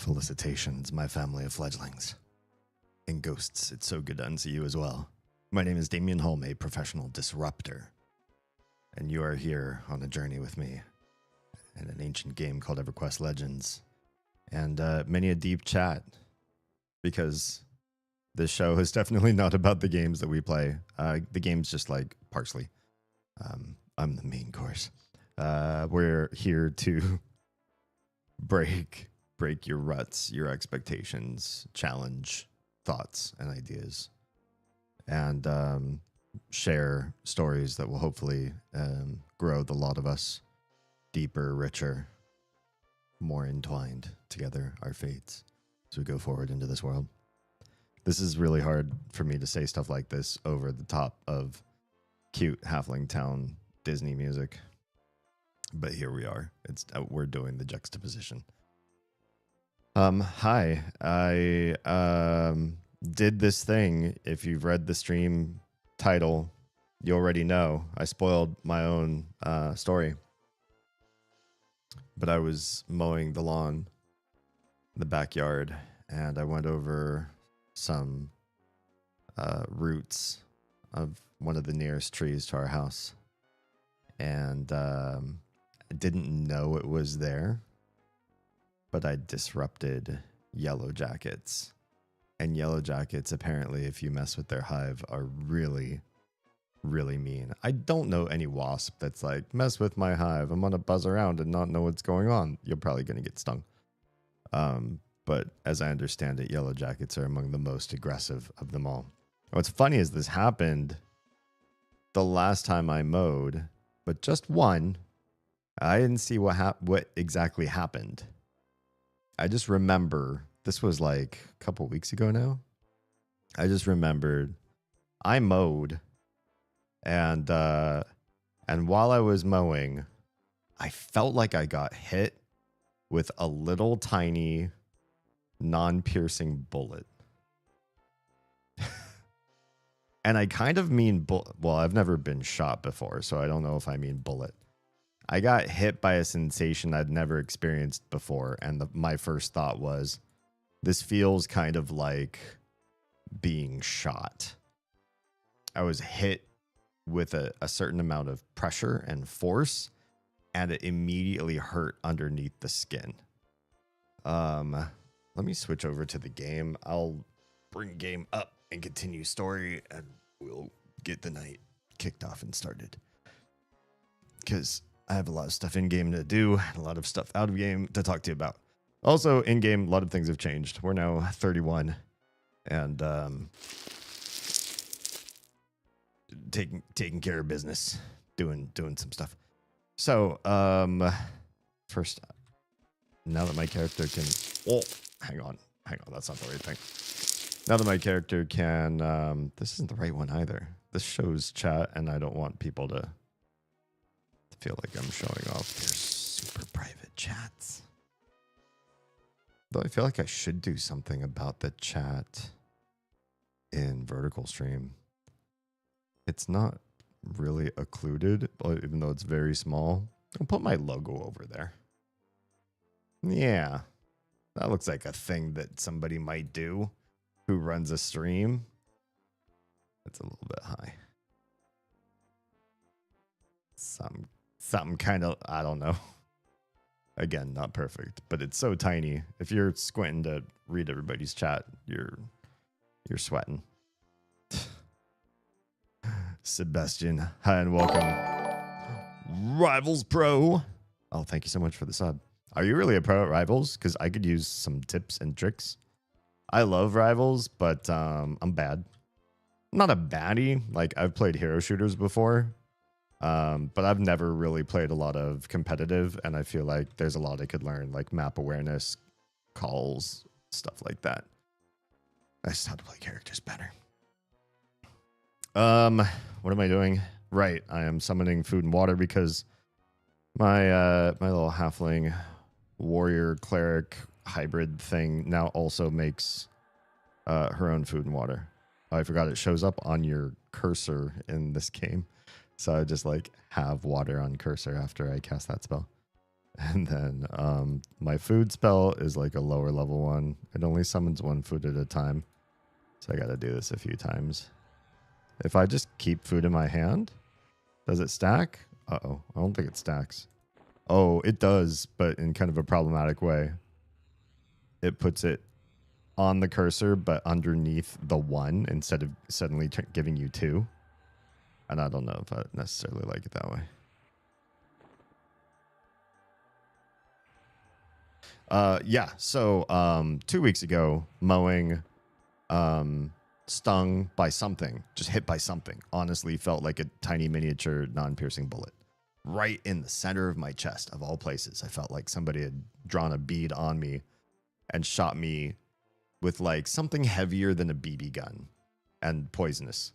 Felicitations, my family of fledglings. And ghosts, it's so good to unsee you as well. My name is Damien Holm, a professional disruptor. And you are here on a journey with me in an ancient game called EverQuest Legends. And many a deep chat, because this show is definitely not about the games that we play. The game's just like parsley. I'm the main course. We're here to break your ruts, your expectations, challenge thoughts and ideas, and share stories that will hopefully grow the lot of us deeper, richer, more entwined together, our fates, as we go forward into this world. This is really hard for me to say stuff like this over the top of cute Halfling Town Disney music, but here we are. We're doing the juxtaposition. Hi, I did this thing. If you've read the stream title, you already know I spoiled my own story. But I was mowing the lawn in the backyard, and I went over some roots of one of the nearest trees to our house, and I didn't know it was there. But I disrupted yellowjackets. And yellowjackets, apparently, if you mess with their hive, are really, really mean. I don't know any wasp that's like, mess with my hive, I'm going to buzz around and not know what's going on. You're probably going to get stung. But as I understand it, yellowjackets are among the most aggressive of them all. What's funny is this happened the last time I mowed, but just one. I didn't see what exactly happened. I just remember, this was like a couple weeks ago now. I just remembered I mowed, and while I was mowing, I felt like I got hit with a little tiny non-piercing bullet. And I kind of mean well, I've never been shot before, so I don't know if I mean bullet. I got hit by a sensation I'd never experienced before, and my first thought was, this feels kind of like being shot. I was hit with a certain amount of pressure and force, and it immediately hurt underneath the skin. Let me switch over to the game. I'll bring game up and continue story, and we'll get the night kicked off and started. Because I have a lot of stuff in-game to do, and a lot of stuff out-of-game to talk to you about. Also, in-game, a lot of things have changed. We're now 31, and taking care of business, doing some stuff. So, first, now that my character can... Oh, hang on, that's not the right thing. Now that my character can... this isn't the right one either. This shows chat, and I don't want people to feel like I'm showing off their super private chats. Though I feel like I should do something about the chat in vertical stream. It's not really occluded, even though it's very small. I'll put my logo over there. Yeah, that looks like a thing that somebody might do who runs a stream. It's a little bit high. Something kind of, I don't know. Again, not perfect, but it's so tiny. If you're squinting to read everybody's chat, you're sweating. Sebastian, hi and welcome. Rivals Pro. Oh, thank you so much for the sub. Are you really a pro at Rivals? Because I could use some tips and tricks. I love Rivals, but I'm bad. I'm not a baddie. Like, I've played hero shooters before. But I've never really played a lot of competitive, and I feel like there's a lot I could learn, like map awareness, calls, stuff like that. I just have to play characters better. What am I doing? Right, I am summoning food and water because my little halfling warrior cleric hybrid thing now also makes her own food and water. Oh, I forgot it shows up on your cursor in this game. So I just like have water on cursor after I cast that spell. And then my food spell is like a lower level one. It only summons one food at a time. So I got to do this a few times. If I just keep food in my hand, does it stack? Uh-oh, I don't think it stacks. Oh, it does, but in kind of a problematic way. It puts it on the cursor, but underneath the one instead of suddenly giving you two. And I don't know if I necessarily like it that way. Yeah, so 2 weeks ago, mowing, stung by something, just hit by something. Honestly, felt like a tiny miniature non-piercing bullet. Right in the center of my chest, of all places. I felt like somebody had drawn a bead on me and shot me with like something heavier than a BB gun and poisonous.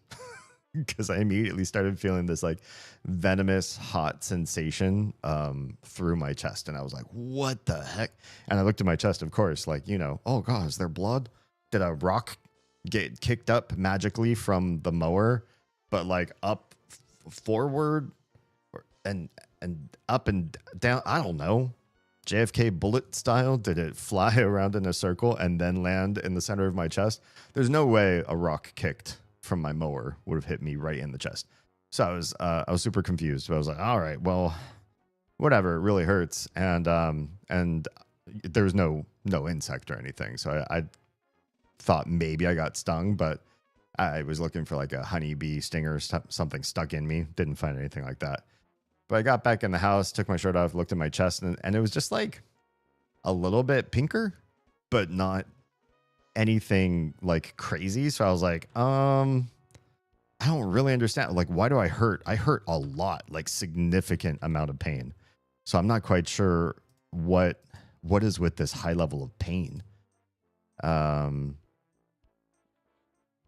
Because I immediately started feeling this like venomous hot sensation through my chest. And I was like, what the heck? And I looked at my chest, of course, like, you know, oh God, is there blood? Did a rock get kicked up magically from the mower, but like up forward and up and down? I don't know. JFK bullet style? Did it fly around in a circle and then land in the center of my chest? There's no way a rock kicked from my mower would have hit me right in the chest. So I was super confused. But I was like, all right, well, whatever. It really hurts, and there was no insect or anything. So I thought maybe I got stung, but I was looking for like a honeybee stinger, something stuck in me. Didn't find anything like that. But I got back in the house, took my shirt off, looked at my chest, and it was just like a little bit pinker, but not anything like crazy. So I was like, I don't really understand. Like, why do I hurt? I hurt a lot, like significant amount of pain. So I'm not quite sure what is with this high level of pain.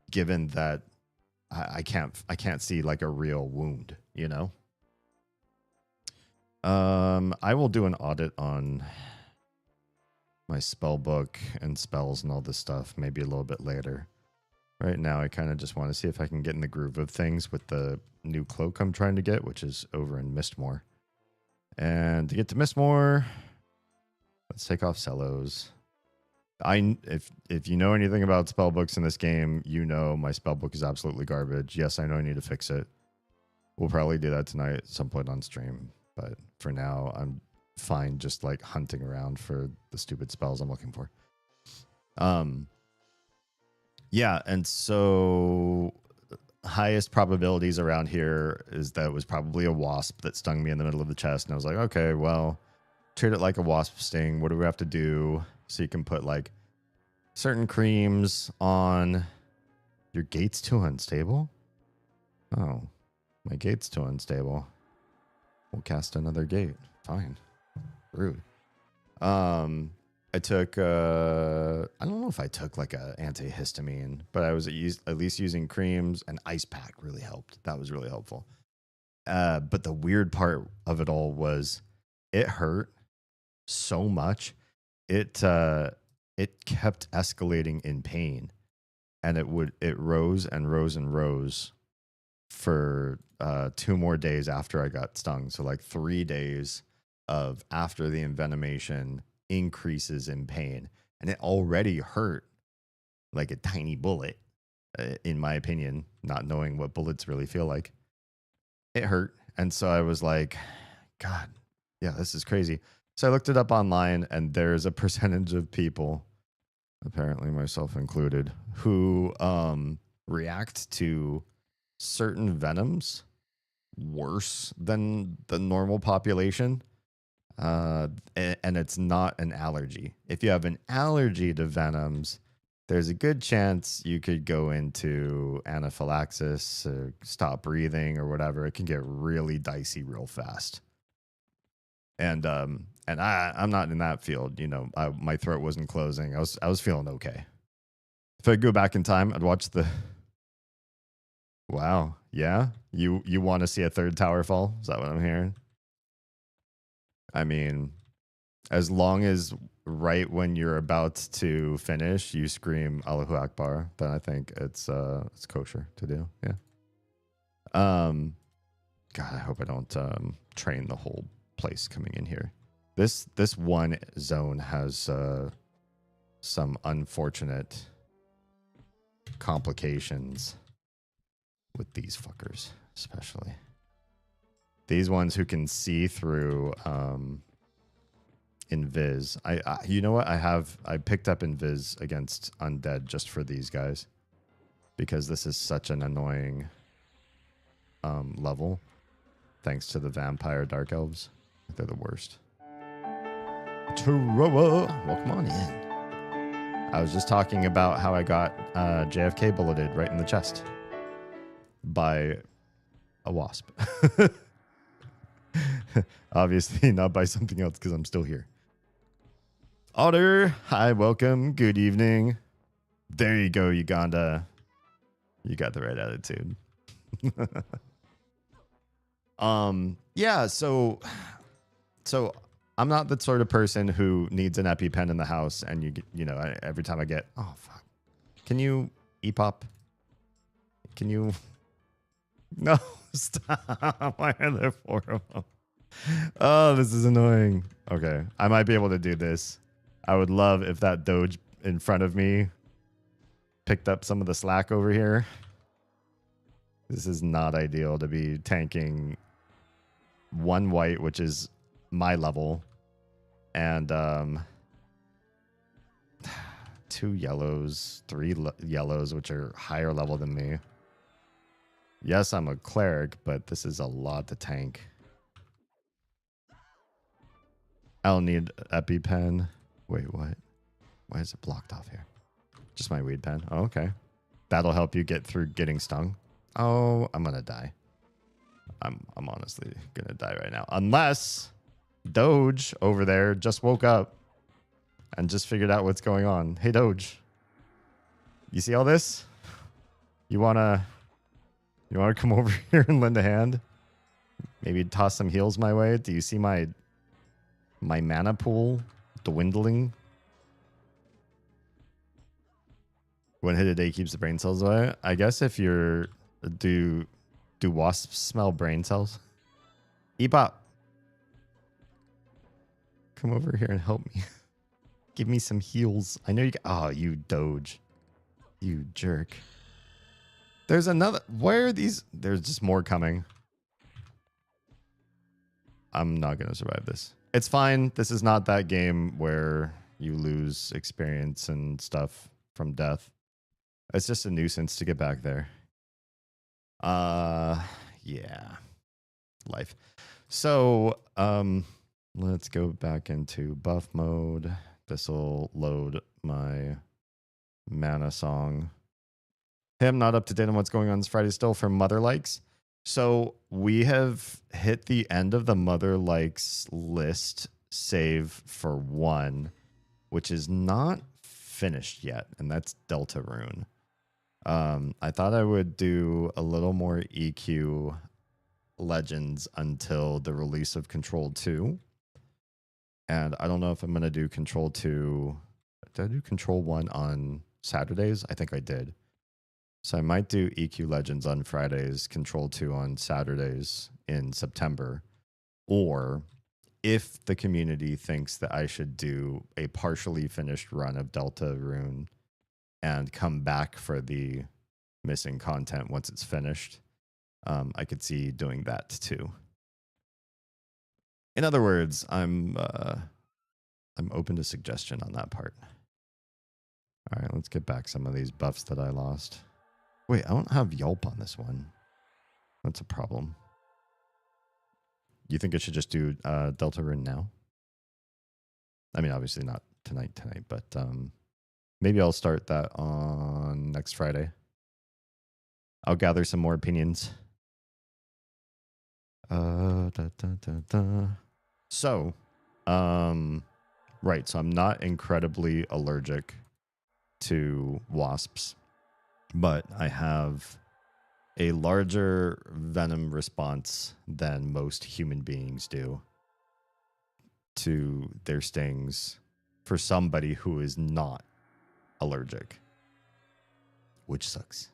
Given that I can't see like a real wound, you know? I will do an audit on my spell book and spells and all this stuff maybe a little bit later. Right now, I kind of just want to see if I can get in the groove of things with the new cloak I'm trying to get, which is over in Mistmore. And to get to Mistmore, let's take off Cellos. If you know anything about spell books in this game, you know my spell book is absolutely garbage. Yes, I know I need to fix it. We'll probably do that tonight at some point on stream. But for now, I'm fine just like hunting around for the stupid spells I'm looking for. Yeah, and so highest probabilities around here is that it was probably a wasp that stung me in the middle of the chest. And I was like, okay, well, treat it like a wasp sting. What do we have to do? So you can put like certain creams on. Your gate's too unstable? Oh, my gate's too unstable. We'll cast another gate. Fine. Rude. I took I don't know if I took like a antihistamine, but I was at least using creams, and ice pack really helped. That was really helpful. But the weird part of it all was it hurt so much. It kept escalating in pain, and it rose and rose and rose for 2 more days after I got stung. So like 3 days of after the envenomation increases in pain, and it already hurt like a tiny bullet, in my opinion, not knowing what bullets really feel like. It hurt. And so I was like, God, yeah, this is crazy. So I looked it up online, and there's a percentage of people, apparently myself included, who react to certain venoms worse than the normal population. And it's not an allergy. If you have an allergy to venoms, there's a good chance you could go into anaphylaxis, or stop breathing, or whatever. It can get really dicey real fast. And I'm not in that field. You know, my throat wasn't closing. I was feeling okay. If I go back in time, I'd watch the. Wow, yeah, you want to see a third tower fall? Is that what I'm hearing? I mean, as long as right when you're about to finish, you scream Allahu Akbar, then I think it's kosher to do. Yeah. God, I hope I don't train the whole place coming in here. This one zone has some unfortunate complications with these fuckers, especially these ones who can see through invis. I you know what, I picked up invis against undead just for these guys because this is such an annoying level, thanks to the vampire dark elves. They're the worst. Taroa, welcome on in. I was just talking about how I got JFK bulleted right in the chest by a wasp. Obviously not by something else because I'm still here. Otter, hi, welcome, good evening. There you go, Uganda. You got the right attitude. Yeah, so I'm not the sort of person who needs an EpiPen in the house, and you know, every time I get, oh fuck, can you EPOP? Can you? No, stop. Why are there 4 of them? Oh, this is annoying. Okay, I might be able to do this. I would love if that Doge in front of me picked up some of the slack over here. This is not ideal to be tanking 1 white, which is my level, and 2 yellows, 3 yellows, which are higher level than me. Yes, I'm a cleric, but this is a lot to tank. I'll need EpiPen. Wait, what? Why is it blocked off here? Just my weed pen. Oh, okay. That'll help you get through getting stung. Oh, I'm gonna die. I'm honestly gonna die right now. Unless Doge over there just woke up and just figured out what's going on. Hey, Doge. You see all this? You wanna come over here and lend a hand? Maybe toss some heals my way? Do you see my mana pool dwindling? 1 hit a day keeps the brain cells away. I guess if you're... Do wasps smell brain cells? Epop. Come over here and help me. Give me some heals. I know you... Oh, you Doge. You jerk. There's another... Where are these? There's just more coming. I'm not going to survive this. It's fine. This is not that game where you lose experience and stuff from death. It's just a nuisance to get back there. Yeah. Life. So, let's go back into buff mode. This will load my mana song. Hey, I'm not up to date on what's going on this Friday still for Mother Likes. So we have hit the end of the Mother Likes list save for 1, which is not finished yet, and that's Delta Rune. I thought I would do a little more EQ Legends until the release of Control 2. And I don't know if I'm going to do Control 2. Did I do Control 1 on Saturdays? I think I did. So I might do EQ Legends on Fridays, Control 2 on Saturdays in September. Or if the community thinks that I should do a partially finished run of Delta Rune and come back for the missing content once it's finished, I could see doing that too. In other words, I'm open to suggestion on that part. All right, let's get back some of these buffs that I lost. Wait, I don't have Yelp on this one. That's a problem. You think I should just do Delta Rune now? I mean, obviously not tonight, but maybe I'll start that on next Friday. I'll gather some more opinions. So, right, so I'm not incredibly allergic to wasps, but I have a larger venom response than most human beings do to their stings for somebody who is not allergic, which sucks.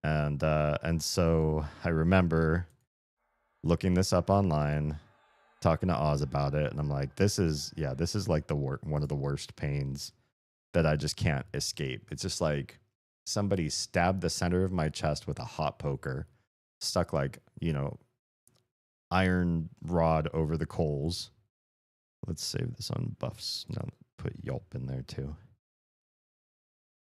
And so I remember looking this up online talking to Oz about it, and I'm like, this is like one of the worst pains that I just can't escape. It's just like somebody stabbed the center of my chest with a hot poker, stuck like, iron rod over the coals. Let's save this on buffs. No, put yelp in there too.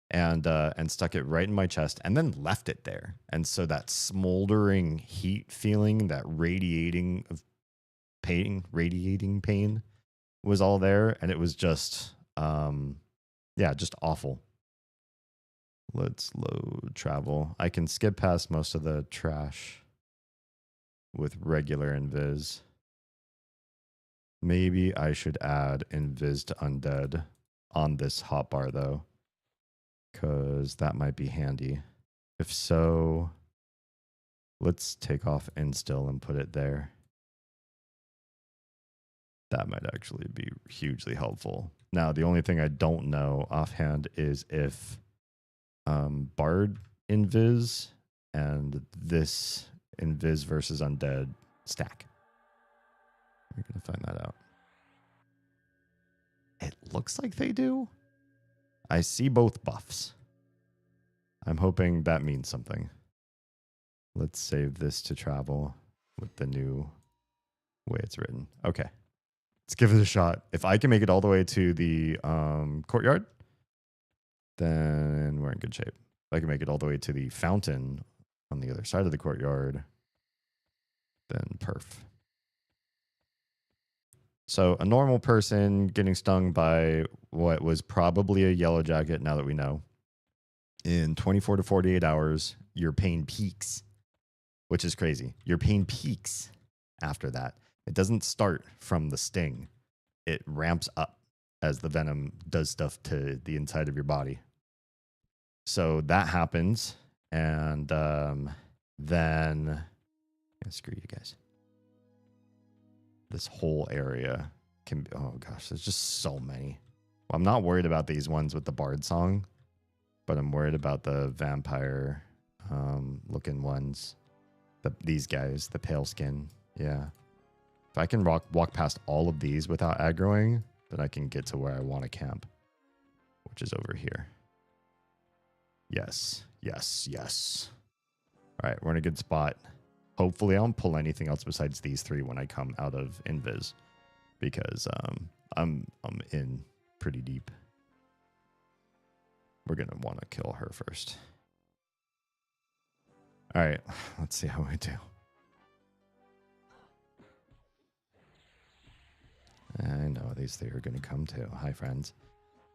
And stuck it right in my chest and then left it there. And so that smoldering heat feeling, that radiating pain was all there. And it was just, just awful. Let's load travel. I can skip past most of the trash with regular invis. Maybe I should add invis to undead on this hotbar though, because that might be handy. If so, let's take off instill and put it there. That might actually be hugely helpful. Now, the only thing I don't know offhand is if Bard invis and this invis versus undead stack. We're going to find that out. It looks like they do. I see both buffs. I'm hoping that means something. Let's save this to travel with the new way it's written. Okay. Let's give it a shot. If I can make it all the way to the courtyard, then we're in good shape. If I can make it all the way to the fountain on the other side of the courtyard, then perf. So a normal person getting stung by what was probably a yellow jacket, now that we know, in 24 to 48 hours, your pain peaks, which is crazy. Your pain peaks after that. It doesn't start from the sting. It ramps up as the venom does stuff to the inside of your body. So that happens, and then screw you guys. This whole area can be, oh gosh, there's just so many. Well, I'm not worried about these ones with the bard song, but I'm worried about the vampire looking ones. These guys, the pale skin. Yeah. If I can walk past all of these without aggroing, then I can get to where I want to camp, which is over here. Yes, yes, yes. All right, we're in a good spot. Hopefully I don't pull anything else besides these three when I come out of invis, because I'm in pretty deep. We're going to want to kill her first. All right, let's see how we do. I know these three are going to come too. Hi, friends.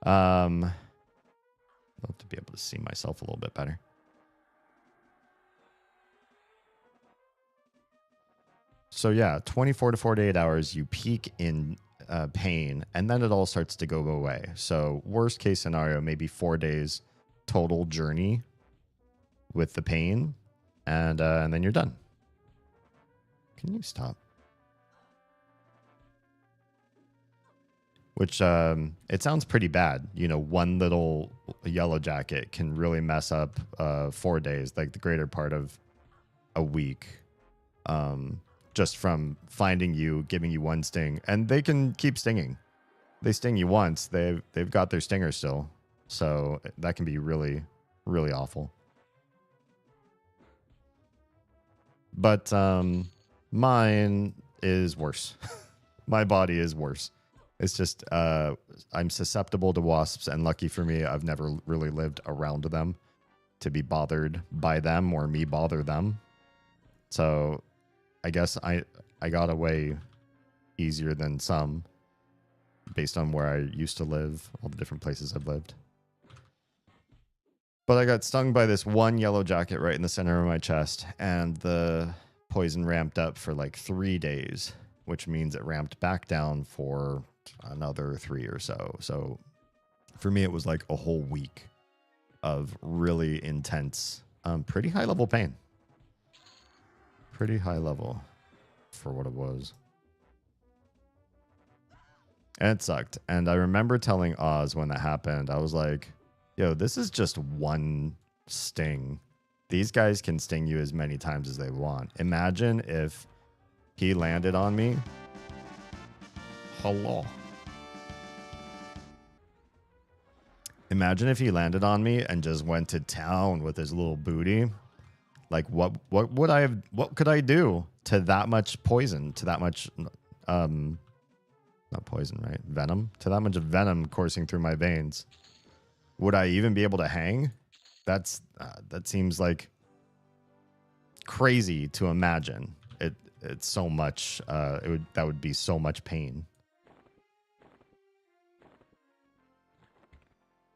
I'd love to be able to see myself a little bit better. So yeah, 24 to 48 hours, you peak in pain, and then it all starts to go away. So worst case scenario, maybe 4 days total journey with the pain, and then you're done. Can you stop? Which it sounds pretty bad. You know, one little yellow jacket can really mess up 4 days, like the greater part of a week. Just from finding you, giving you one sting, and they can keep stinging. They sting you once, they've got their stinger still, so that can be really, really awful. But mine is worse. My body is worse. It's just I'm susceptible to wasps, and lucky for me, I've never really lived around them to be bothered by them or me bother them. So I guess I got away easier than some based on where I used to live, all the different places I've lived. But I got stung by this one yellow jacket right in the center of my chest, and the poison ramped up for like 3 days, which means it ramped back down for another 3 or so. So for me, it was like a whole week of really intense, pretty high level pain. Pretty high level for what it was. And it sucked. And I remember telling Oz when that happened, I was like, yo, this is just one sting. These guys can sting you as many times as they want. Imagine if he landed on me Hello. Imagine if he landed on me and just went to town with his little booty. Like, what would I have? What could I do to that much poison? To that much, not poison, right? Venom. To that much venom coursing through my veins. Would I even be able to hang? That seems like crazy to imagine. It's so much. That would be so much pain.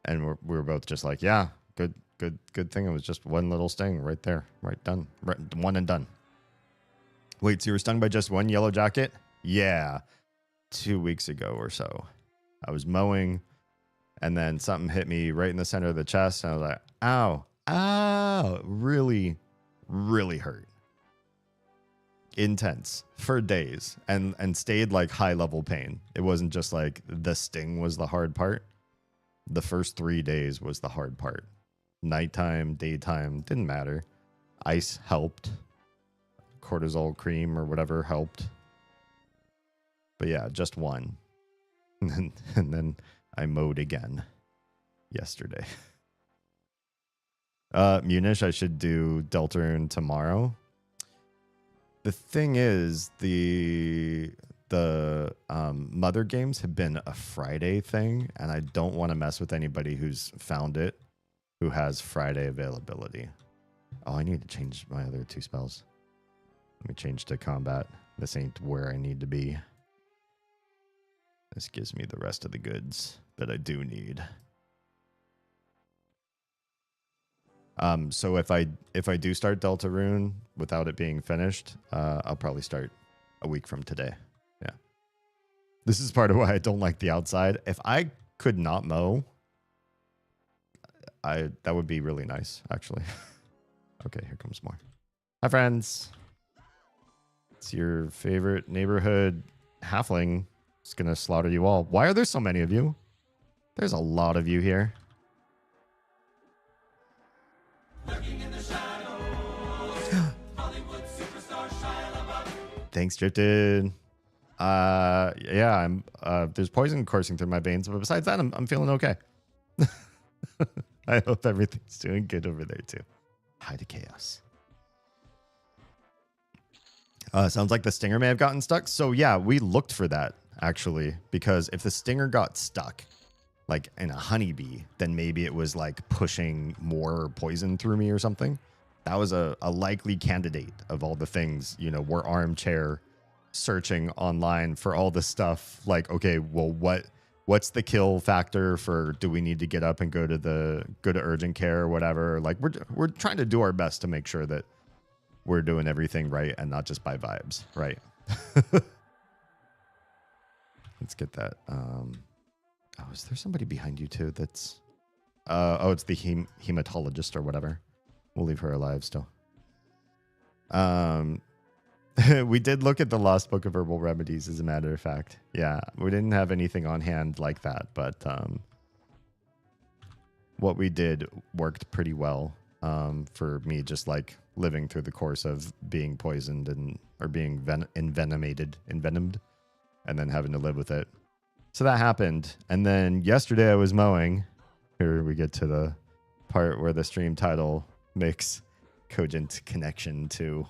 And we were both just like, yeah, good thing it was just one little sting right there, right done, right, one and done. Wait, so you were stung by just one yellow jacket? Yeah, 2 weeks ago or so. I was mowing, and then something hit me right in the center of the chest, and I was like, ow, ow, really, really hurt. Intense for days, and stayed like high level pain. It wasn't just like the sting was the hard part. The first 3 days was the hard part. Nighttime, daytime, didn't matter. Ice helped. Cortisol cream or whatever helped. But yeah, just one. And then I mowed again yesterday. Munish, I should do Deltarune tomorrow. The thing is, the Mother games have been a Friday thing, and I don't want to mess with anybody who's found it, who has Friday availability. Oh, I need to change my other 2 spells. Let me change to combat. This ain't where I need to be. This gives me the rest of the goods that I do need. So if I do start Deltarune without it being finished, I'll probably start a week from today. Yeah. This is part of why I don't like the outside. If I could not mow, that would be really nice, actually. Okay, here comes more. Hi, friends. It's your favorite neighborhood halfling. It's gonna slaughter you all. Why are there so many of you? There's a lot of you here. Lurking in the shadows. Hollywood superstar Shia LaBeouf. Thanks, Drifted. Yeah, I'm. There's poison coursing through my veins, but besides that, I'm feeling okay. I hope everything's doing good over there too. Hi to chaos. Sounds like the stinger may have gotten stuck. So yeah, we looked for that actually, because if the stinger got stuck, like in a honeybee, then maybe it was like pushing more poison through me or something. That was a likely candidate of all the things, you know, we're armchair searching online for all this stuff. Like, okay, well, what's the kill factor for, do we need to get up and go to urgent care or whatever? Like we're trying to do our best to make sure that we're doing everything right and not just by vibes, right? Let's get that. Oh, is there somebody behind you too that's... oh, it's the hematologist or whatever. We'll leave her alive still. We did look at the Lost Book of Herbal Remedies, as a matter of fact. Yeah, we didn't have anything on hand like that, but what we did worked pretty well for me, just like living through the course of being poisoned or being envenomed, and then having to live with it. So that happened. And then yesterday I was mowing. Here we get to the part where the stream title makes cogent connection to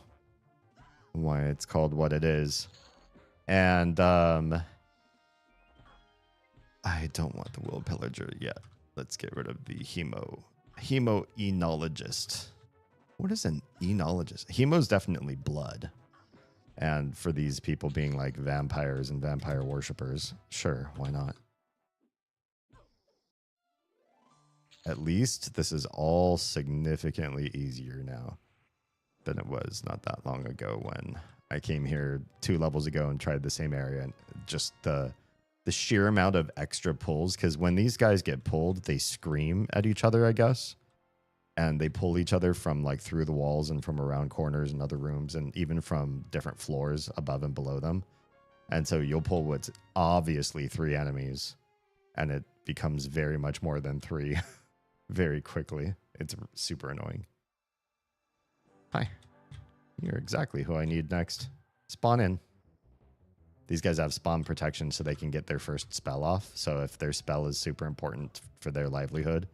why it's called what it is. And I don't want the Will Pillager yet. Let's get rid of the hemo-enologist. What is an enologist? Hemo's definitely blood. And for these people being like vampires and vampire worshippers, sure, why not? At least this is all significantly easier now than it was not that long ago when I came here 2 levels ago and tried the same area. And just the sheer amount of extra pulls, because when these guys get pulled, they scream at each other, I guess. And they pull each other from like through the walls and from around corners and other rooms and even from different floors above and below them. And so you'll pull what's obviously 3 enemies and it becomes very much more than 3 very quickly. It's super annoying. Hi. You're exactly who I need next. Spawn in. these guys have spawn protection so they can get their first spell off. So if their spell is super important for their livelihood,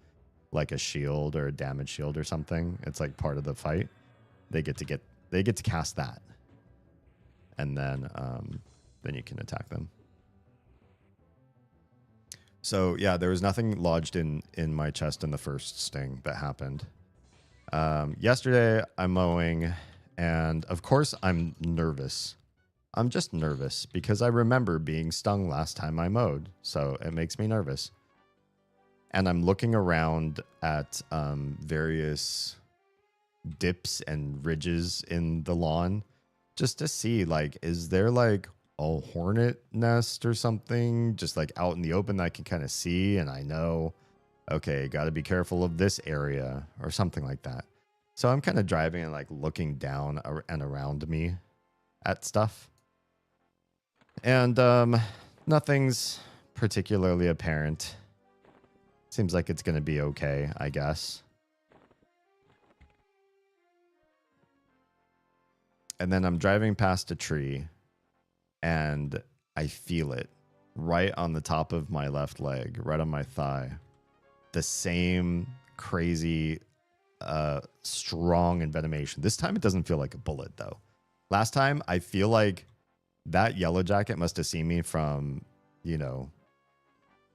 like a shield or a damage shield or something, it's like part of the fight. They get to cast that, and then you can attack them. So yeah, there was nothing lodged in my chest in the first sting that happened. Yesterday I'm mowing, and of course I'm nervous. I'm just nervous because I remember being stung last time I mowed, so it makes me nervous. And I'm looking around at various dips and ridges in the lawn just to see, like, is there like a hornet nest or something just like out in the open that I can kind of see, and I know, okay, got to be careful of this area or something like that. So I'm kind of driving and like looking down and around me at stuff. And nothing's particularly apparent. Seems like it's going to be okay, I guess. And then I'm driving past a tree, and I feel it right on the top of my left leg, right on my thigh. The same crazy, strong envenomation. This time it doesn't feel like a bullet, though. Last time, I feel like that yellow jacket must have seen me from,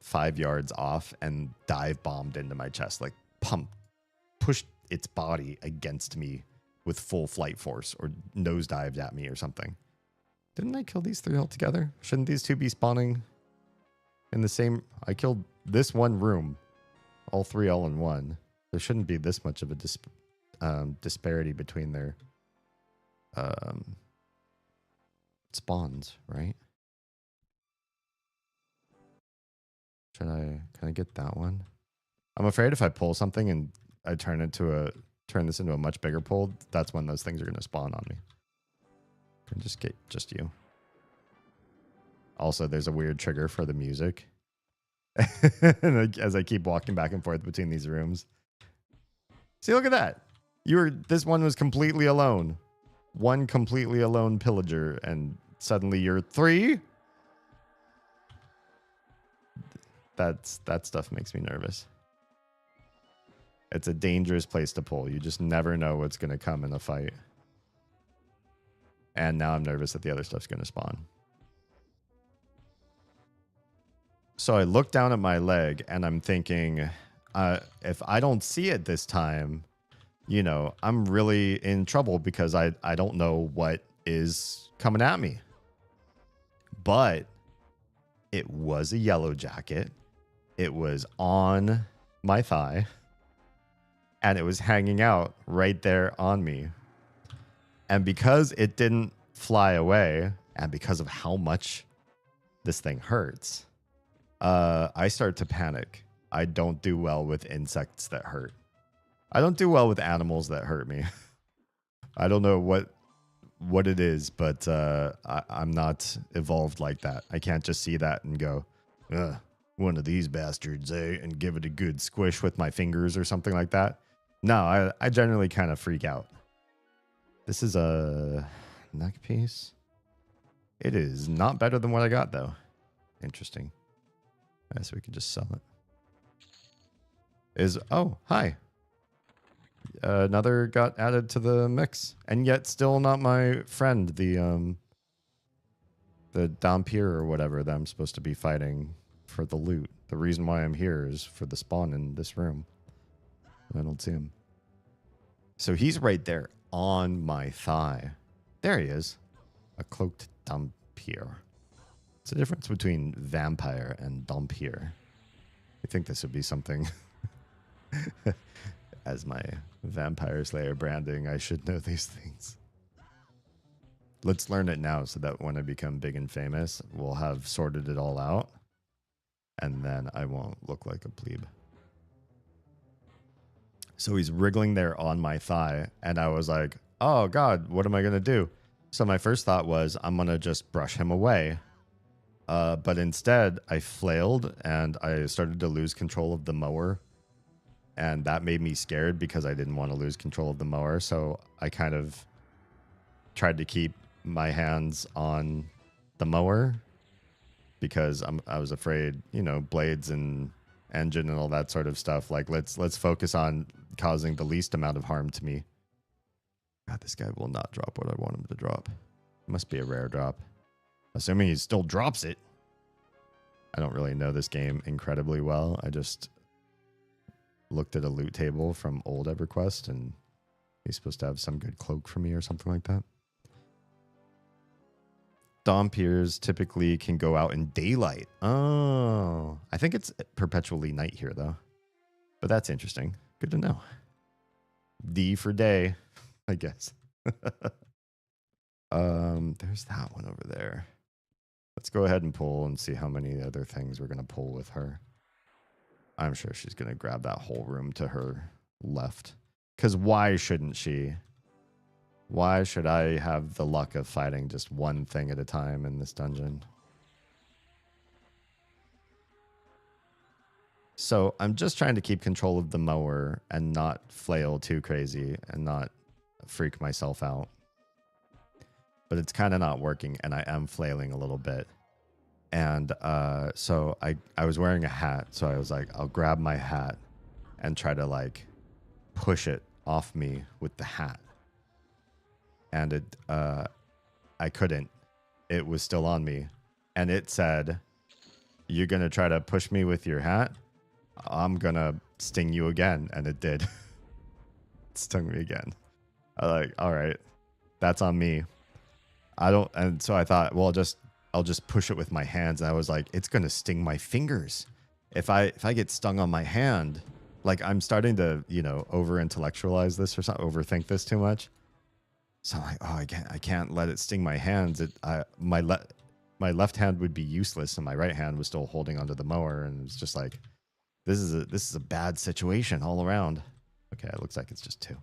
5 yards off and dive bombed into my chest, like pushed its body against me with full flight force, or nosedived at me or something. Didn't I kill these 3 altogether? Shouldn't these 2 be spawning in the same? I killed this one room, all 3 all in one. There shouldn't be this much of a disparity between their spawns, right? Can I get that one? I'm afraid if I pull something and I turn this into a much bigger pull, that's when those things are going to spawn on me. Can just get just you. Also, there's a weird trigger for the music. As I keep walking back and forth between these rooms. See, look at that. This one was completely alone. One completely alone pillager, and suddenly you're 3. That stuff makes me nervous. It's a dangerous place to pull. You just never know what's going to come in a fight. And now I'm nervous that the other stuff's going to spawn. So I look down at my leg and I'm thinking, if I don't see it this time, I'm really in trouble because I don't know what is coming at me. But it was a yellow jacket. It was on my thigh. And it was hanging out right there on me. And because it didn't fly away, and because of how much this thing hurts, I start to panic. I don't do well with insects that hurt. I don't do well with animals that hurt me. I don't know what it is, but I'm not evolved like that. I can't just see that and go, ugh, one of these bastards, eh? And give it a good squish with my fingers or something like that. No, I generally kind of freak out. This is a neck piece. It is not better than what I got, though. Interesting. Right, so we can just sell it. Oh, hi. Another got added to the mix, and yet still not my friend, the Dampier or whatever that I'm supposed to be fighting for the loot. The reason why I'm here is for the spawn in this room. I don't see him. So he's right there on my thigh. There he is. A cloaked Dampier. What's the difference between vampire and Dampier? I think this would be something. As my Vampire Slayer branding, I should know these things. Let's learn it now so that when I become big and famous, we'll have sorted it all out. And then I won't look like a plebe. So he's wriggling there on my thigh. And I was like, oh, God, what am I going to do? So my first thought was, I'm going to just brush him away. But instead, I flailed and I started to lose control of the mower. And that made me scared because I didn't want to lose control of the mower. So I kind of tried to keep my hands on the mower because I was afraid, you know, blades and engine and all that sort of stuff. Like let's focus on causing the least amount of harm to me. God, this guy will not drop what I want him to drop. It must be a rare drop. Assuming he still drops it. I don't really know this game incredibly well. I just looked at a loot table from old EverQuest, and he's supposed to have some good cloak for me or something like that. Dompiers typically can go out in daylight. Oh, I think it's perpetually night here, though. But that's interesting. Good to know. D for day, I guess. There's that one over there. Let's go ahead and pull and see how many other things we're going to pull with her. I'm sure she's going to grab that whole room to her left. Because why shouldn't she? Why should I have the luck of fighting just one thing at a time in this dungeon? So I'm just trying to keep control of the mower and not flail too crazy and not freak myself out. But it's kind of not working, and I am flailing a little bit. And so I was wearing a hat, so I was like, I'll grab my hat and try to like push it off me with the hat. And it I couldn't. It was still on me. And it said, "You're going to try to push me with your hat? I'm going to sting you again." And it did. It stung me again. I was like, all right, that's on me. And so I thought, well, I'll just push it with my hands. And I was like, it's going to sting my fingers. If I get stung on my hand, like I'm starting to, you know, over intellectualize this or something, overthink this too much. So I'm like, oh, I can't let it sting my hands. My left hand would be useless, and my right hand was still holding onto the mower, and it's just like, this is a bad situation all around. Okay, it looks like it's just 2.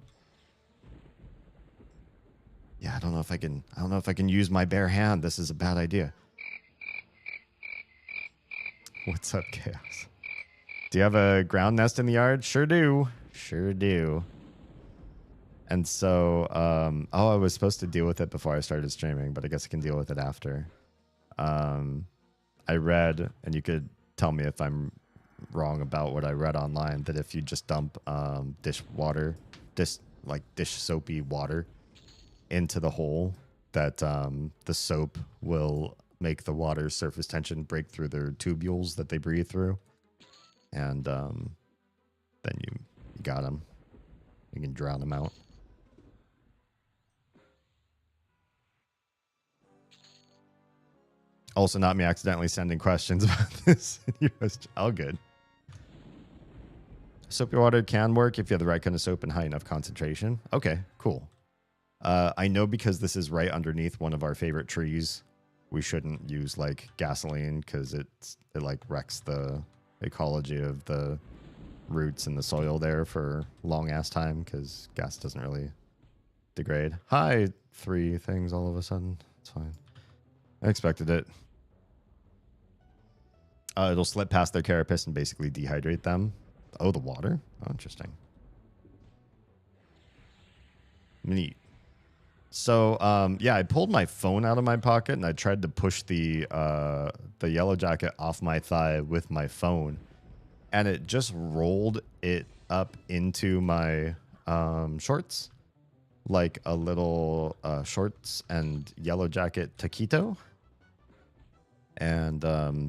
Yeah, I don't know if I can use my bare hand. This is a bad idea. What's up, Chaos? Do you have a ground nest in the yard? Sure do. Sure do. And so, I was supposed to deal with it before I started streaming, but I guess I can deal with it after. I read, and you could tell me if I'm wrong about what I read online, that if you just dump dish soapy water into the hole, that the soap will make the water's surface tension break through their tubules that they breathe through. And then you got them. You can drown them out. Also, not me accidentally sending questions about this. All good. Soapy water can work if you have the right kind of soap and high enough concentration. Okay, cool. I know because this is right underneath one of our favorite trees, we shouldn't use like gasoline because it like wrecks the ecology of the roots and the soil there for long ass time because gas doesn't really degrade. Hi, 3 things all of a sudden. It's fine. I expected it. It'll slip past their carapace and basically dehydrate them. Oh, the water? Oh, interesting. Neat. So, yeah, I pulled my phone out of my pocket and I tried to push the yellow jacket off my thigh with my phone. And it just rolled it up into my shorts. Like a little shorts and yellow jacket taquito. And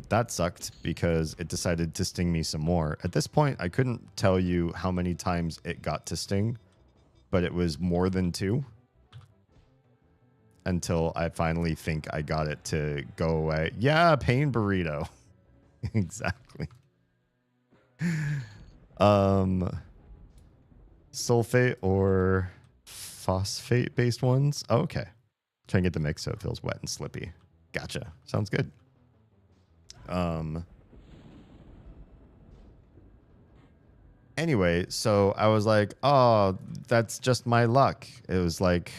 that sucked because it decided to sting me some more. At this point, I couldn't tell you how many times it got to sting, but it was more than 2. Until I finally think I got it to go away. Yeah, pain burrito. Exactly. Sulfate or phosphate based ones? Oh, okay. Try and get the mix so it feels wet and slippy. Gotcha. Sounds good. Anyway, so I was like, oh, that's just my luck. It was like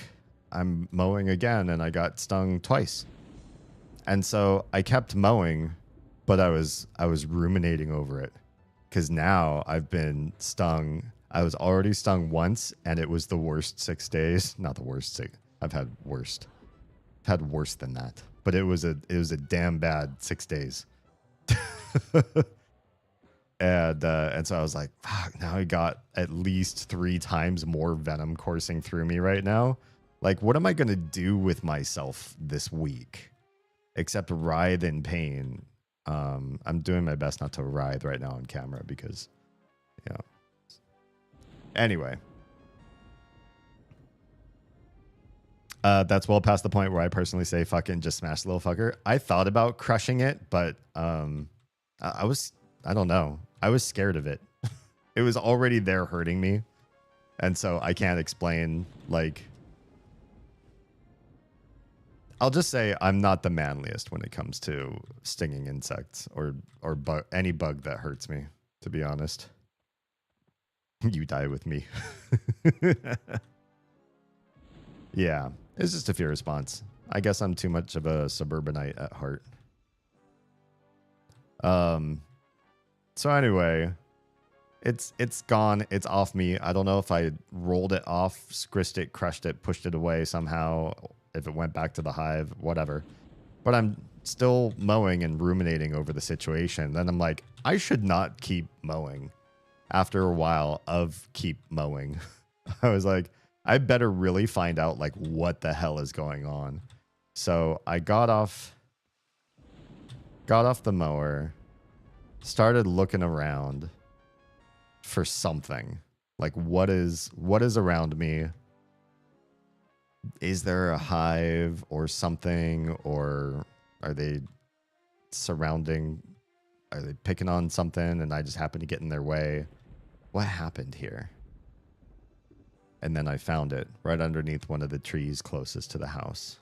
I'm mowing again and I got stung twice. And so I kept mowing, but I was ruminating over it because now I've been stung. I was already stung once and it was the worst 6 days. Not the worst 6. I've had worse than that. but it was a damn bad 6 days. And so I was like, fuck, now I got at least 3 times more venom coursing through me right now. Like, what am I going to do with myself this week? Except writhe in pain. I'm doing my best not to writhe right now on camera because, you know. Anyway. That's well past the point where I personally say fucking just smash the little fucker. I thought about crushing it, but I don't know. I was scared of it. It was already there hurting me. And so I can't explain, like... I'll just say I'm not the manliest when it comes to stinging insects or any bug that hurts me, to be honest. You die with me. Yeah, it's just a fear response. I guess I'm too much of a suburbanite at heart. So anyway, it's gone. It's off me. I don't know if I rolled it off, squished it, crushed it, pushed it away somehow, if it went back to the hive, whatever. But I'm still mowing and ruminating over the situation. Then I'm like, I should not keep mowing. After a while of keep mowing, I was like, I better really find out like what the hell is going on. So I got off the mower, started looking around for something. Like what is around me? Is there a hive or something, or are they surrounding? Are they picking on something and I just happen to get in their way? What happened here? And then I found it right underneath one of the trees closest to the house.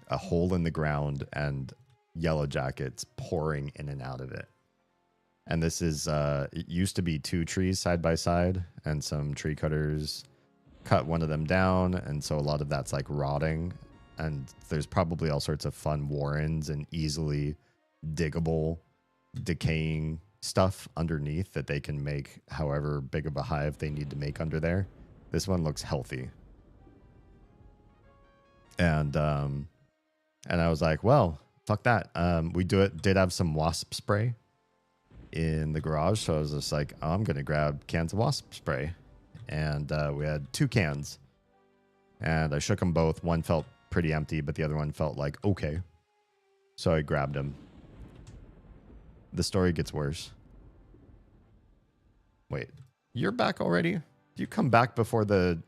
A hole in the ground and yellowjackets pouring in and out of it. And this is, it used to be 2 trees side by side, and some tree cutters cut one of them down. And so a lot of that's like rotting. And there's probably all sorts of fun warrens and easily diggable, decaying stuff underneath that they can make however big of a hive they need to make under there. This one looks healthy. And I was like, well, fuck that. We did have some wasp spray in the garage, so I was just like, oh, I'm gonna grab cans of wasp spray. And we had 2 cans, and I shook them both. One felt pretty empty, but the other one felt like okay, so I grabbed them. The story gets worse. Wait, you're back already? Did you come back before the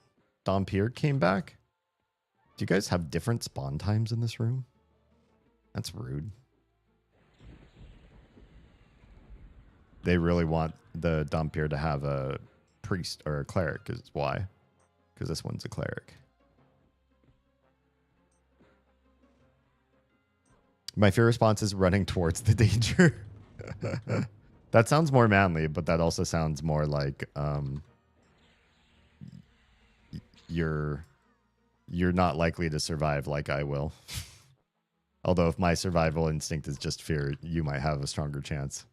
Dompier came back? Do you guys have different spawn times in this room? That's rude. They really want the Dompier to have a priest or a cleric, is why. Because this one's a cleric. My fear response is running towards the danger. That sounds more manly, but that also sounds more like you're not likely to survive like I will. Although if my survival instinct is just fear, you might have a stronger chance.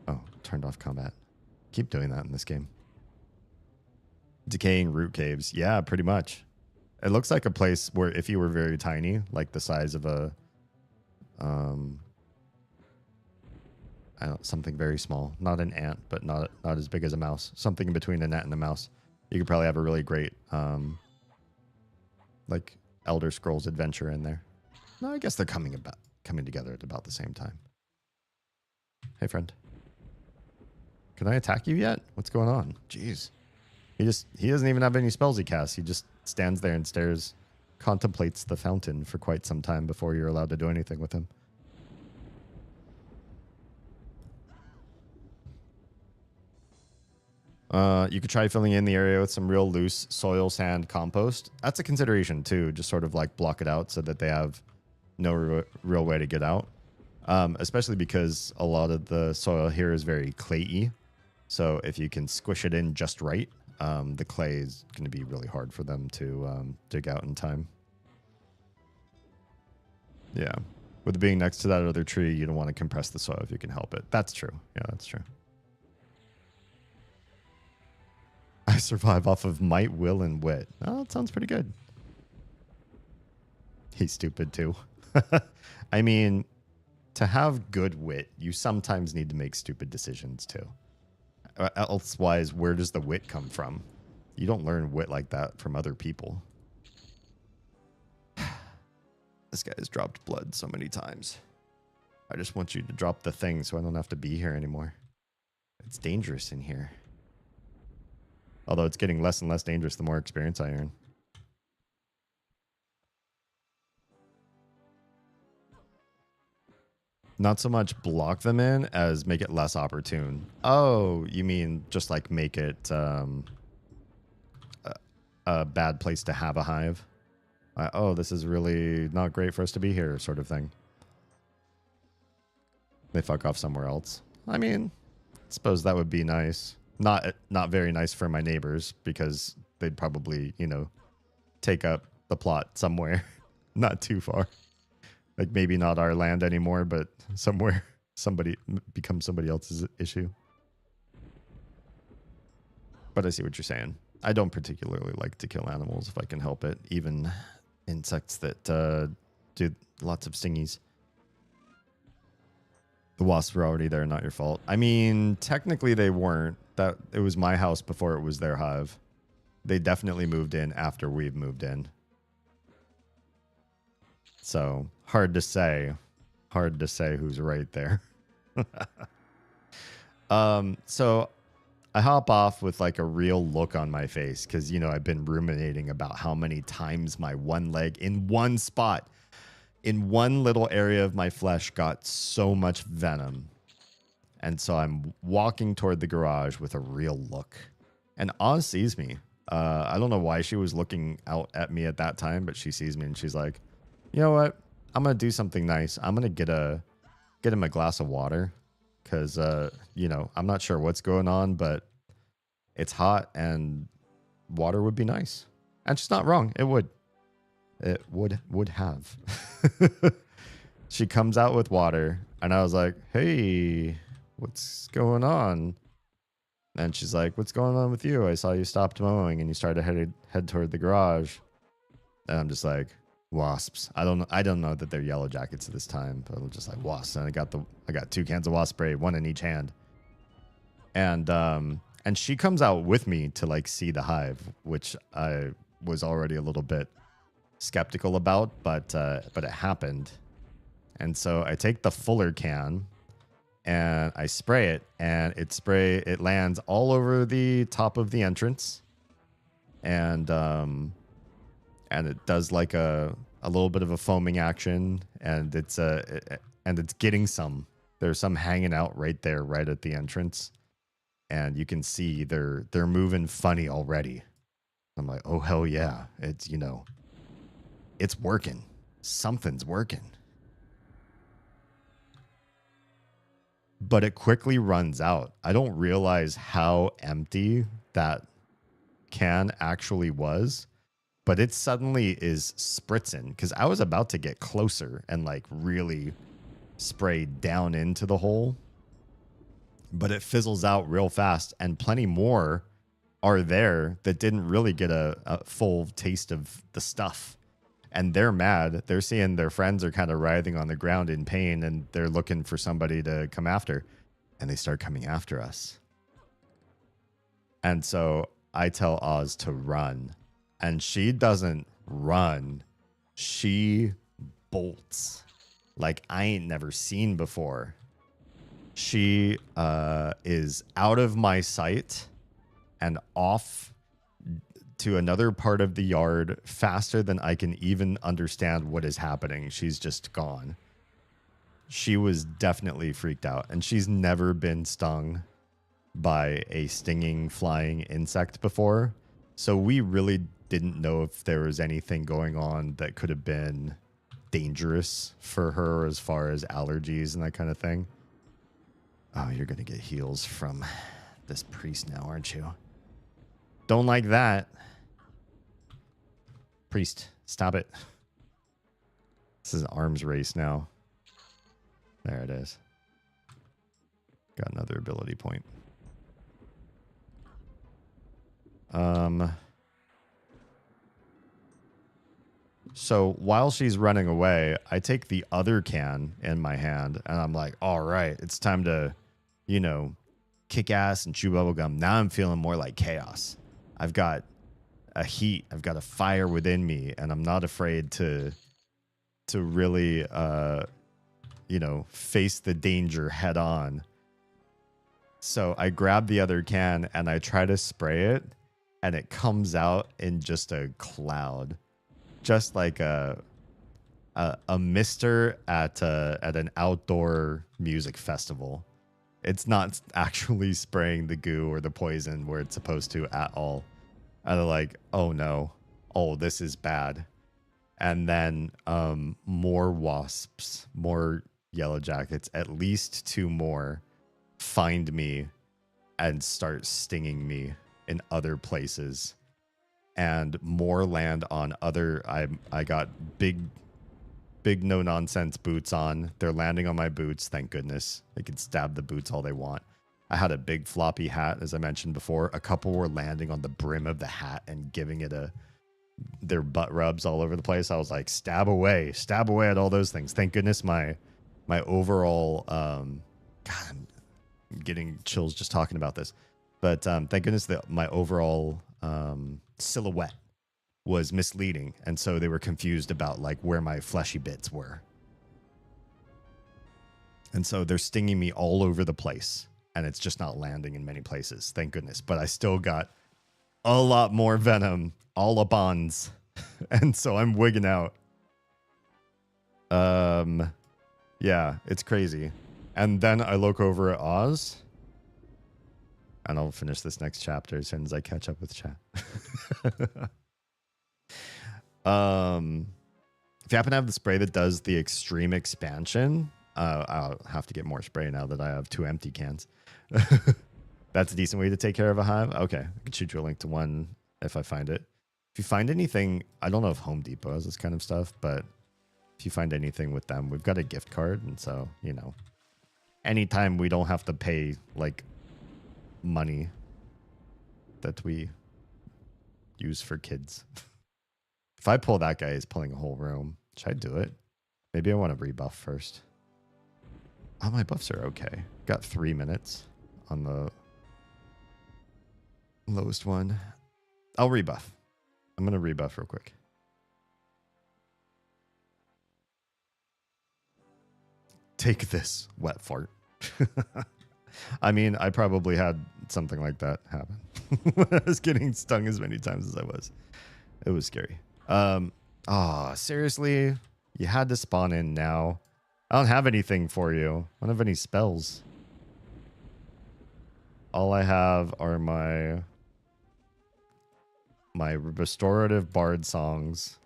Oh, turned off combat. Keep doing that in this game. Decaying root caves. Yeah, pretty much. It looks like a place where if you were very tiny, like the size of a something very small, not an ant, but not as big as a mouse. Something in between a ant and a mouse. You could probably have a really great, like Elder Scrolls adventure in there. No, I guess they're coming together at about the same time. Hey, friend. Can I attack you yet? What's going on? Jeez. He doesn't even have any spells he casts. He just stands there and stares, contemplates the fountain for quite some time before you're allowed to do anything with him. You could try filling in the area with some real loose soil, sand, compost. That's a consideration too. Just sort of like block it out so that they have no real way to get out. Especially because a lot of the soil here is very clayey. So if you can squish it in just right, the clay is going to be really hard for them to dig out in time. Yeah. With it being next to that other tree, you don't want to compress the soil if you can help it. That's true. Yeah, that's true. I survive off of might, will, and wit. Oh, that sounds pretty good. He's stupid too. I mean, to have good wit, you sometimes need to make stupid decisions too. Elsewise, where does the wit come from? You don't learn wit like that from other people. This guy has dropped blood so many times. I just want you to drop the thing so I don't have to be here anymore. It's dangerous in here. Although it's getting less and less dangerous the more experience I earn. Not so much block them in as make it less opportune. Oh, you mean just like make it a bad place to have a hive? Oh, this is really not great for us to be here, sort of thing. They fuck off somewhere else. I mean, I suppose that would be nice. Not very nice for my neighbors because they'd probably, you know, take up the plot somewhere not too far. Like maybe not our land anymore, but somewhere somebody becomes somebody else's issue. But I see what you're saying. I don't particularly like to kill animals if I can help it. Even insects that do lots of stingies. The wasps were already there, not your fault. I mean, technically they weren't. It was my house before it was their hive. They definitely moved in after we've moved in. So hard to say. Hard to say who's right there. So I hop off with like a real look on my face because, you know, I've been ruminating about how many times my one leg in one spot, in one little area of my flesh got so much venom. And so I'm walking toward the garage with a real look. And Oz sees me. I don't know why she was looking out at me at that time, but she sees me and she's like, you know what? I'm going to do something nice. I'm going to get him a glass of water because, you know, I'm not sure what's going on, but it's hot and water would be nice. And she's not wrong. It would. It would have. She comes out with water and I was like, hey, what's going on? And she's like, what's going on with you? I saw you stopped mowing and you started to head toward the garage. And I'm just like, wasps. I don't know that they're yellow jackets at this time, but I'm just like wasps. And I got 2 cans of wasp spray, 1 in each hand. And she comes out with me to like see the hive, which I was already a little bit skeptical about, but it happened. And so I take the fuller can and I spray it, and it lands all over the top of the entrance. And it does like a little bit of a foaming action, and it's getting some. There's some hanging out right there, right at the entrance, and you can see they're moving funny already. I'm like, oh hell yeah, it's, you know, it's working. Something's working. But it quickly runs out. I don't realize how empty that can actually was. But it suddenly is spritzing because I was about to get closer and like really spray down into the hole. But it fizzles out real fast, and plenty more are there that didn't really get a full taste of the stuff. And they're mad. They're seeing their friends are kind of writhing on the ground in pain, and they're looking for somebody to come after. And they start coming after us. And so I tell Oz to run. And she doesn't run. She bolts like I ain't never seen before. She is out of my sight and off to another part of the yard faster than I can even understand what is happening. She's just gone. She was definitely freaked out, and she's never been stung by a stinging flying insect before. So we really didn't know if there was anything going on that could have been dangerous for her as far as allergies and that kind of thing. Oh, you're going to get heals from this priest now, aren't you? Don't like that. Priest, stop it. This is an arms race now. There it is. Got another ability point. So while she's running away, I take the other can in my hand and I'm like, all right, it's time to, you know, kick ass and chew bubblegum. Now I'm feeling more like chaos. I've got a heat, I've got a fire within me, and I'm not afraid to really, you know, face the danger head on. So I grab the other can and I try to spray it, and it comes out in just a cloud. Just like a mister at an outdoor music festival. It's not actually spraying the goo or the poison where it's supposed to at all. And they're like, oh no, oh, this is bad. And then more wasps, more yellow jackets, at least 2 more find me and start stinging me in other places. And more land on other. I got big no nonsense boots on. They're landing on my boots. Thank goodness. They can stab the boots all they want. I had a big floppy hat, as I mentioned before. A couple were landing on the brim of the hat and giving it their butt rubs all over the place. I was like, stab away at all those things. Thank goodness my overall God, I'm getting chills just talking about this. But thank goodness that my overall silhouette was misleading, and so they were confused about like where my fleshy bits were. And so they're stinging me all over the place, and it's just not landing in many places. Thank goodness. But I still got a lot more venom, all up ons. And so I'm wigging out. Yeah, it's crazy. And then I look over at Oz, and I'll finish this next chapter as soon as I catch up with chat. If you happen to have the spray that does the extreme expansion, I'll have to get more spray now that I have 2 empty cans. That's a decent way to take care of a hive. Okay, I can shoot you a link to one if I find it. If you find anything, I don't know if Home Depot has this kind of stuff, but if you find anything with them, we've got a gift card, and so, you know, anytime we don't have to pay like money that we use for kids. If I pull that guy, he's pulling a whole room. Should I do it? Maybe I want to rebuff first. Oh, my buffs are okay. Got 3 minutes on the lowest one. I'll rebuff. I'm going to rebuff real quick. Take this, wet fart. I mean, I probably had something like that happen when I was getting stung as many times as I was. It was scary. Seriously? You had to spawn in now. I don't have anything for you. I don't have any spells. All I have are my restorative bard songs.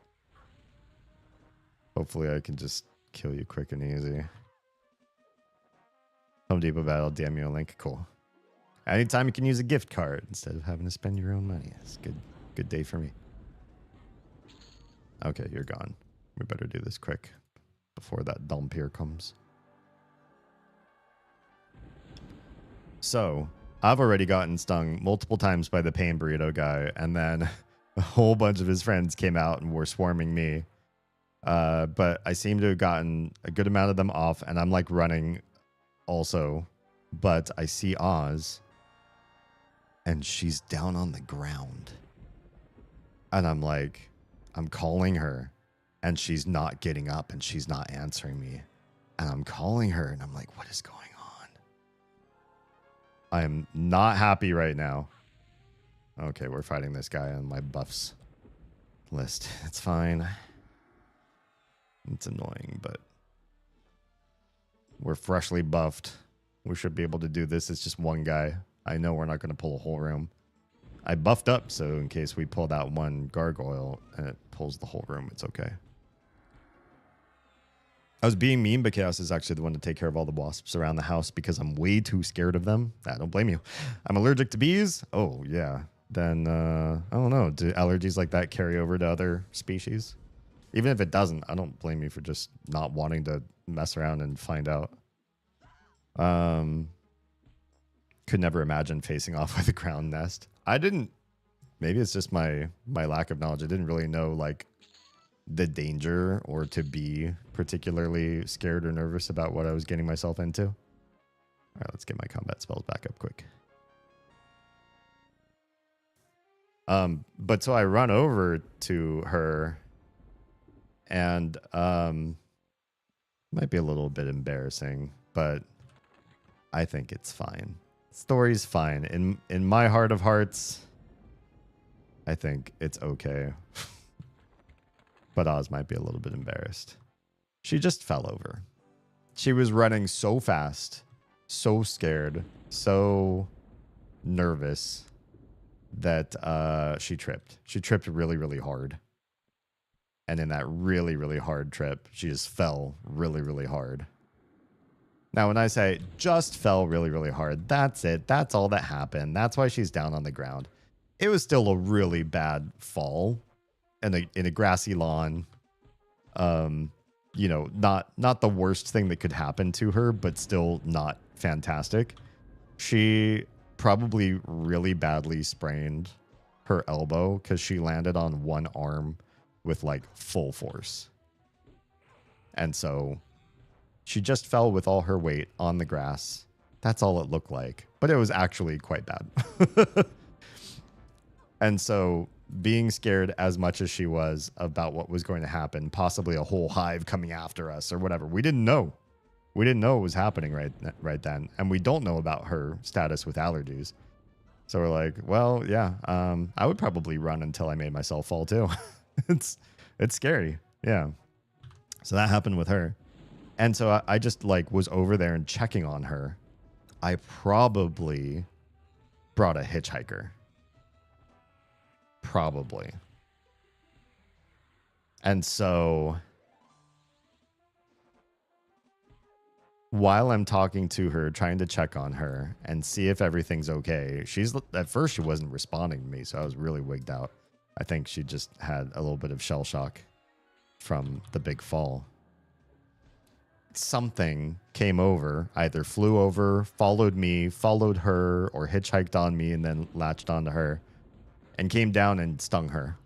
Hopefully I can just kill you quick and easy. Home Depot battle, damn you a link. Cool. Anytime you can use a gift card instead of having to spend your own money. It's a good day for me. Okay, you're gone. We better do this quick before that Dompier comes. So, I've already gotten stung multiple times by the pain burrito guy, and then a whole bunch of his friends came out and were swarming me. But I seem to have gotten a good amount of them off, and I'm like running also. But I see Oz, and she's down on the ground. And I'm like, I'm calling her, and she's not getting up, and she's not answering me. And I'm calling her, and I'm like, what is going on? I am not happy right now. Okay, we're fighting this guy on my buffs list. It's fine. It's annoying, but we're freshly buffed. We should be able to do this. It's just one guy. I know we're not going to pull a whole room. I buffed up, so in case we pull that one gargoyle and it pulls the whole room, it's okay. I was being mean, but Chaos is actually the one to take care of all the wasps around the house because I'm way too scared of them. I don't blame you. I'm allergic to bees. Oh, yeah. Then, I don't know. Do allergies like that carry over to other species? Even if it doesn't, I don't blame you for just not wanting to mess around and find out. Could never imagine facing off with a ground nest. I didn't. Maybe it's just my lack of knowledge. I didn't really know like the danger or to be particularly scared or nervous about what I was getting myself into. All right, let's get my combat spells back up quick. But so I run over to her and might be a little bit embarrassing, but I think it's fine. Story's fine. In my heart of hearts, I think it's okay. But Oz might be a little bit embarrassed. She just fell over. She was running so fast, so scared, so nervous that she tripped. She tripped really, really hard. And in that really, really hard trip, she just fell really, really hard. Now, when I say just fell really, really hard, that's it. That's all that happened. That's why she's down on the ground. It was still a really bad fall in a grassy lawn. You know, not the worst thing that could happen to her, but still not fantastic. She probably really badly sprained her elbow because she landed on one arm with like full force. And so she just fell with all her weight on the grass. That's all it looked like, but it was actually quite bad. And so being scared as much as she was about what was going to happen, possibly a whole hive coming after us or whatever, we didn't know. We didn't know it was happening right then. And we don't know about her status with allergies. So we're like, well, yeah, I would probably run until I made myself fall too. It's scary. Yeah. So that happened with her. And so I just like was over there and checking on her. I probably brought a hitchhiker. Probably. And so while I'm talking to her, trying to check on her and see if everything's okay, at first she wasn't responding to me, so I was really wigged out. I think she just had a little bit of shell shock from the big fall. Something came over, either flew over, followed me, followed her, or hitchhiked on me and then latched onto her and came down and stung her.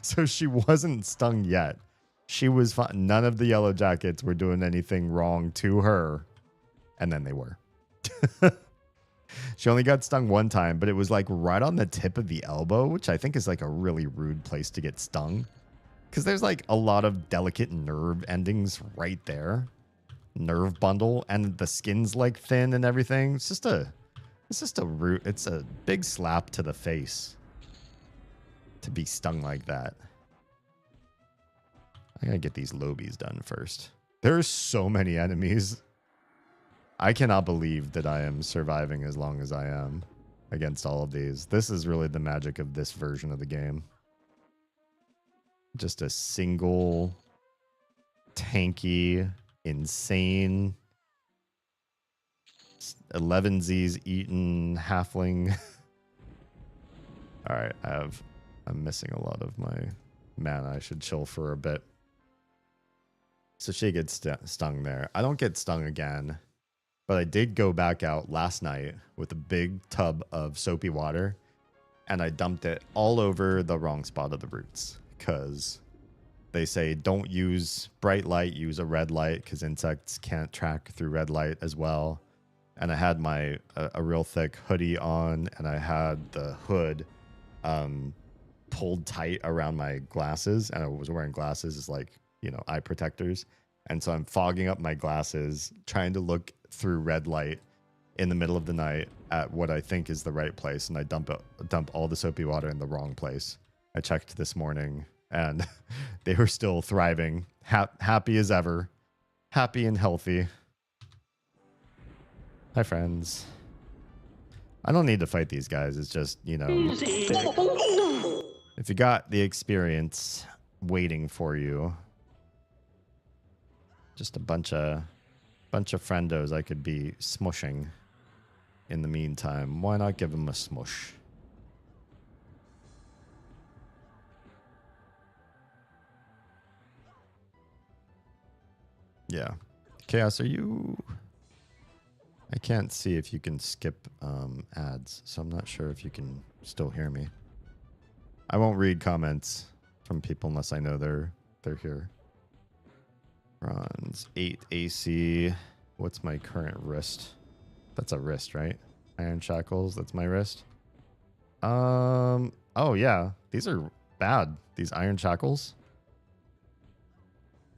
So she wasn't stung yet. She was fine. None of the yellowjackets were doing anything wrong to her. And then they were. She only got stung one time, but it was like right on the tip of the elbow, which I think is like a really rude place to get stung. Because there's like a lot of delicate nerve endings right there. Nerve bundle. And the skin's like thin and everything. It's just a big slap to the face to be stung like that. I gotta get these lobies done first. There's so many enemies. I cannot believe that I am surviving as long as I am against all of these. This is really the magic of this version of the game. Just a single, tanky, insane 11Z's eaten halfling. All right, I'm missing a lot of my mana. I should chill for a bit. So she gets stung there. I don't get stung again, but I did go back out last night with a big tub of soapy water, and I dumped it all over the wrong spot of the roots because they say don't use bright light, use a red light because insects can't track through red light as well. And I had a real thick hoodie on, and I had the hood pulled tight around my glasses, and I was wearing glasses as like, you know, eye protectors. And so I'm fogging up my glasses, trying to look through red light in the middle of the night at what I think is the right place. And I dump all the soapy water in the wrong place. I checked this morning and they were still thriving, happy as ever, happy and healthy. Hi, friends. I don't need to fight these guys. It's just, you know, if you got the experience waiting for you, just a bunch of friendos I could be smushing in the meantime. Why not give them a smush? Yeah. Chaos, are you... I can't see if you can skip ads, so I'm not sure if you can still hear me. I won't read comments from people unless I know they're here. Bronze 8 AC. What's my current wrist? That's a wrist, right? Iron shackles. That's my wrist. Oh yeah, these are bad. These iron shackles.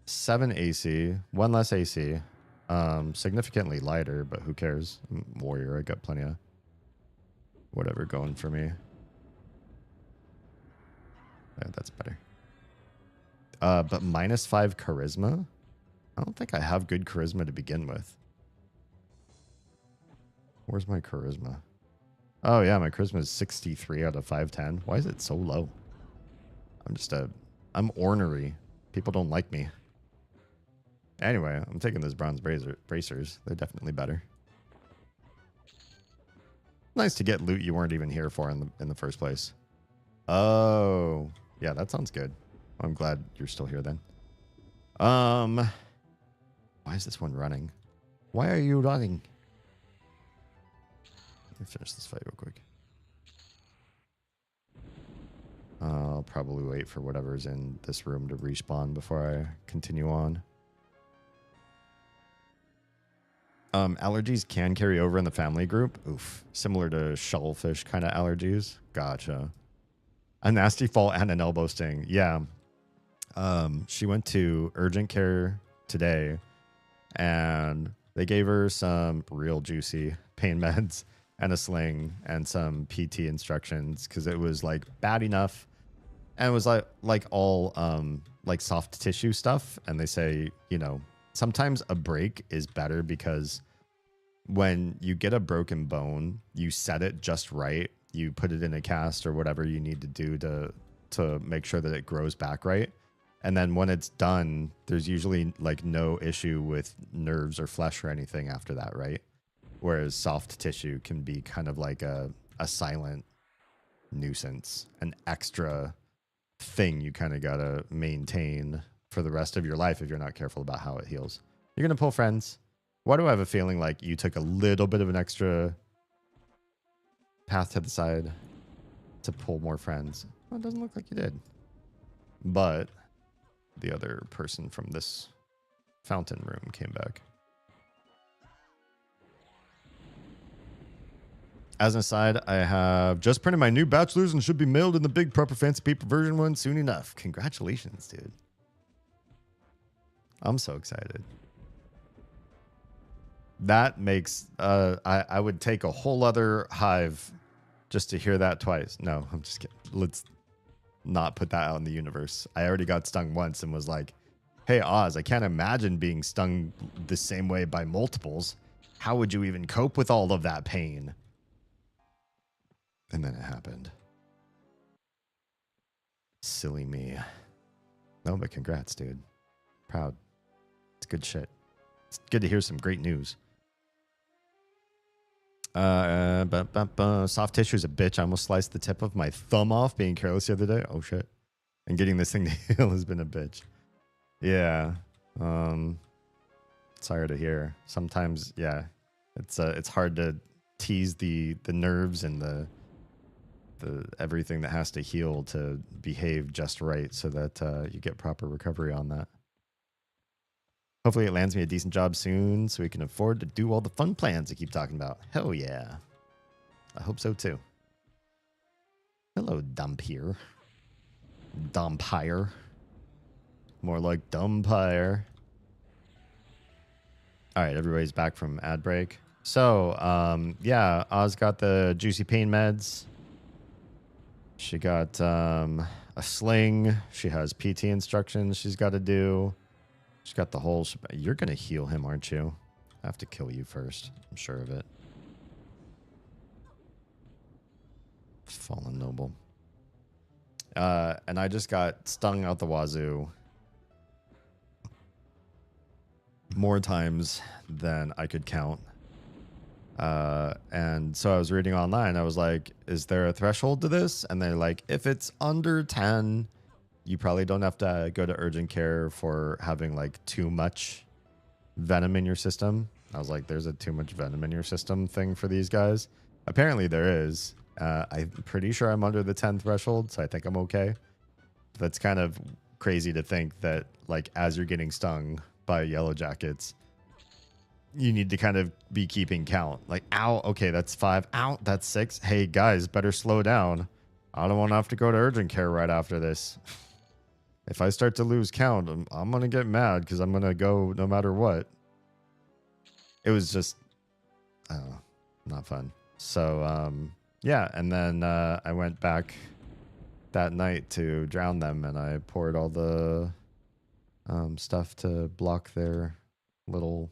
7 AC, 1 less AC. Significantly lighter, but who cares? I'm a warrior. I got plenty of whatever going for me. Yeah, that's better. But -5 charisma. I don't think I have good charisma to begin with. Where's my charisma? Oh yeah, my charisma is 63 out of 510. Why is it so low? I'm ornery. People don't like me. Anyway, I'm taking those bronze bracers. They're definitely better. Nice to get loot you weren't even here for in the first place. Oh, yeah, that sounds good. I'm glad you're still here then. Why is this one running? Why are you running? Let me finish this fight real quick. I'll probably wait for whatever's in this room to respawn before I continue on. Allergies can carry over in the family group. Oof. Similar to shellfish kind of allergies. Gotcha. A nasty fall and an elbow sting. Yeah. She went to urgent care today and they gave her some real juicy pain meds and a sling and some PT instructions because it was like bad enough. And it was like all like soft tissue stuff. And they say, you know, sometimes a break is better because when you get a broken bone, you set it just right. You put it in a cast or whatever you need to do to make sure that it grows back right. And then when it's done, there's usually like no issue with nerves or flesh or anything after that, right? Whereas soft tissue can be kind of like a silent nuisance, an extra thing you kind of got to maintain for the rest of your life if you're not careful about how it heals. You're going to pull friends. Why do I have a feeling like you took a little bit of an extra path to the side to pull more friends? Well, it doesn't look like you did. But the other person from this fountain room came back. As an aside, I have just printed my new bachelor's and should be mailed in the big proper fancy paper version one soon enough. Congratulations, dude. I'm so excited. That makes, I would take a whole other hive just to hear that twice. No, I'm just kidding. Let's not put that out in the universe. I already got stung once and was like, hey, Oz, I can't imagine being stung the same way by multiples. How would you even cope with all of that pain? And then it happened. Silly me. No, but congrats, dude. Proud. It's good shit. It's good to hear some great news. Soft tissue is a bitch. I almost sliced the tip of my thumb off being careless the other day. Oh, shit. And getting this thing to heal has been a bitch. Yeah. Sorry to hear. Sometimes, yeah. It's hard to tease the nerves and the everything that has to heal to behave just right so that you get proper recovery on that. Hopefully it lands me a decent job soon so we can afford to do all the fun plans I keep talking about. Hell yeah. I hope so too. Hello, Dumpire. Dumpire. More like Dumpire. All right, everybody's back from ad break. So, yeah, Oz got the juicy pain meds. She got a sling. She has PT instructions she's got to do. She's got the whole... You're going to heal him, aren't you? I have to kill you first. I'm sure of it. Fallen noble. And I just got stung out the wazoo more times than I could count. And so I was reading online. I was like, is there a threshold to this? And they're like, if it's under 10, you probably don't have to go to urgent care for having like too much venom in your system. I was like, there's a too much venom in your system thing for these guys. Apparently there is. I'm pretty sure I'm under the 10 threshold, so I think I'm okay. That's kind of crazy to think that, like, as you're getting stung by yellowjackets, you need to kind of be keeping count. Like, ow, okay, that's 5. Ow, that's 6. Hey, guys, better slow down. I don't want to have to go to urgent care right after this. If I start to lose count, I'm going to get mad because I'm going to go no matter what. It was just, I don't know, not fun. So, yeah, and then I went back that night to drown them, and I poured all the stuff to block their little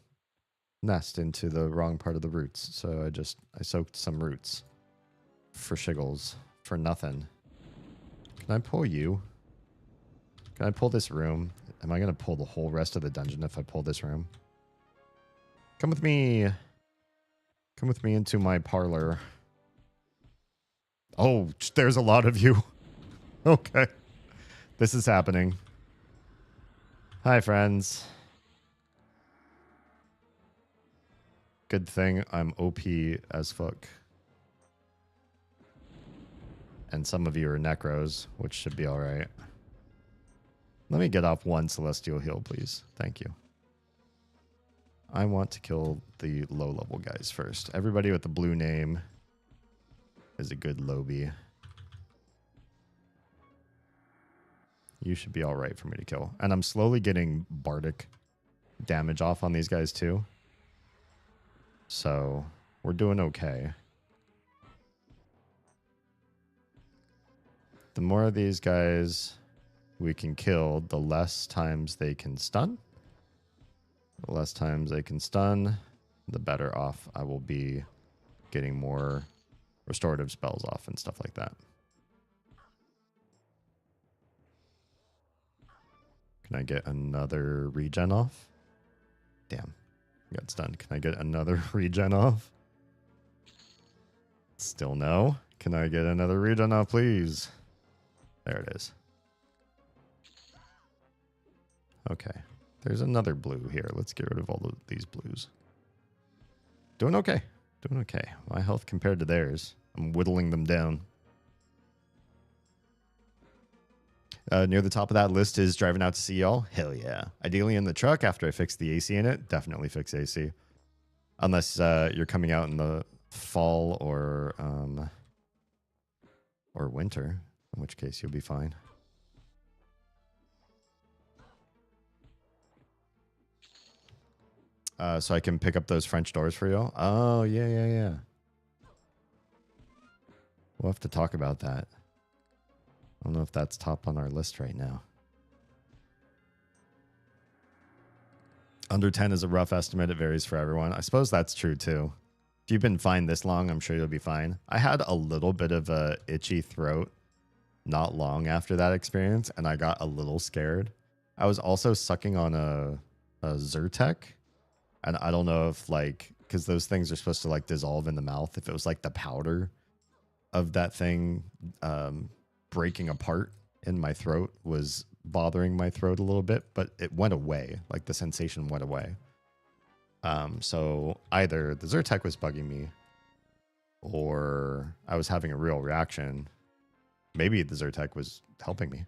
nest into the wrong part of the roots. So I soaked some roots for shiggles, for nothing. Can I pull you? Can I pull this room? Am I going to pull the whole rest of the dungeon if I pull this room? Come with me. Come with me into my parlor. Oh, there's a lot of you. Okay. This is happening. Hi, friends. Good thing I'm OP as fuck. And some of you are necros, which should be alright. Let me get off one celestial heal, please. Thank you. I want to kill the low-level guys first. Everybody with the blue name is a good lobby. You should be alright for me to kill. And I'm slowly getting bardic damage off on these guys too. So we're doing okay. The more of these guys we can kill, the less times they can stun. The less times they can stun, the better off I will be getting more restorative spells off and stuff like that. Can I get another regen off? Damn, got stunned. Can I get another regen off? Still no. Can I get another regen off, please? There it is. Okay. There's another blue here. Let's get rid of all these blues. Doing okay. Doing okay. My health compared to theirs. I'm whittling them down. Near the top of that list is driving out to see y'all. Hell yeah. Ideally in the truck after I fix the AC in it. Definitely fix AC. Unless you're coming out in the fall or winter. In which case you'll be fine. So I can pick up those French doors for you. Oh, yeah. We'll have to talk about that. I don't know if that's top on our list right now. Under 10 is a rough estimate. It varies for everyone. I suppose that's true too. If you've been fine this long, I'm sure you'll be fine. I had a little bit of a itchy throat not long after that experience, and I got a little scared. I was also sucking on a Zyrtec. And I don't know if, like, because those things are supposed to, like, dissolve in the mouth. If it was, like, the powder of that thing breaking apart in my throat was bothering my throat a little bit. But it went away. Like, the sensation went away. So either the Zyrtec was bugging me or I was having a real reaction. Maybe the Zyrtec was helping me.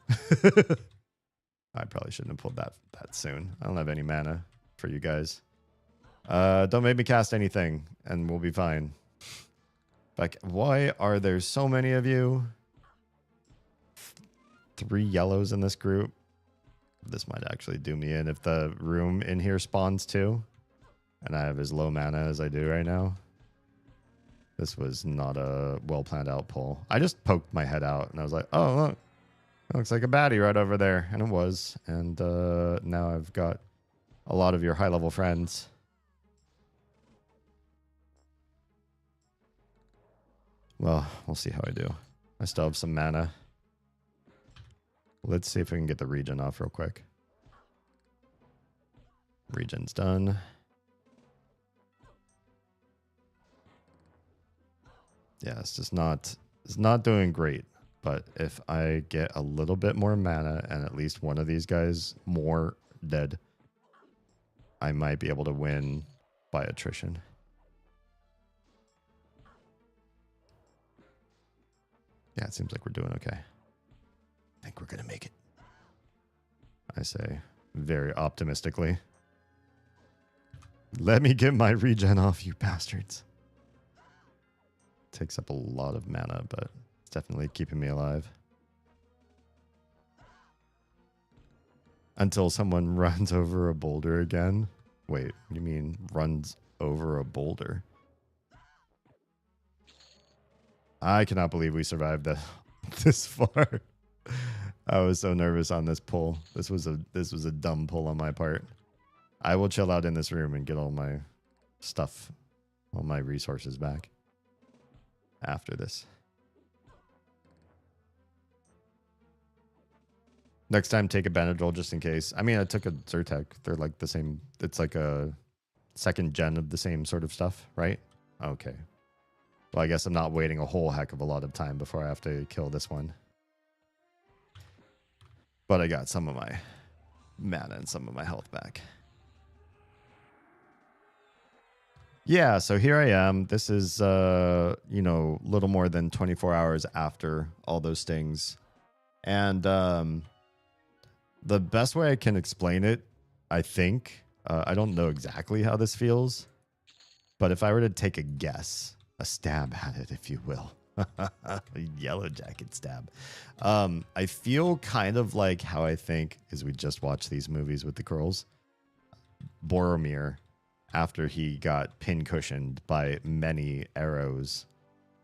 I probably shouldn't have pulled that soon. I don't have any mana for you guys. Don't make me cast anything, and we'll be fine. Like, why are there so many of you? 3 yellows in this group. This might actually do me in if the room in here spawns too. And I have as low mana as I do right now. This was not a well-planned out pull. I just poked my head out, and I was like, oh, look. It looks like a baddie right over there. And it was. And now I've got a lot of your high-level friends. Well, we'll see how I do. I still have some mana. Let's see if we can get the regen off real quick. Regen's done. Yeah, it's not doing great. But if I get a little bit more mana and at least one of these guys more dead, I might be able to win by attrition. Yeah, it seems like we're doing okay. I think we're going to make it. I say very optimistically. Let me get my regen off, you bastards. Takes up a lot of mana, but it's definitely keeping me alive. Until someone runs over a boulder again. Wait, you mean runs over a boulder? I cannot believe we survived this far. I was so nervous on this pull. This was a dumb pull on my part. I will chill out in this room and get all my stuff, all my resources back after this. Next time, take a Benadryl just in case. I mean, I took a Zyrtec. They're like the same. It's like a second gen of the same sort of stuff, right? Okay. Well, I guess I'm not waiting a whole heck of a lot of time before I have to kill this one. But I got some of my mana and some of my health back. Yeah, so here I am. This is, you know, little more than 24 hours after all those things. And the best way I can explain it, I think, I don't know exactly how this feels, but if I were to take a guess, a stab at it, if you will, a yellow jacket stab, I feel kind of like how I think, as we just watched these movies with the girls, Boromir, after he got pin-cushioned by many arrows,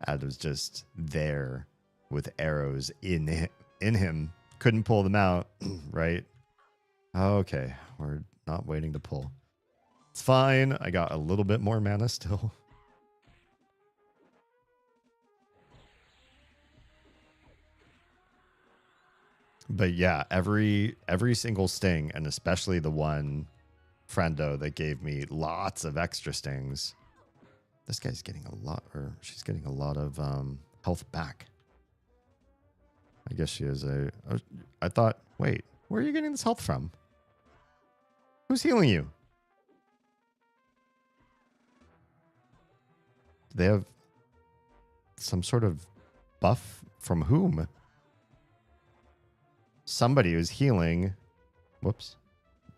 and was just there with arrows in him, couldn't pull them out, right? Okay, we're not waiting to pull. It's fine. I got a little bit more mana still. But yeah, every single sting, and especially the one friendo that gave me lots of extra stings. This guy's getting a lot, or she's getting a lot of health back. I guess she is a... I thought, wait, where are you getting this health from? Who's healing you? Do they have some sort of buff from whom? Somebody was healing... Whoops.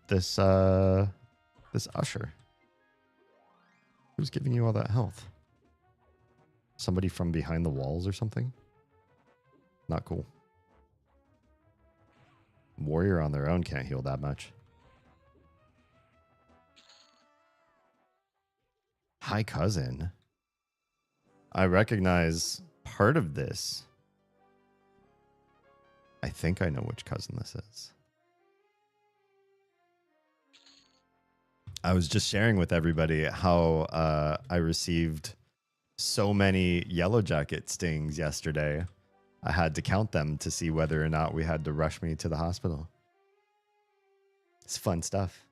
This usher. Who's giving you all that health? Somebody from behind the walls or something? Not cool. Warrior on their own can't heal that much. Hi, cousin. I recognize part of this. I think I know which cousin this is. I was just sharing with everybody how I received so many yellow jacket stings yesterday. I had to count them to see whether or not we had to rush me to the hospital. It's fun stuff.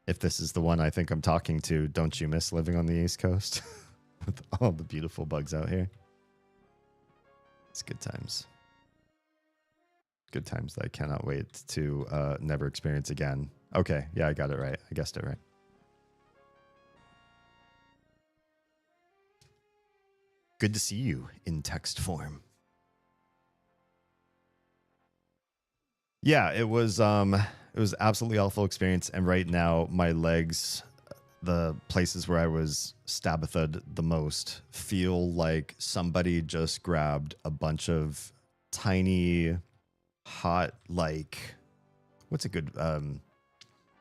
If this is the one I think I'm talking to, don't you miss living on the East Coast with all the beautiful bugs out here? It's good times. Good times that I cannot wait to never experience again. Okay, yeah, I got it right. I guessed it right. Good to see you in text form. Yeah, it was absolutely awful experience, and right now my legs, the places where I was stabbathed the most, feel like somebody just grabbed a bunch of tiny, hot, like, what's a good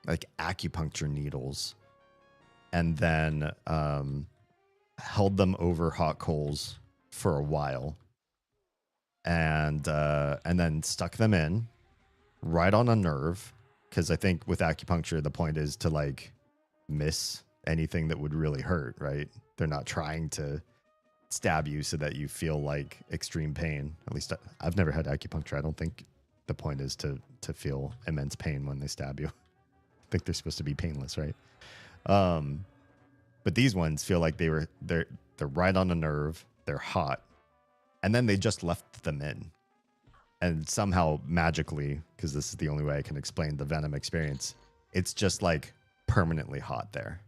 like acupuncture needles, and then held them over hot coals for a while, and then stuck them in right on a nerve, because I think with acupuncture the point is to like miss anything that would really hurt, right? They're not trying to stab you so that you feel like extreme pain. At least I've never had acupuncture. I don't think the point is to feel immense pain when they stab you. I think they're supposed to be painless, right? But these ones feel like they're right on a nerve. They're hot, and then they just left them in, and somehow magically, because this is the only way I can explain the Venom experience, it's just like permanently hot there.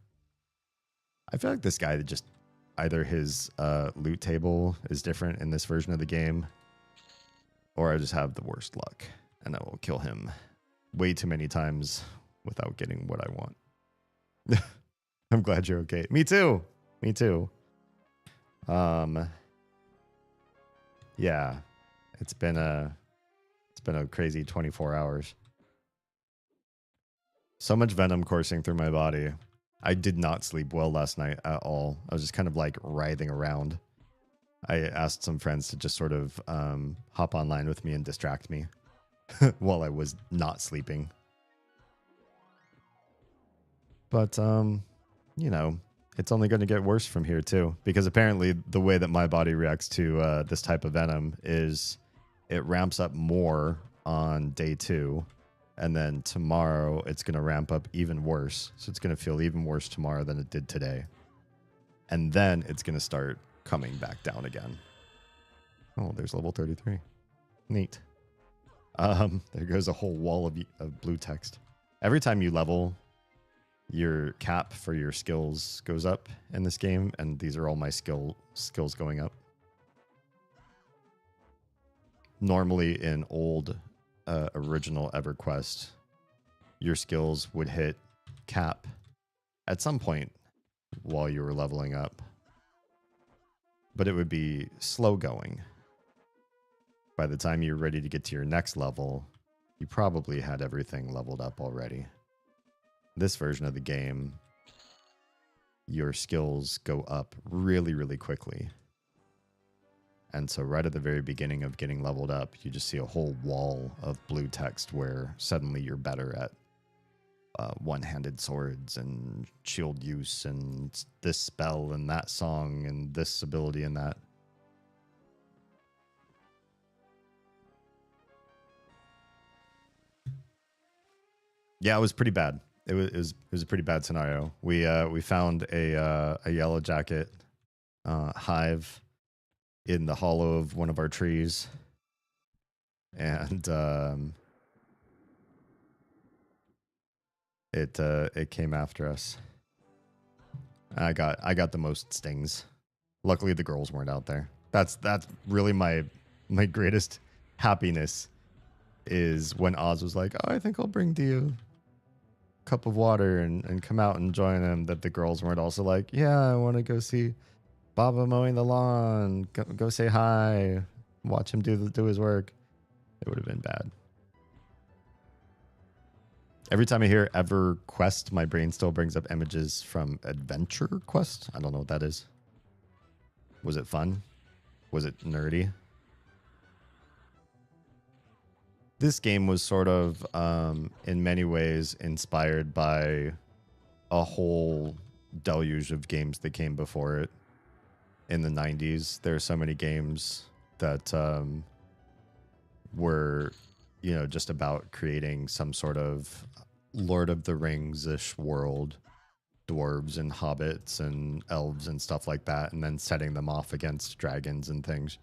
I feel like this guy just either his loot table is different in this version of the game, or I just have the worst luck. and I will kill him way too many times without getting what I want. I'm glad you're okay. Me too. Me too. Yeah, it's been a crazy 24 hours. So much venom coursing through my body. I did not sleep well last night at all. I was just kind of like writhing around. I asked some friends to just sort of hop online with me and distract me while I was not sleeping. But, you know, it's only going to get worse from here too, because apparently the way that my body reacts to this type of venom is it ramps up more on day 2. And then tomorrow it's going to ramp up even worse. So it's going to feel even worse tomorrow than it did today. And then it's going to start coming back down again. Oh, there's level 33. Neat. There goes a whole wall of blue text. Every time you level, your cap for your skills goes up in this game. And these are all my skills going up. Normally in old original EverQuest, your skills would hit cap at some point while you were leveling up, but it would be slow going. By the time you're ready to get to your next level, you probably had everything leveled up already. This version of the game, your skills go up really, really quickly. And so right at the very beginning of getting leveled up, you just see a whole wall of blue text where suddenly you're better at one-handed swords and shield use and this spell and that song and this ability and that. Yeah, it was pretty bad. It was a pretty bad scenario. We found a yellow jacket hive in the hollow of one of our trees, and it came after us. I got the most stings. Luckily, the girls weren't out there. That's really my greatest happiness is when Oz was like, "Oh, I think I'll bring Dio a cup of water and come out and join him." That the girls weren't also like, "Yeah, I want to go see Baba mowing the lawn, go say hi, watch him do his work." It would have been bad. Every time I hear EverQuest, my brain still brings up images from Adventure Quest. I don't know what that is. Was it fun? Was it nerdy? This game was sort of, in many ways, inspired by a whole deluge of games that came before it. In the 90s, there are so many games that were, you know, just about creating some sort of Lord of the Rings-ish world, dwarves and hobbits and elves and stuff like that, and then setting them off against dragons and things.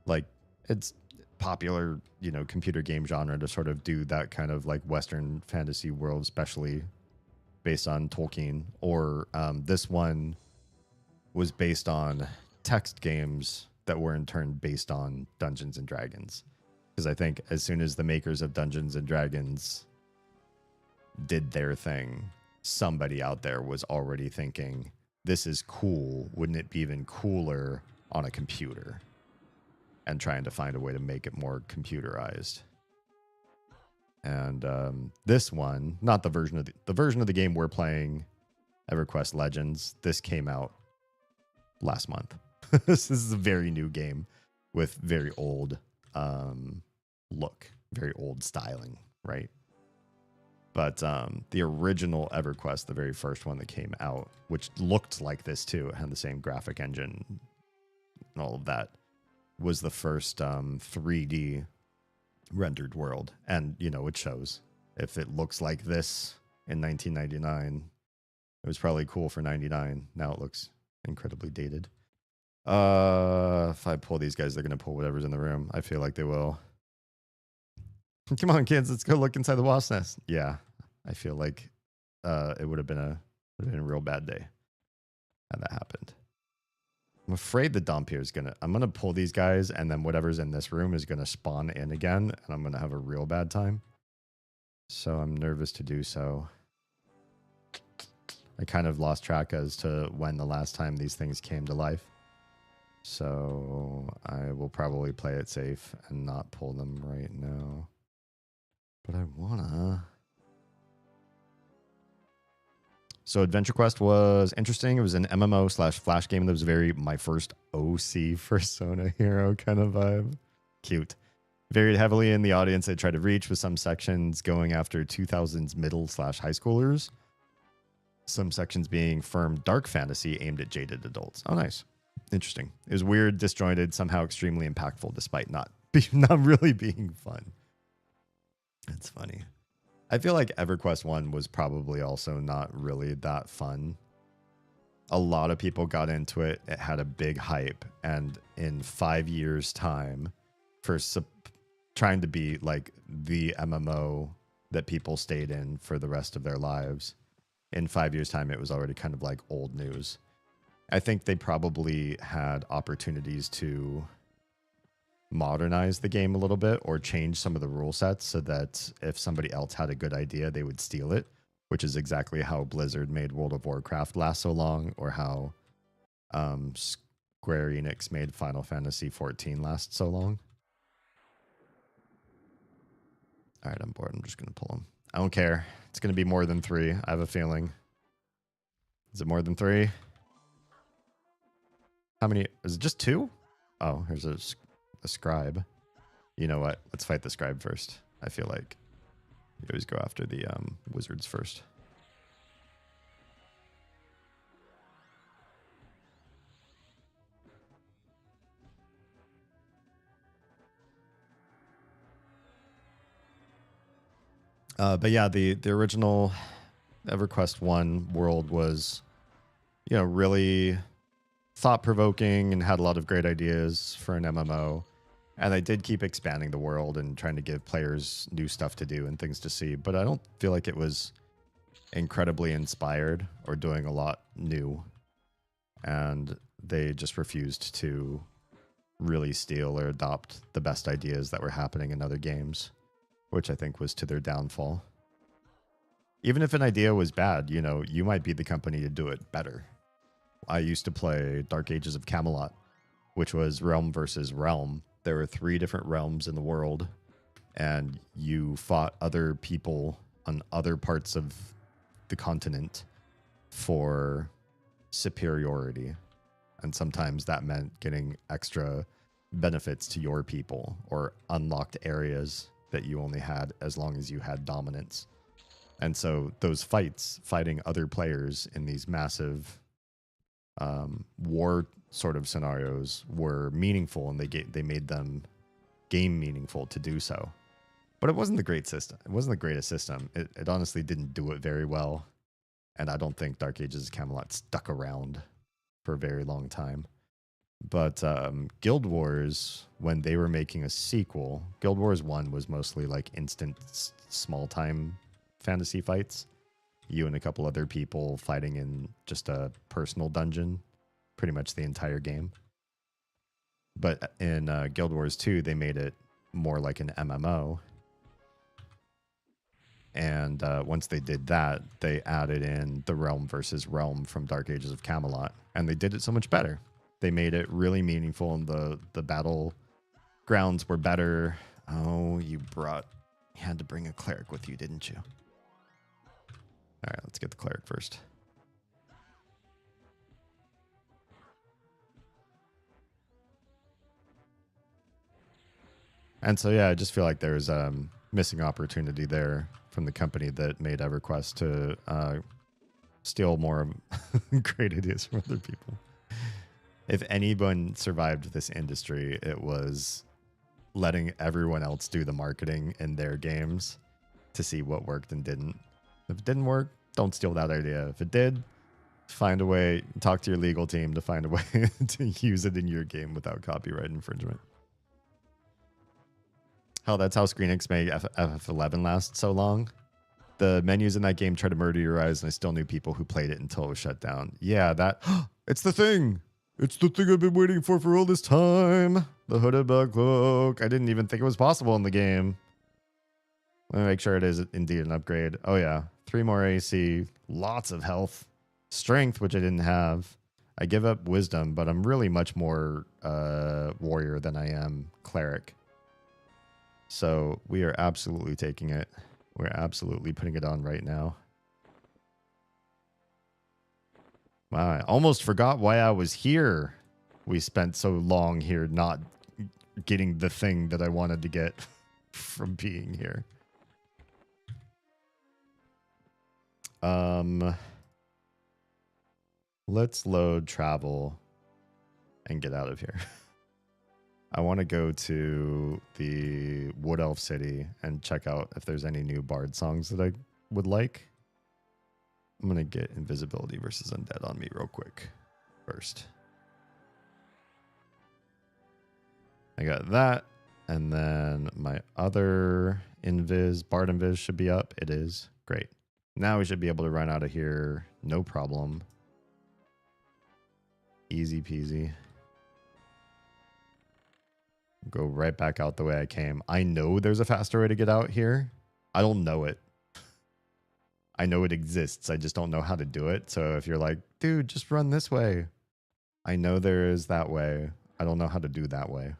Like, it's popular, you know, computer game genre to sort of do that kind of like Western fantasy world, especially based on Tolkien. Or this one was based on text games that were in turn based on Dungeons and Dragons. Because I think as soon as the makers of Dungeons and Dragons did their thing, somebody out there was already thinking, this is cool. Wouldn't it be even cooler on a computer? And trying to find a way to make it more computerized. And this one, not the version of the game we're playing, EverQuest Legends, this came out last month. This is a very new game with very old look, very old styling, right? But the original EverQuest, the very first one that came out, which looked like this too, it had the same graphic engine and all of that, was the first 3D rendered world. And, you know, it shows. If it looks like this in 1999, it was probably cool for 99. Now it looks incredibly dated. If I pull these guys, they're going to pull whatever's in the room. I feel like they will. Come on, kids, let's go look inside the wasp nest. Yeah, I feel like it would have been a real bad day had that happened. I'm afraid the dump here is I'm gonna pull these guys, and then whatever's in this room is gonna spawn in again, and I'm gonna have a real bad time. So I'm nervous to do so. I kind of lost track as to when the last time these things came to life. So I will probably play it safe and not pull them right now. But I wanna. So Adventure Quest was interesting. It was an MMO / flash game that was very my first OC Persona hero kind of vibe. Cute. Varied heavily in the audience they tried to reach, with some sections going after 2000s middle / high schoolers. Some sections being firm dark fantasy aimed at jaded adults. Oh, nice. Interesting. It was weird, disjointed, somehow extremely impactful, despite not really being fun. That's funny. I feel like EverQuest 1 was probably also not really that fun. A lot of people got into it. It had a big hype. And in 5 years' time, for trying to be like the MMO that people stayed in for the rest of their lives, in 5 years' time, it was already kind of like old news. I think they probably had opportunities to modernize the game a little bit or change some of the rule sets so that if somebody else had a good idea, they would steal it, which is exactly how Blizzard made World of Warcraft last so long, or how Square Enix made Final Fantasy XIV last so long. All right, I'm bored. I'm just going to pull them. I don't care. It's going to be more than 3. I have a feeling. Is it more than 3? How many? Is it just 2? Oh, here's a scribe. You know what? Let's fight the scribe first. I feel like you always go after the wizards first. But yeah, the original EverQuest 1 world was, you know, really thought-provoking and had a lot of great ideas for an MMO. And they did keep expanding the world and trying to give players new stuff to do and things to see. But I don't feel like it was incredibly inspired or doing a lot new. And they just refused to really steal or adopt the best ideas that were happening in other games, which I think was to their downfall. Even if an idea was bad, you know, you might be the company to do it better. I used to play Dark Ages of Camelot, which was realm versus realm. There were 3 different realms in the world, and you fought other people on other parts of the continent for superiority. And sometimes that meant getting extra benefits to your people or unlocked areas that you only had as long as you had dominance. And so those fighting other players in these massive war sort of scenarios were meaningful, and they made them game meaningful to do so. But it wasn't the great system. It wasn't the greatest system. It honestly didn't do it very well. And I don't think Dark Ages of Camelot stuck around for a very long time. But Guild Wars, when they were making a sequel, Guild Wars 1 was mostly like instant small-time fantasy fights. You and a couple other people fighting in just a personal dungeon pretty much the entire game. But in Guild Wars 2, they made it more like an MMO. And once they did that, they added in the realm versus realm from Dark Ages of Camelot. And they did it so much better. They made it really meaningful, and the battle grounds were better. Oh, you had to bring a cleric with you, didn't you? All right, let's get the cleric first. And so, yeah, I just feel like there's missing opportunity there from the company that made EverQuest to steal more great ideas from other people. If anyone survived this industry, it was letting everyone else do the marketing in their games to see what worked and didn't. If it didn't work, don't steal that idea. If it did, find a way, talk to your legal team to find a way to use it in your game without copyright infringement. Hell, that's how Screen X made FF11 last so long. The menus in that game try to murder your eyes, and I still knew people who played it until it was shut down. Yeah, that... It's the thing! It's the thing I've been waiting for all this time. The hooded bug cloak. I didn't even think it was possible in the game. Let me make sure it is indeed an upgrade. Oh yeah, 3 more AC, lots of health, strength, which I didn't have. I give up wisdom, but I'm really much more warrior than I am cleric. So we are absolutely taking it. We're absolutely putting it on right now. Wow, I almost forgot why I was here. We spent so long here not getting the thing that I wanted to get from being here. Let's load travel and get out of here. I want to go to the Wood Elf City and check out if there's any new bard songs that I would like. I'm going to get invisibility versus undead on me real quick first. I got that. And then my other bard invis should be up. It is. Great. Now we should be able to run out of here. No problem. Easy peasy. Go right back out the way I came. I know there's a faster way to get out here. I don't know it. I know it exists. I just don't know how to do it. So if you're like, dude, just run this way. I know there is that way. I don't know how to do that way.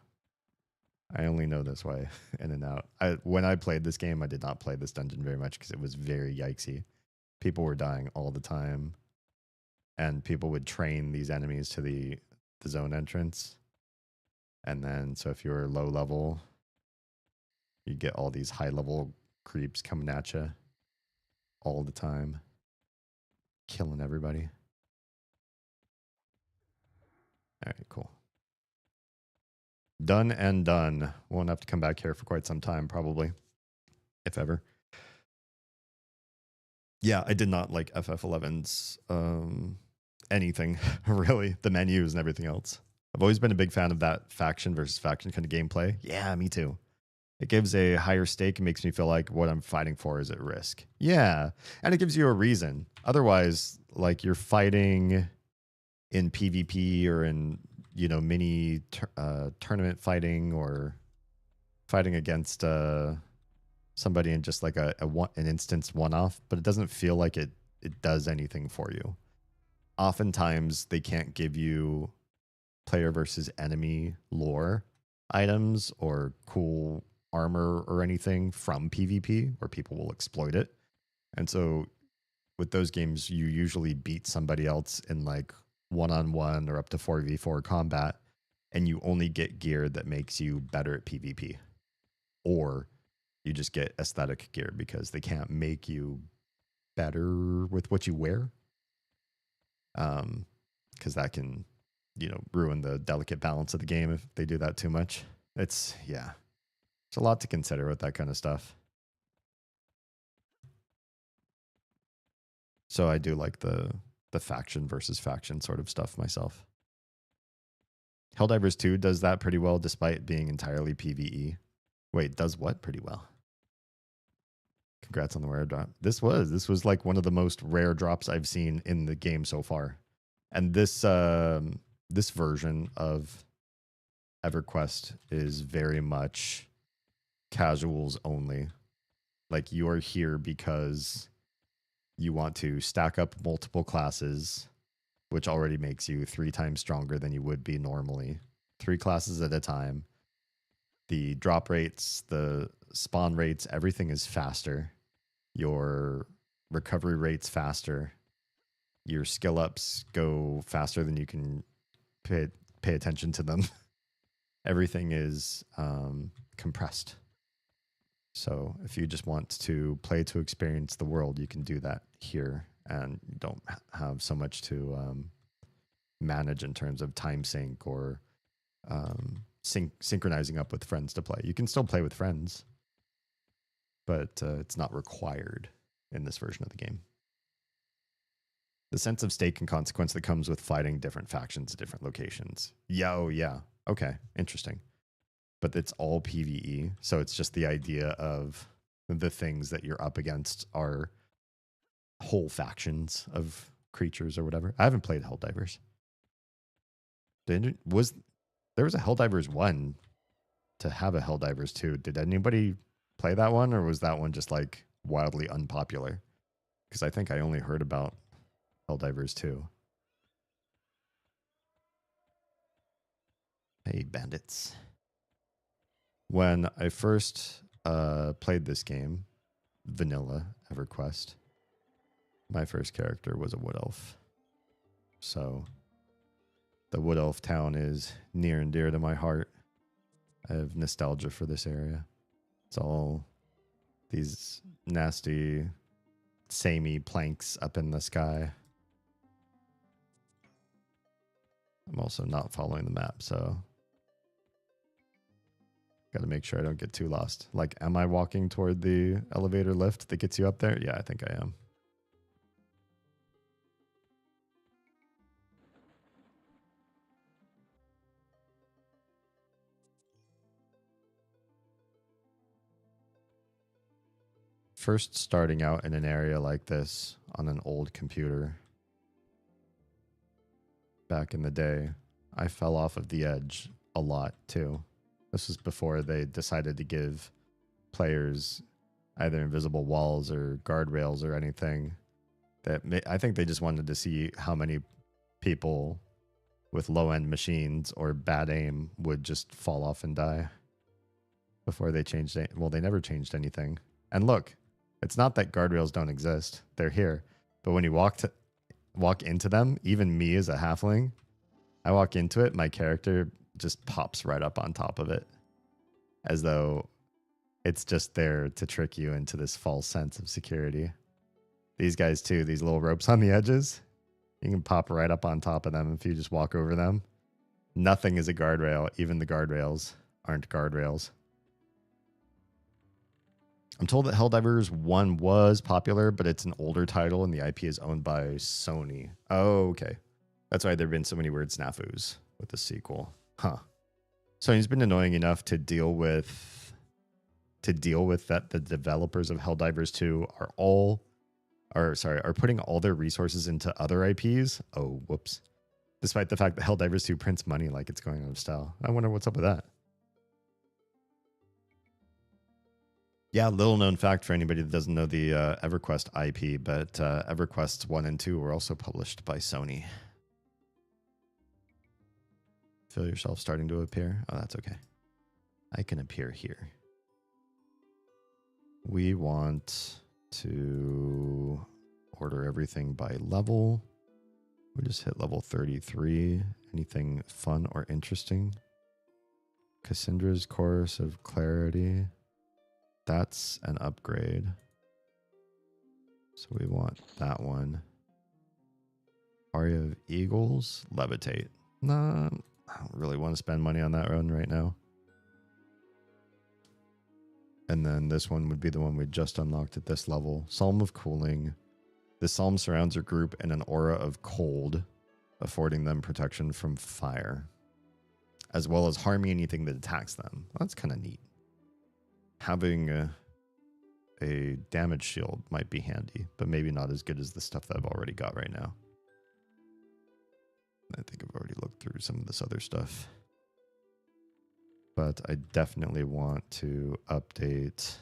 I only know this way, in and out. When I played this game, I did not play this dungeon very much because it was very yikesy. People were dying all the time. And people would train these enemies to the zone entrance. And then, so if you're low level, you get all these high level creeps coming at you all the time, killing everybody. All right, cool. Done and done. Won't have to come back here for quite some time, probably, if ever. Yeah, I did not like FF11's anything, really. The menus and everything else. I've always been a big fan of that faction versus faction kind of gameplay. Yeah, me too. It gives a higher stake and makes me feel like what I'm fighting for is at risk. Yeah, and it gives you a reason. Otherwise, like you're fighting in PvP or in, you know, mini tournament fighting or fighting against somebody in just like an instance one-off, but it doesn't feel like it does anything for you. Oftentimes, they can't give you player versus enemy lore items or cool armor or anything from PvP, where people will exploit it. And so with those games, you usually beat somebody else in like 1-on-1 or up to 4v4 combat, and you only get gear that makes you better at PvP. Or you just get aesthetic gear because they can't make you better with what you wear. Because that can, you know, ruin the delicate balance of the game if they do that too much. It's a lot to consider with that kind of stuff. So I do like the faction versus faction sort of stuff myself. Helldivers 2 does that pretty well despite being entirely PvE. Wait, does what pretty well? Congrats on the rare drop. This was like one of the most rare drops I've seen in the game so far. And this this version of EverQuest is very much casuals only. Like you are here because you want to stack up multiple classes, which already makes you 3 times stronger than you would be normally. 3 classes at a time. The drop rates, the spawn rates, everything is faster. Your recovery rate's faster. Your skill ups go faster than you can pay attention to them. Everything is compressed. So if you just want to play to experience the world, you can do that here, and you don't have so much to manage in terms of time sync or synchronizing up with friends to play. You can still play with friends, but it's not required in this version of the game. The sense of stake and consequence that comes with fighting different factions at different locations. Yeah, oh yeah. Okay, interesting. But it's all PvE, so it's just the idea of the things that you're up against are whole factions of creatures or whatever. I haven't played Helldivers. There was a Helldivers 1 to have a Helldivers 2. Did anybody play that one, or was that one just like wildly unpopular? Because I think I only heard about Helldivers 2. Hey, bandits. When I first played this game, vanilla EverQuest, my first character was a wood elf. So the wood elf town is near and dear to my heart. I have nostalgia for this area. It's all these nasty, samey planks up in the sky. I'm also not following the map, so got to make sure I don't get too lost. Like, am I walking toward the elevator lift that gets you up there? Yeah, I think I am. First starting out in an area like this on an old computer back in the day, I fell off of the edge a lot too. This was before they decided to give players either invisible walls or guardrails or anything. I think they just wanted to see how many people with low-end machines or bad aim would just fall off and die before they changed it. Well, they never changed anything. And look, it's not that guardrails don't exist. They're here. But when you walk into them, even me as a halfling, I walk into it, my character just pops right up on top of it as though it's just there to trick you into this false sense of security. These guys too, these little ropes on the edges, you can pop right up on top of them if you just walk over them. Nothing is a guardrail. Even the guardrails aren't guardrails. I'm told that Helldivers 1 was popular, but it's an older title and the IP is owned by Sony. Oh, okay. That's why there have been so many weird snafus with the sequel. Huh. Sony's been annoying enough to deal with that the developers of Helldivers 2 are putting all their resources into other IPs. Oh, whoops. Despite the fact that Helldivers 2 prints money like it's going out of style. I wonder what's up with that. Yeah, little known fact for anybody that doesn't know the EverQuest IP, but EverQuests 1 and 2 were also published by Sony. Feel yourself starting to appear? Oh, that's okay. I can appear here. We want to order everything by level. We just hit level 33. Anything fun or interesting? Cassandra's Chorus of Clarity. That's an upgrade. So we want that one. Aria of Eagles. Levitate. Nah, I don't really want to spend money on that run right now. And then this one would be the one we just unlocked at this level. Psalm of Cooling. This psalm surrounds your group in an aura of cold, affording them protection from fire, as well as harming anything that attacks them. Well, that's kind of neat. Having a damage shield might be handy, but maybe not as good as the stuff that I've already got right now. I think I've already looked through some of this other stuff. But I definitely want to update.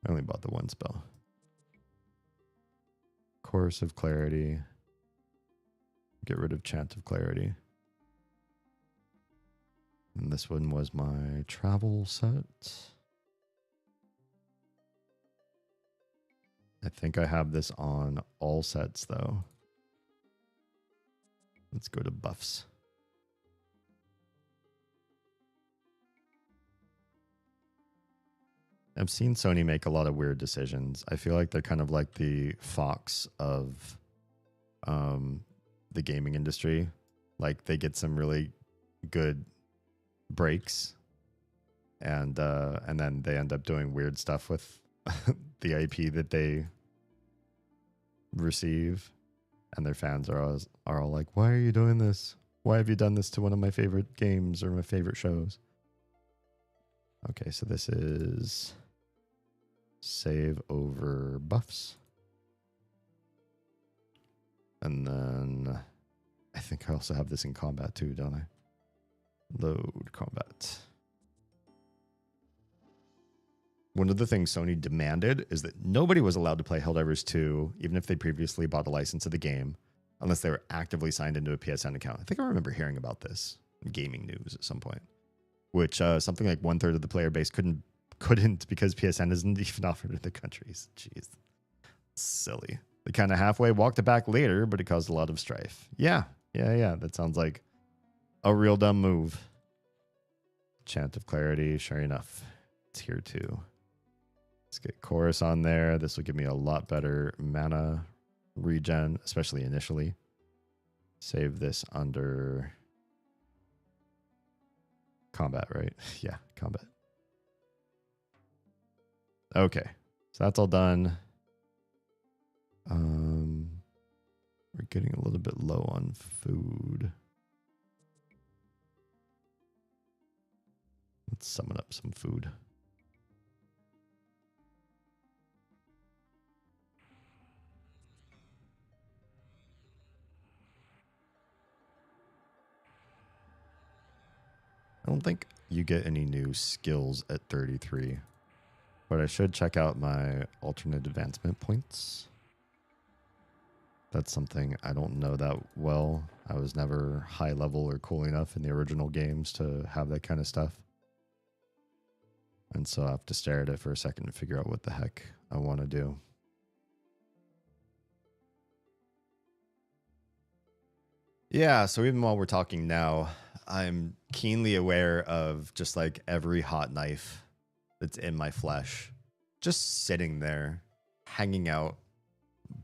I only bought the one spell. Chorus of Clarity. Get rid of Chant of Clarity. And this one was my travel set. I think I have this on all sets though. Let's go to buffs. I've seen Sony make a lot of weird decisions. I feel like they're kind of like the Fox of the gaming industry. Like they get some really good breaks and then they end up doing weird stuff with the IP that they receive, and their fans are all like, why are you doing this? Why have you done this to one of my favorite games or my favorite shows? Okay, so this is save over buffs. And then I think I also have this in combat too, don't I? Load combat. One of the things Sony demanded is that nobody was allowed to play Helldivers 2, even if they previously bought a license of the game, unless they were actively signed into a PSN account. I think I remember hearing about this in gaming news at some point, which something like 1/3 of the player base couldn't because PSN isn't even offered in the countries. Jeez, silly. They kind of halfway walked it back later, but it caused a lot of strife. Yeah. That sounds like a real dumb move. Chant of Clarity, sure enough, it's here too. Let's get Chorus on there. This will give me a lot better mana regen, especially initially. Save this under combat, right? Yeah, combat. Okay, so that's all done. We're getting a little bit low on food. Let's summon up some food. I don't think you get any new skills at 33, but I should check out my alternate advancement points. That's something I don't know that well. I was never high level or cool enough in the original games to have that kind of stuff. And so I have to stare at it for a second to figure out what the heck I want to do. Yeah, so even while we're talking now, I'm keenly aware of just like every hot knife that's in my flesh, just sitting there, hanging out,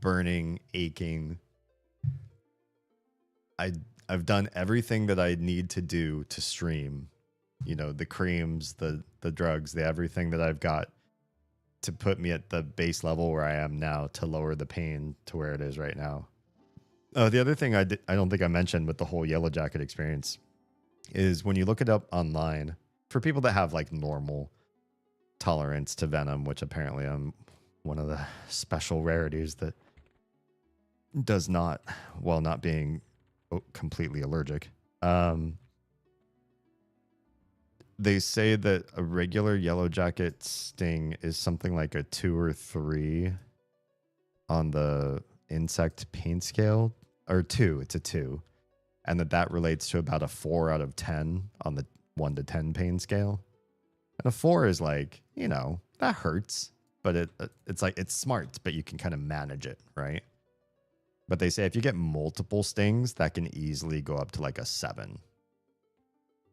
burning, aching. I've done everything that I need to do to stream. You know, the creams, the drugs, the everything that I've got to put me at the base level where I am now to lower the pain to where it is right now. The other thing I don't think I mentioned with the whole yellow jacket experience is when you look it up online, for people that have like normal tolerance to venom, which apparently I'm one of the special rarities that does not, while not being completely allergic. They say that a regular yellow jacket sting is something like a 2 or 3 on the insect pain scale, or 2. It's a 2, and that relates to about a 4 out of 10 on the 1 to 10 pain scale. And a 4 is like, you know, that hurts, but it's like, it's smart, but you can kind of manage it, right? But they say if you get multiple stings, that can easily go up to like a 7.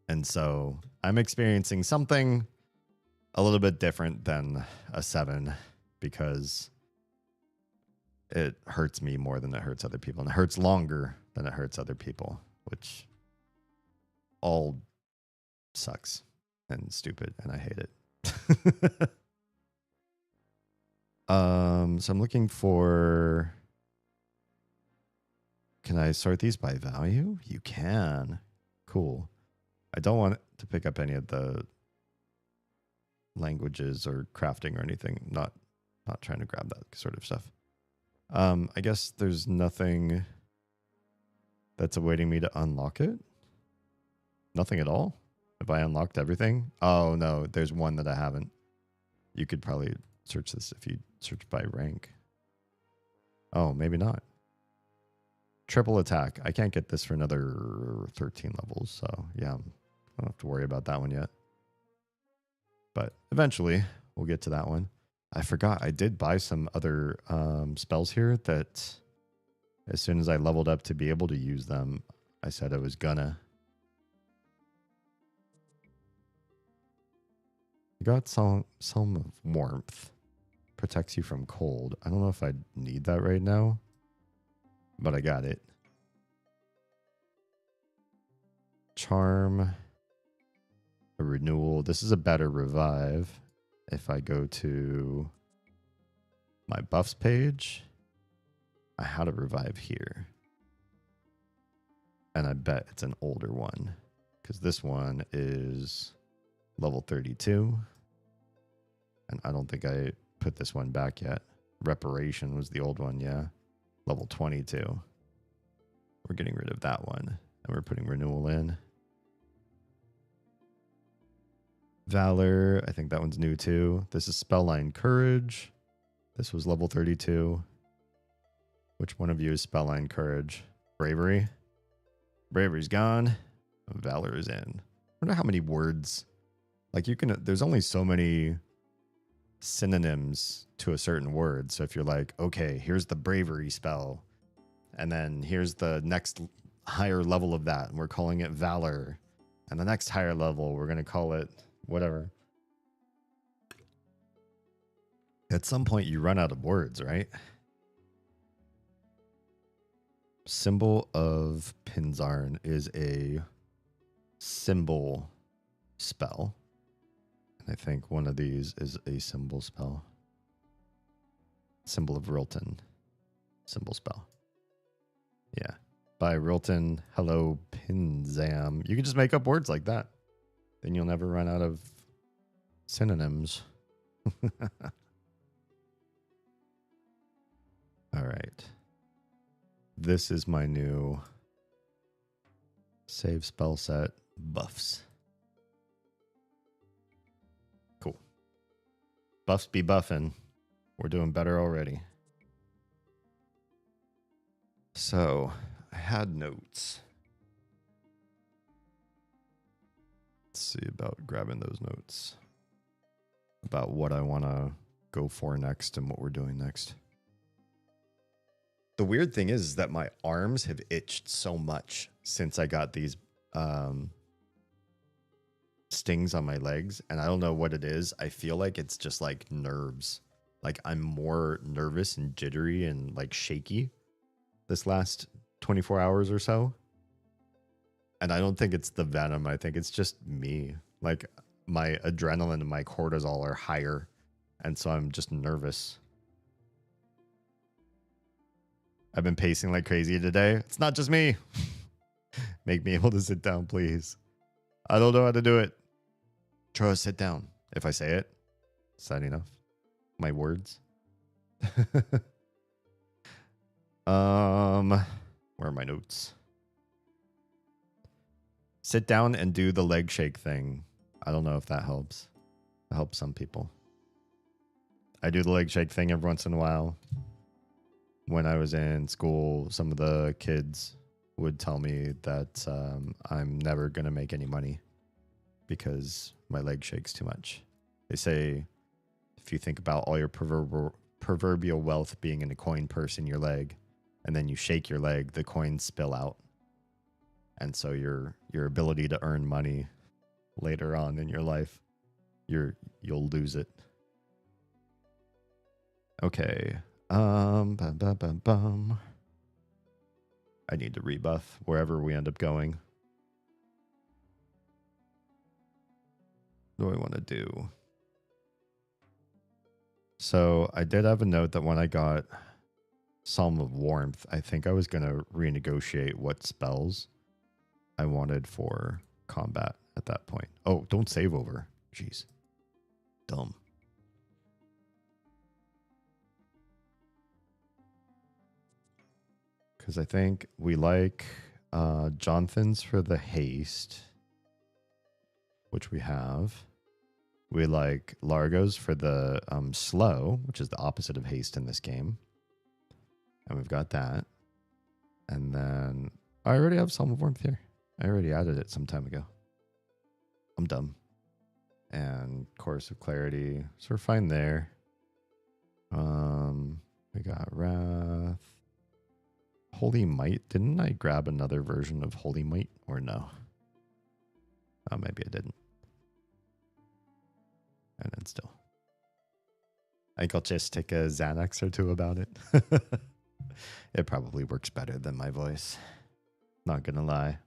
And so I'm experiencing something a little bit different than a 7 because it hurts me more than it hurts other people. And it hurts longer than it hurts other people, which all sucks and stupid, and I hate it. So I'm looking for... Can I sort these by value? You can. Cool. I don't want to pick up any of the languages or crafting or anything. Not trying to grab that sort of stuff. I guess there's nothing that's awaiting me to unlock it. Nothing at all? Have I unlocked everything? Oh, no. There's one that I haven't. You could probably search this if you search by rank. Oh, maybe not. Triple attack. I can't get this for another 13 levels. So, yeah. I don't have to worry about that one yet. But eventually, we'll get to that one. I forgot. I did buy some other spells here that as soon as I leveled up to be able to use them, I said I was gonna. I got some of warmth. Protects you from cold. I don't know if I need that right now, but I got it. Charm. A renewal. This is a better revive. If I go to my buffs page, I had a revive here. And I bet it's an older one because this one is level 32. And I don't think I put this one back yet. Reparation was the old one, yeah. Level 22. We're getting rid of that one. And we're putting renewal in. Valor. I think that one's new too. This is Spellline Courage. This was level 32. Which one of you is Spellline Courage? Bravery. Bravery's gone. Valor is in. I wonder how many words. Like you can, there's only so many synonyms to a certain word. So if you're like, okay, here's the bravery spell. And then here's the next higher level of that. And we're calling it valor. And the next higher level, we're going to call it whatever. At some point, you run out of words, right? Symbol of Pinzarn is a symbol spell. And I think one of these is a symbol spell. Symbol of Rilton. Symbol spell. Yeah. By Rilton, hello, Pinzam. You can just make up words like that. Then you'll never run out of synonyms. All right. This is my new save spell set buffs. Cool. Buffs be buffing. We're doing better already. So I had notes. Let's see about grabbing those notes about what I want to go for next and what we're doing next. The weird thing is that my arms have itched so much since I got these stings on my legs, and I don't know what it is. I feel like it's just like nerves. Like I'm more nervous and jittery and like shaky this last 24 hours or so. And I don't think it's the venom. I think it's just me. Like my adrenaline and my cortisol are higher. And so I'm just nervous. I've been pacing like crazy today. It's not just me. Make me able to sit down, please. I don't know how to do it. Try sit down. If I say it, is that enough? My words. Where are my notes? Sit down and do the leg shake thing. I don't know if that helps. It helps some people. I do the leg shake thing every once in a while. When I was in school, some of the kids would tell me that I'm never going to make any money because my leg shakes too much. They say if you think about all your proverbial wealth being in a coin purse in your leg, and then you shake your leg, the coins spill out. And so your ability to earn money later on in your life, you'll lose it. Okay. I need to rebuff wherever we end up going. What do I want to do? So I did have a note that when I got Psalm of Warmth, I think I was going to renegotiate what spells I wanted for combat at that point. Oh, don't save over. Jeez. Dumb. Because I think we like Jonathan's for the haste, which we have. We like Largo's for the slow, which is the opposite of haste in this game. And we've got that. And then I already have Psalm of Warmth here. I already added it some time ago. I'm dumb. And Chorus of Clarity. So we're fine there. We got Wrath. Holy Might. Didn't I grab another version of Holy Might or no? Oh, maybe I didn't. And then still. I think I'll just take a Xanax or two about it. It probably works better than my voice. Not gonna lie.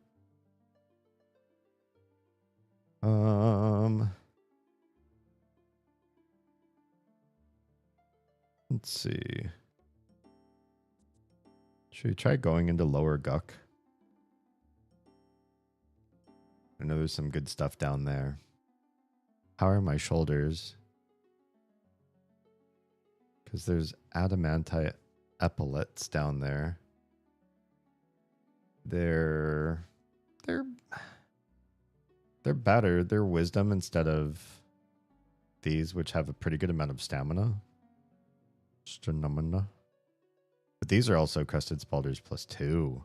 Let's see. Should we try going into Lower Guck? I know there's some good stuff down there. How are my shoulders? Because there's adamantite epaulets down there. They're they're they're better. They're wisdom instead of these, which have a pretty good amount of stamina. Stamina. But these are also crested spalders +2,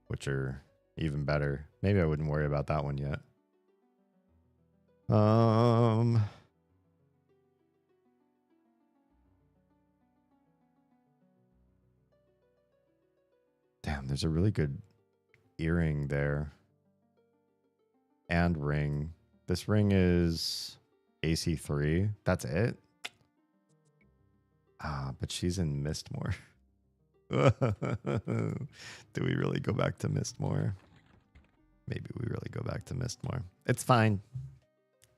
which are even better. Maybe I wouldn't worry about that one yet. Damn, there's a really good earring there. And ring. This ring is AC3. That's it? Ah, but she's in Mistmore. Do we really go back to Mistmore? Maybe we really go back to Mistmore. It's fine.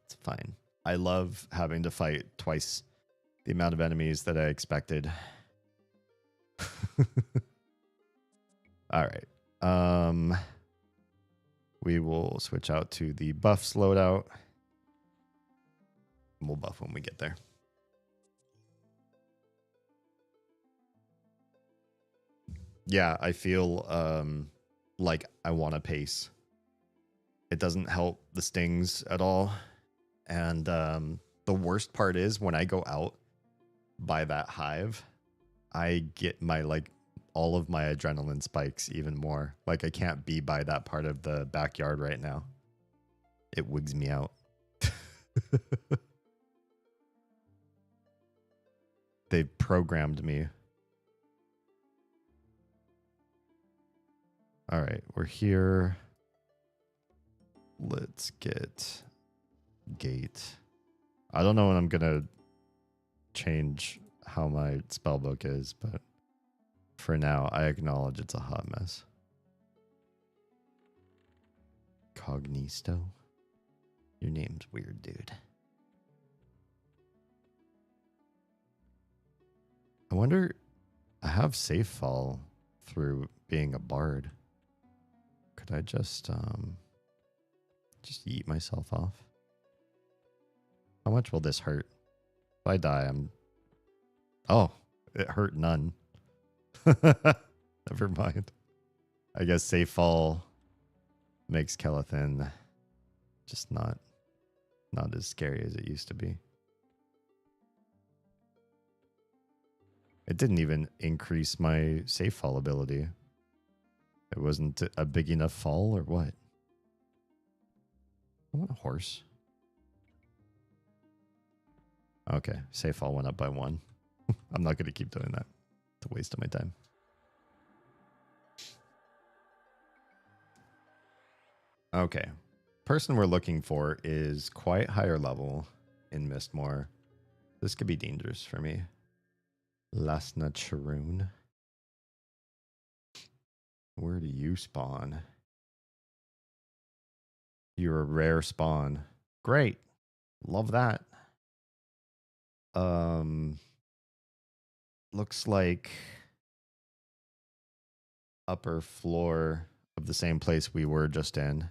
It's fine. I love having to fight twice the amount of enemies that I expected. All right. We will switch out to the buffs loadout. We'll buff when we get there. Yeah, I feel like I want to pace. It doesn't help the stings at all. And the worst part is when I go out by that hive, I get my all of my adrenaline spikes even more. Like I can't be by that part of the backyard right now. It wigs me out. They've programmed me. All right, we're here. Let's get gate. I don't know when I'm gonna change how my spellbook is, but for now, I acknowledge it's a hot mess. Cognisto? Your name's weird, dude. I wonder, I have safe fall through being a bard. Could I just eat myself off? How much will this hurt? If I die, Oh, it hurt none. Never mind. I guess safe fall makes Kelethin just not as scary as it used to be. It didn't even increase my safe fall ability. It wasn't a big enough fall or what? I want a horse. Okay, safe fall went up by 1. I'm not going to keep doing that. It's a waste of my time. Okay. Person we're looking for is quite higher level in Mistmore. This could be dangerous for me. Lasna Charoon. Where do you spawn? You're a rare spawn. Great. Love that. Looks like upper floor of the same place we were just in.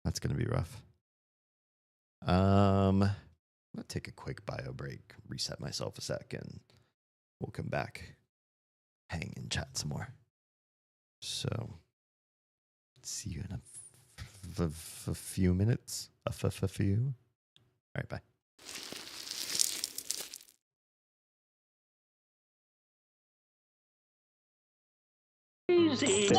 That's going to be rough. I'm going to take a quick bio break, reset myself a sec, and we'll come back, hang and chat some more. So, see you in a few minutes. A few. All right, bye. Easy.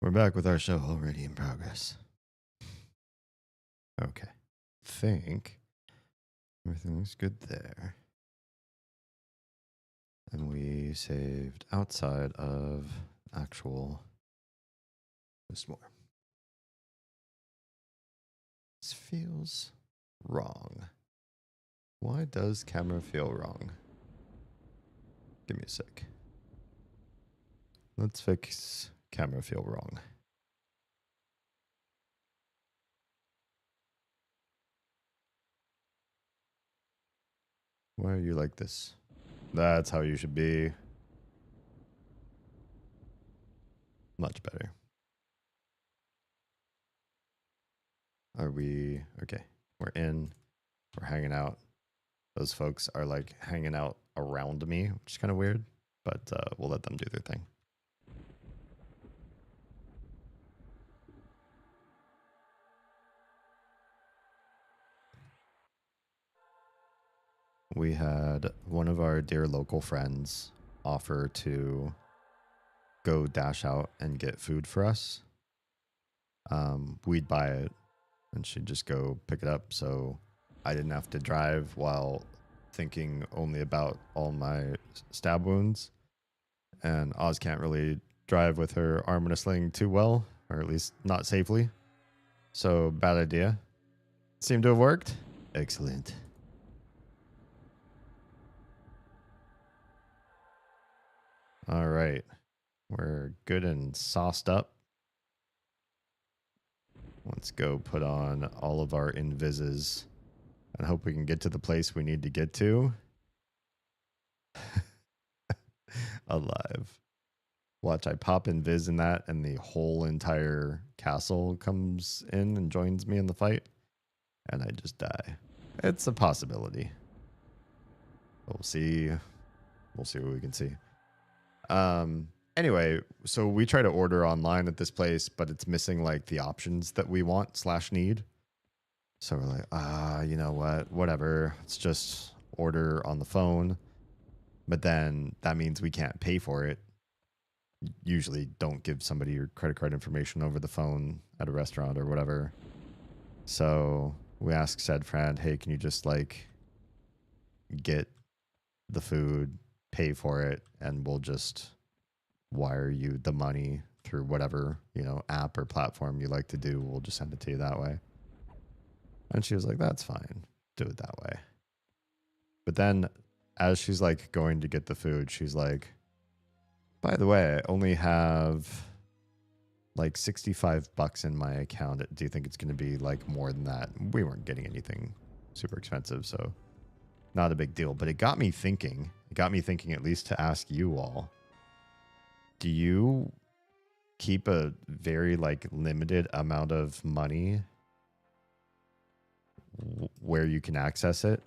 We're back with our show already in progress. Okay. Think everything looks good there. And we saved outside of actual. There's more. This feels wrong. Why does camera feel wrong? Give me a sec. Let's fix camera feel wrong. Why are you like this? That's how you should be. Much better. Are we okay? We're in. We're hanging out. Those folks are like hanging out around me, which is kind of weird, but we'll let them do their thing. We had one of our dear local friends offer to go dash out and get food for us. We'd buy it and she'd just go pick it up, so I didn't have to drive while thinking only about all my stab wounds. And Oz can't really drive with her arm in a sling too well, or at least not safely. So, bad idea. Seemed to have worked. Excellent. All right. We're good and sauced up. Let's go put on all of our invises and hope we can get to the place we need to get to. Alive. Watch, I pop invis in that and the whole entire castle comes in and joins me in the fight. And I just die. It's a possibility. We'll see. We'll see what we can see. Anyway, so we try to order online at this place, but it's missing like the options that we want / need. So we're like, you know what? Whatever. Let's just order on the phone. But then that means we can't pay for it. Usually don't give somebody your credit card information over the phone at a restaurant or whatever. So we asked said friend, hey, can you just like get the food, pay for it, and we'll just wire you the money through whatever, app or platform you like to do. We'll just send it to you that way. And she was like, that's fine. Do it that way. But then as she's like going to get the food, she's like, by the way, I only have like $65 in my account. Do you think it's going to be like more than that? We weren't getting anything super expensive, so not a big deal. But it got me thinking. At least to ask you all. Do you keep a very like limited amount of money where you can access it?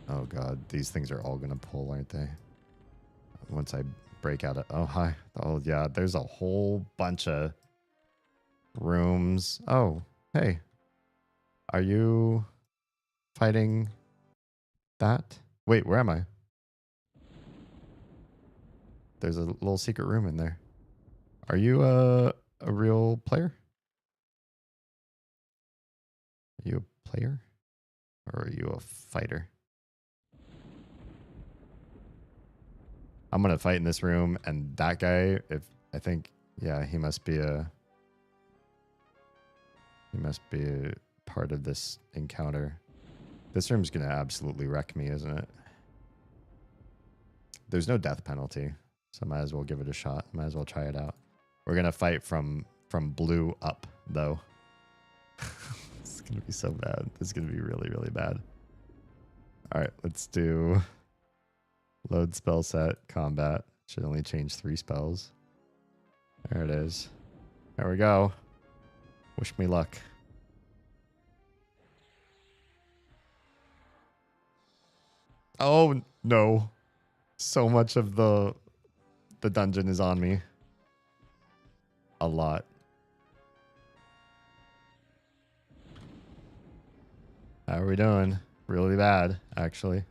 Oh God, these things are all going to pull, aren't they? Once I break out of... Oh, hi. Oh, yeah, there's a whole bunch of rooms. Oh, hey. Are you fighting that? Wait, where am I? There's a little secret room in there. Are you a real player? Are you a player? Or are you a fighter? I'm going to fight in this room, and that guy, he must be a part of this encounter. This room's going to absolutely wreck me, isn't it? There's no death penalty, so I might as well give it a shot. Might as well try it out. We're going to fight from blue up, though. This is going to be so bad. This is going to be really, really bad. All right, let's do load spell set, combat. Should only change 3 spells. There it is. There we go. Wish me luck. Oh, no. So much of the dungeon is on me. A lot. How are we doing? Really bad, actually.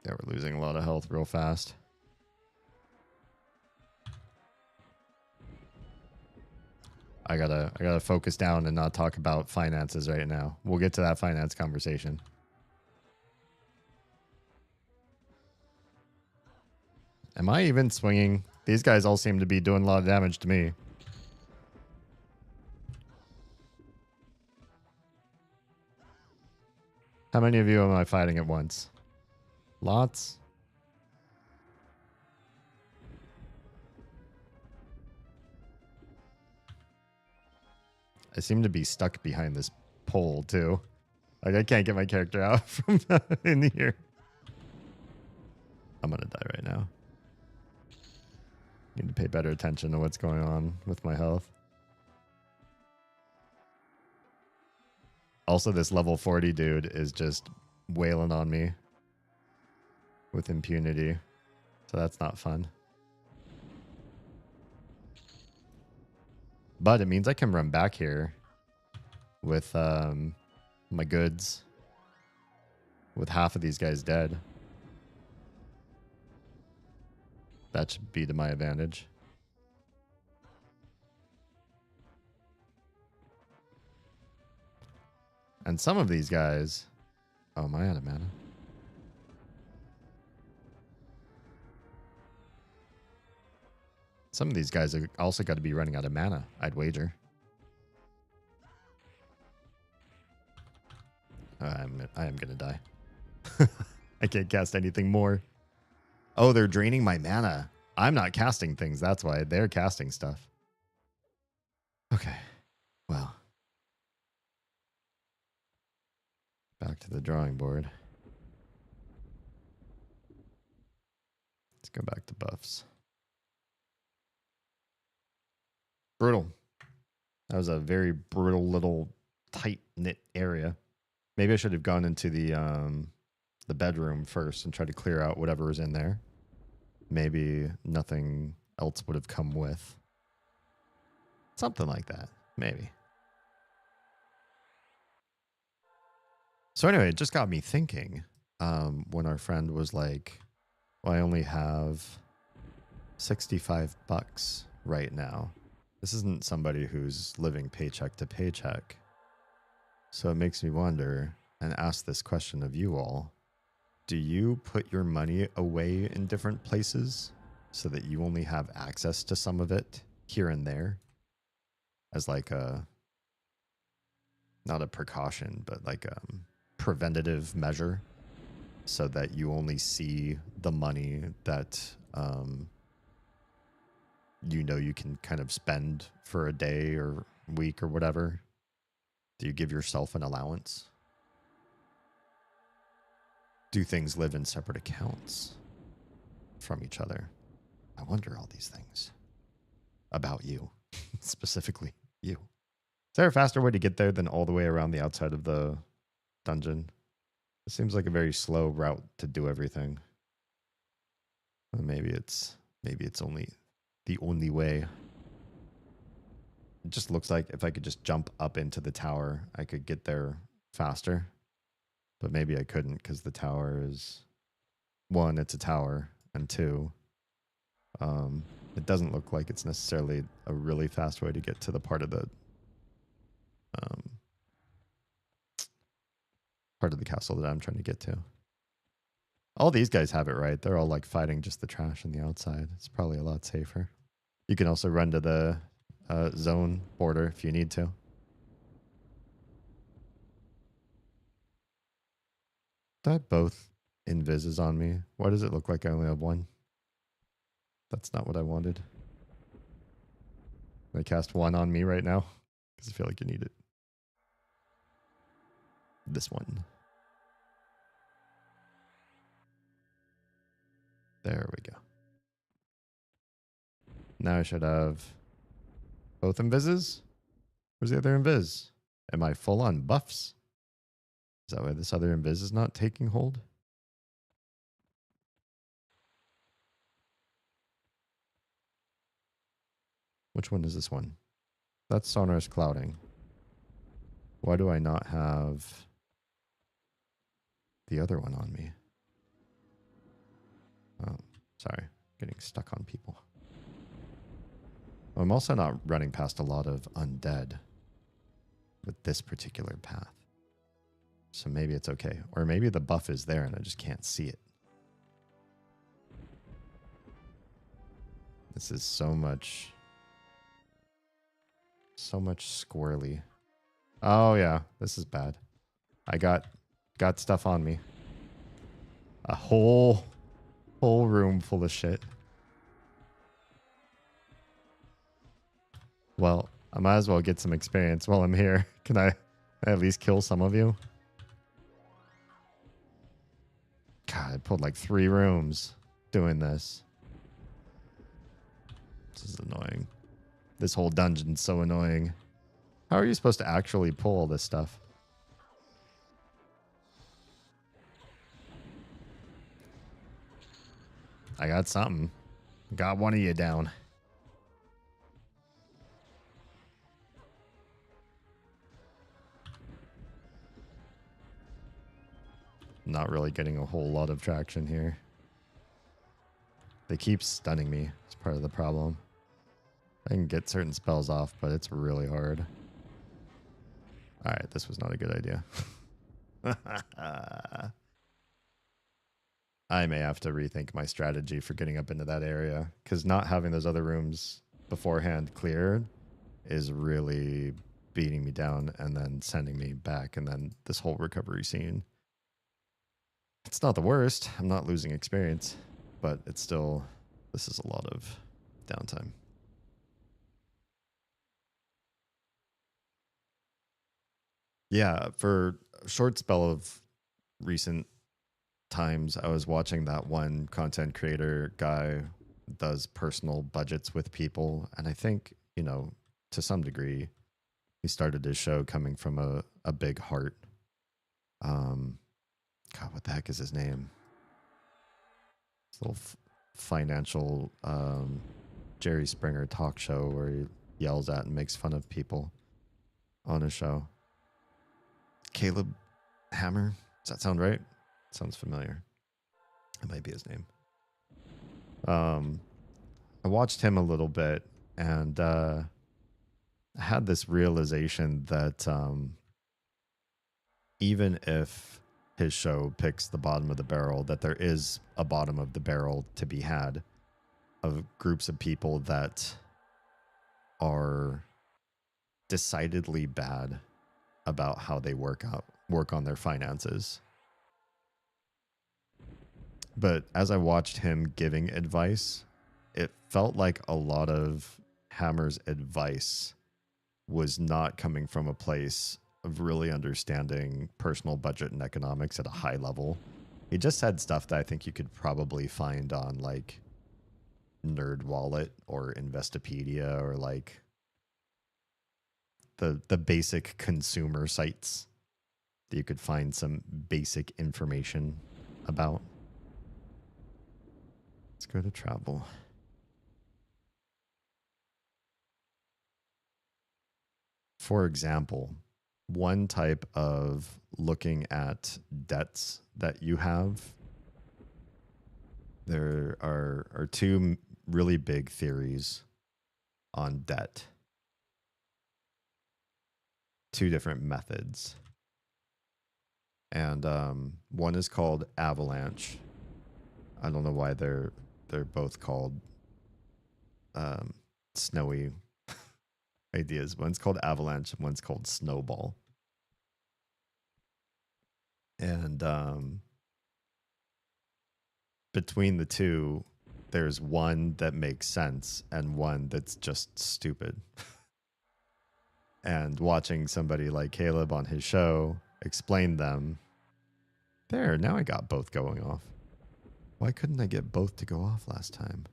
Yeah, we're losing a lot of health real fast. I gotta focus down and not talk about finances right now. We'll get to that finance conversation. Am I even swinging? These guys all seem to be doing a lot of damage to me. How many of you am I fighting at once? Lots? I seem to be stuck behind this pole, too. Like, I can't get my character out from in here. I'm gonna die right now. Need to pay better attention to what's going on with my health. Also, this level 40 dude is just wailing on me with impunity. So that's not fun. But it means I can run back here with my goods. With half of these guys dead. That should be to my advantage. And some of these guys... Oh, am I out of mana? Some of these guys are also got to be running out of mana, I'd wager. I am going to die. I can't cast anything more. Oh, they're draining my mana. I'm not casting things. That's why they're casting stuff. Okay. Well. Back to the drawing board. Let's go back to buffs. Brutal. That was a very brutal little tight-knit area. Maybe I should have gone into the bedroom first and tried to clear out whatever was in there. Maybe nothing else would have come with. Something like that. Maybe. So anyway, it just got me thinking when our friend was like, well, I only have 65 bucks right now. This isn't somebody who's living paycheck to paycheck. So it makes me wonder and ask this question of you all. Do you put your money away in different places so that you only have access to some of it here and there as like a, not a precaution, but like a preventative measure so that you only see the money that you know you can kind of spend for a day or week or whatever? Do you give yourself an allowance? Do things live in separate accounts from each other? I wonder all these things about you, specifically you. Is there a faster way to get there than all the way around the outside of the dungeon? It seems like a very slow route to do everything. Or maybe it's only the only way. It just looks like if I could just jump up into the tower, I could get there faster. But maybe I couldn't because the tower is, one, it's a tower, and two, it doesn't look like it's necessarily a really fast way to get to the part of the castle that I'm trying to get to. All these guys have it right. They're all like fighting just the trash on the outside. It's probably a lot safer. You can also run to the zone border if you need to. Do I have both invises on me? Why does it look like I only have one? That's not what I wanted. I cast one on me right now because I feel like you need it. This one. There we go. Now I should have both invises. Where's the other invis? Am I full on buffs? Is that why this other invis is not taking hold? Which one is this one? That's Sonorous Clouding. Why do I not have the other one on me? Sorry, getting stuck on people. I'm also not running past a lot of undead with this particular path. So maybe it's okay. Or maybe the buff is there and I just can't see it. This is so much squirrely. Oh yeah, this is bad. I got stuff on me. A whole room full of shit. Well, I might as well get some experience while I'm here. Can I at least kill some of you? God, I pulled like 3 rooms doing this. This is annoying. This whole dungeon's so annoying. How are you supposed to actually pull all this stuff? I got something. Got one of you down. Not really getting a whole lot of traction here. They keep stunning me. It's part of the problem. I can get certain spells off, but it's really hard. Alright, this was not a good idea. I may have to rethink my strategy for getting up into that area, because not having those other rooms beforehand cleared is really beating me down and then sending me back, and then this whole recovery scene. It's not the worst. I'm not losing experience, but it's still, this is a lot of downtime. Yeah, for a short spell of recent times, I was watching that one content creator guy does personal budgets with people, and I think, you know, to some degree, he started his show coming from a big heart. God, what the heck is his name? This little financial Jerry Springer talk show where he yells at and makes fun of people on his show. Caleb Hammer? Does that sound right? Sounds familiar. It might be his name. I watched him a little bit, and I had this realization that even if his show picks the bottom of the barrel, that there is a bottom of the barrel to be had of groups of people that are decidedly bad about how they work on their finances. But as I watched him giving advice, it felt like a lot of Hammer's advice was not coming from a place of really understanding personal budget and economics at a high level. He just said stuff that I think you could probably find on like NerdWallet or Investopedia or like the basic consumer sites that you could find some basic information about. Let's go to travel. For example, one type of looking at debts that you have, there are 2 really big theories on debt. 2 different methods. And one is called avalanche. I don't know why they're both called snowy ideas. One's called avalanche and one's called snowball. And between the 2, there's one that makes sense and one that's just stupid. And watching somebody like Caleb on his show explain them, there, now I got both going off. Why couldn't I get both to go off last time?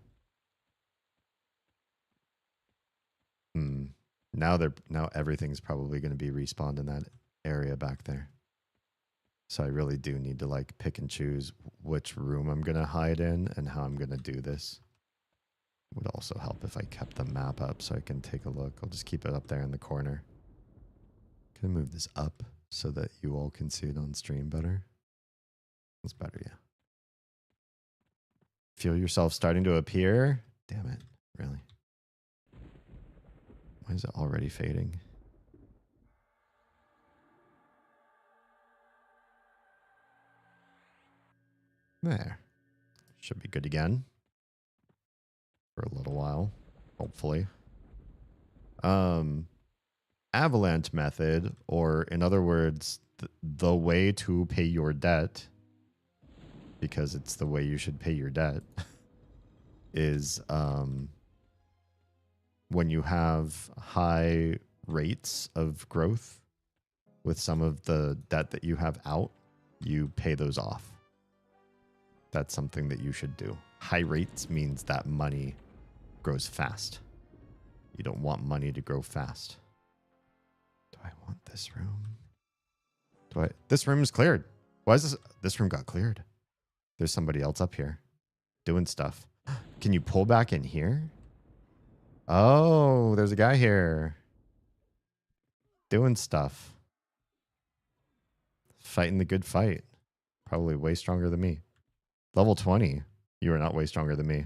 Now everything's probably going to be respawned in that area back there. So I really do need to like pick and choose which room I'm going to hide in and how I'm going to do this. Would also help if I kept the map up so I can take a look. I'll just keep it up there in the corner. Can I move this up so that you all can see it on stream better? That's better, yeah. Feel yourself starting to appear. Damn it. Really? Why is it already fading? There. Should be good again. For a little while. Hopefully. Avalanche method, or in other words, the way to pay your debt, because it's the way you should pay your debt, is when you have high rates of growth with some of the debt that you have out, you pay those off. That's something that you should do. High rates means that money grows fast. You don't want money to grow fast. Do I want this room? This room is cleared. Why is this room got cleared? There's somebody else up here doing stuff. Can you pull back in here? Oh, there's a guy here doing stuff. Fighting the good fight. Probably way stronger than me. Level 20. You are not way stronger than me.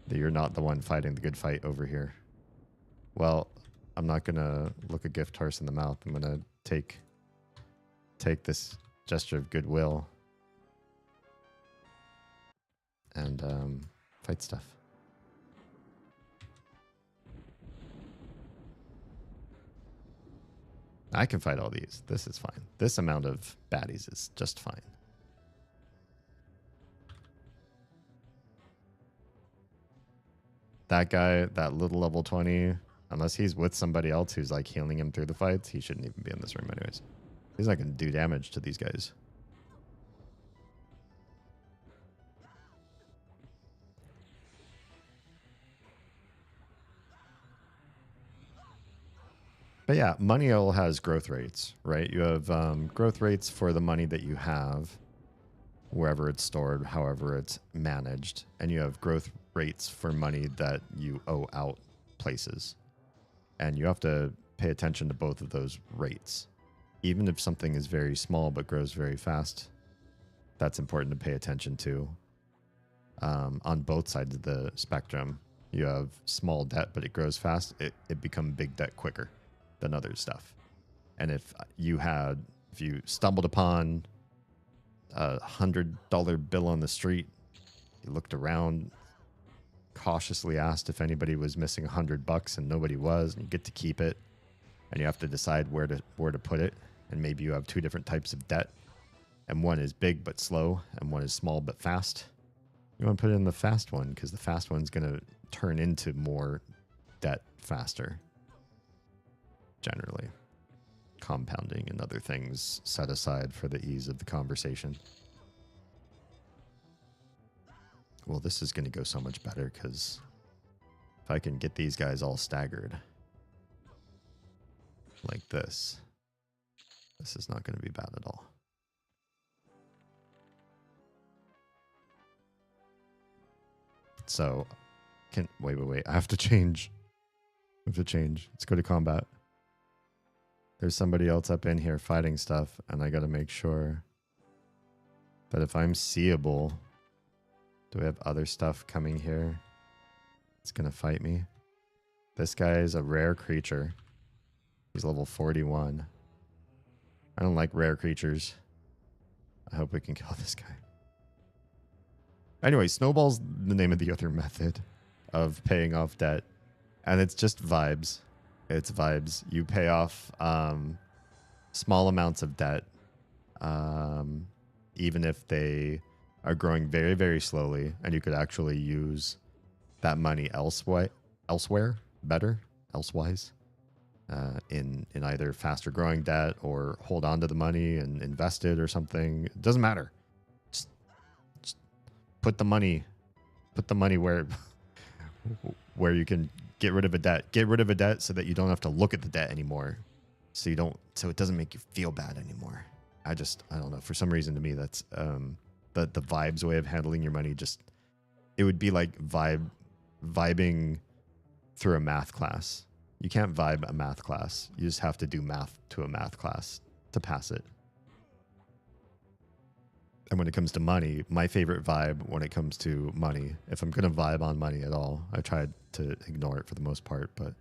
You're not the one fighting the good fight over here. Well, I'm not going to look a gift horse in the mouth. I'm going to take this gesture of goodwill and fight stuff. I can fight all these. This is fine. This amount of baddies is just fine. That guy, that little level 20, unless he's with somebody else who's like healing him through the fights, he shouldn't even be in this room anyways. He's not going to do damage to these guys. But yeah, money all has growth rates, right? You have growth rates for the money that you have, wherever it's stored, however it's managed. And you have growth rates for money that you owe out places. And you have to pay attention to both of those rates. Even if something is very small but grows very fast, that's important to pay attention to. On both sides of the spectrum, you have small debt, but it grows fast. It becomes big debt quicker than other stuff. And if you stumbled upon a $100 bill on the street, you looked around, cautiously asked if anybody was missing $100 and nobody was, and you get to keep it, and you have to decide where to put it. And maybe you have two different types of debt, and one is big but slow, and one is small but fast. You want to put it in the fast one because the fast one's going to turn into more debt faster. Generally, compounding and other things set aside for the ease of the conversation. Well, this is going to go so much better because if I can get these guys all staggered like this is not going to be bad at all. So, wait. I have to change. Let's go to combat. There's somebody else up in here fighting stuff, and I got to make sure that if I'm seeable, do we have other stuff coming here? It's going to fight me. This guy is a rare creature. He's level 41. I don't like rare creatures. I hope we can kill this guy. Anyway, Snowball's the name of the other method of paying off debt. And it's just vibes. It's vibes. You pay off small amounts of debt, even if they are growing very, very slowly, and you could actually use that money elsewhere, elsewise, in either faster growing debt or hold on to the money and invest it or something. It doesn't matter. Just put the money where you can get rid of a debt. Get rid of a debt so that you don't have to look at the debt anymore. So it doesn't make you feel bad anymore. I don't know. For some reason to me, that's the vibes way of handling your money. It would be like vibing through a math class. You can't vibe a math class. You just have to do math to a math class to pass it. And when it comes to money, my favorite vibe when it comes to money, if I'm going to vibe on money at all, I tried to ignore it for the most part, but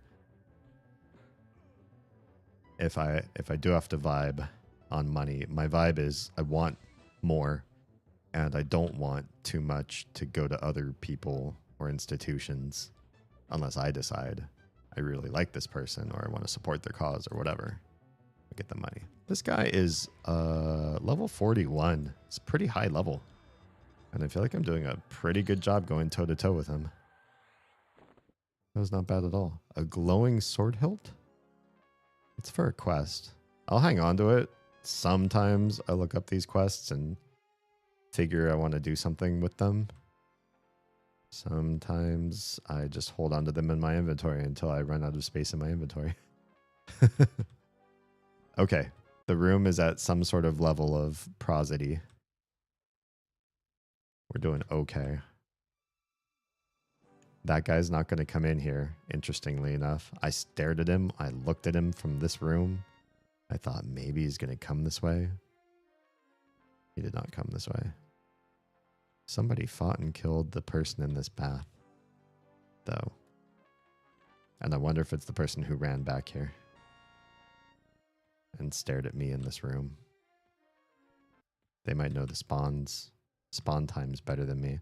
if I do have to vibe on money, my vibe is I want more and I don't want too much to go to other people or institutions unless I decide I really like this person or I want to support their cause or whatever. I get the money. This guy is level 41. It's a pretty high level. And I feel like I'm doing a pretty good job going toe-to-toe with him. That was not bad at all. A glowing sword hilt? It's for a quest. I'll hang on to it. Sometimes I look up these quests and figure I want to do something with them. Sometimes I just hold on to them in my inventory until I run out of space in my inventory. Okay. The room is at some sort of level of prosody. We're doing okay. That guy's not going to come in here, interestingly enough. I stared at him. I looked at him from this room. I thought maybe he's going to come this way. He did not come this way. Somebody fought and killed the person in this bath, though. And I wonder if it's the person who ran back here and stared at me in this room. They might know the spawn times better than me.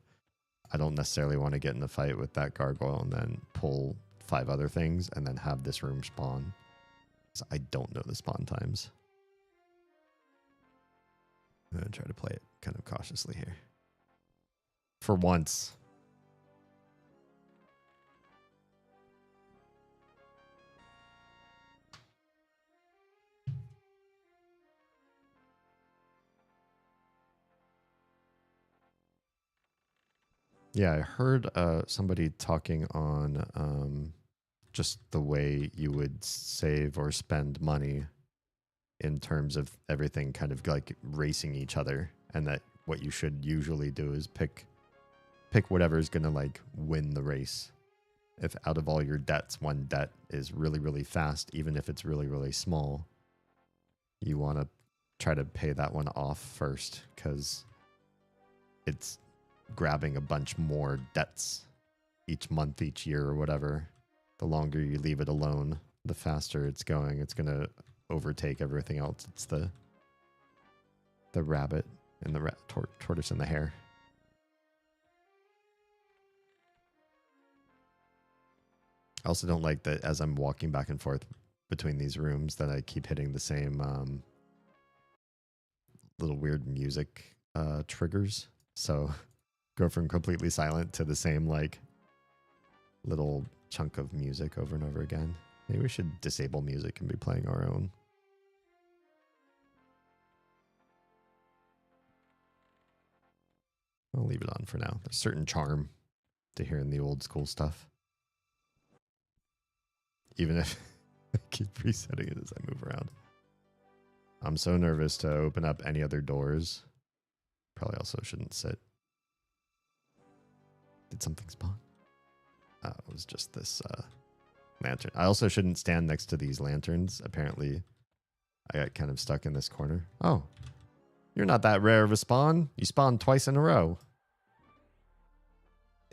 I don't necessarily want to get in a fight with that gargoyle and then pull 5 other things and then have this room spawn. So I don't know the spawn times. I'm going to try to play it kind of cautiously here. For once. Yeah, I heard somebody talking on just the way you would save or spend money in terms of everything kind of like racing each other, and that what you should usually do is pick whatever's going to like win the race. If out of all your debts, one debt is really, really fast, even if it's really, really small, you want to try to pay that one off first because it's grabbing a bunch more debts each month, each year, or whatever. The longer you leave it alone, the faster it's going. It's going to overtake everything else. It's the rabbit and the tortoise and the hare. I also don't like that as I'm walking back and forth between these rooms that I keep hitting the same little weird music triggers. So go from completely silent to the same like little chunk of music over and over again. Maybe we should disable music and be playing our own. I'll leave it on for now. There's a certain charm to hearing the old school stuff. Even if I keep resetting it as I move around. I'm so nervous to open up any other doors. Probably also shouldn't sit. Did something spawn? It was just this lantern. I also shouldn't stand next to these lanterns. Apparently, I got kind of stuck in this corner. Oh, you're not that rare of a spawn. You spawned twice in a row.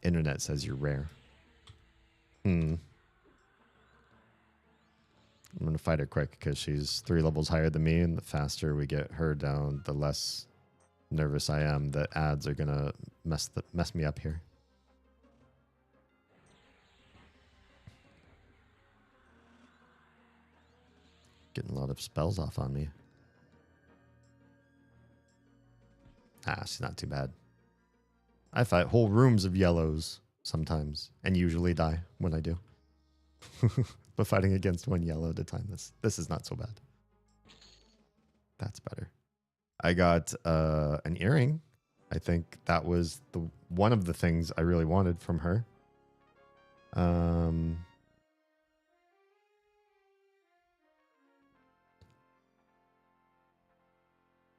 Internet says you're rare. I'm going to fight her quick because she's 3 levels higher than me, and the faster we get her down, the less nervous I am that ads are going to mess me up here. Getting a lot of spells off on me. She's not too bad. I fight whole rooms of yellows sometimes, and usually die when I do. But fighting against one yellow at a time, this is not so bad. That's better. I got an earring. I think that was one of the things I really wanted from her.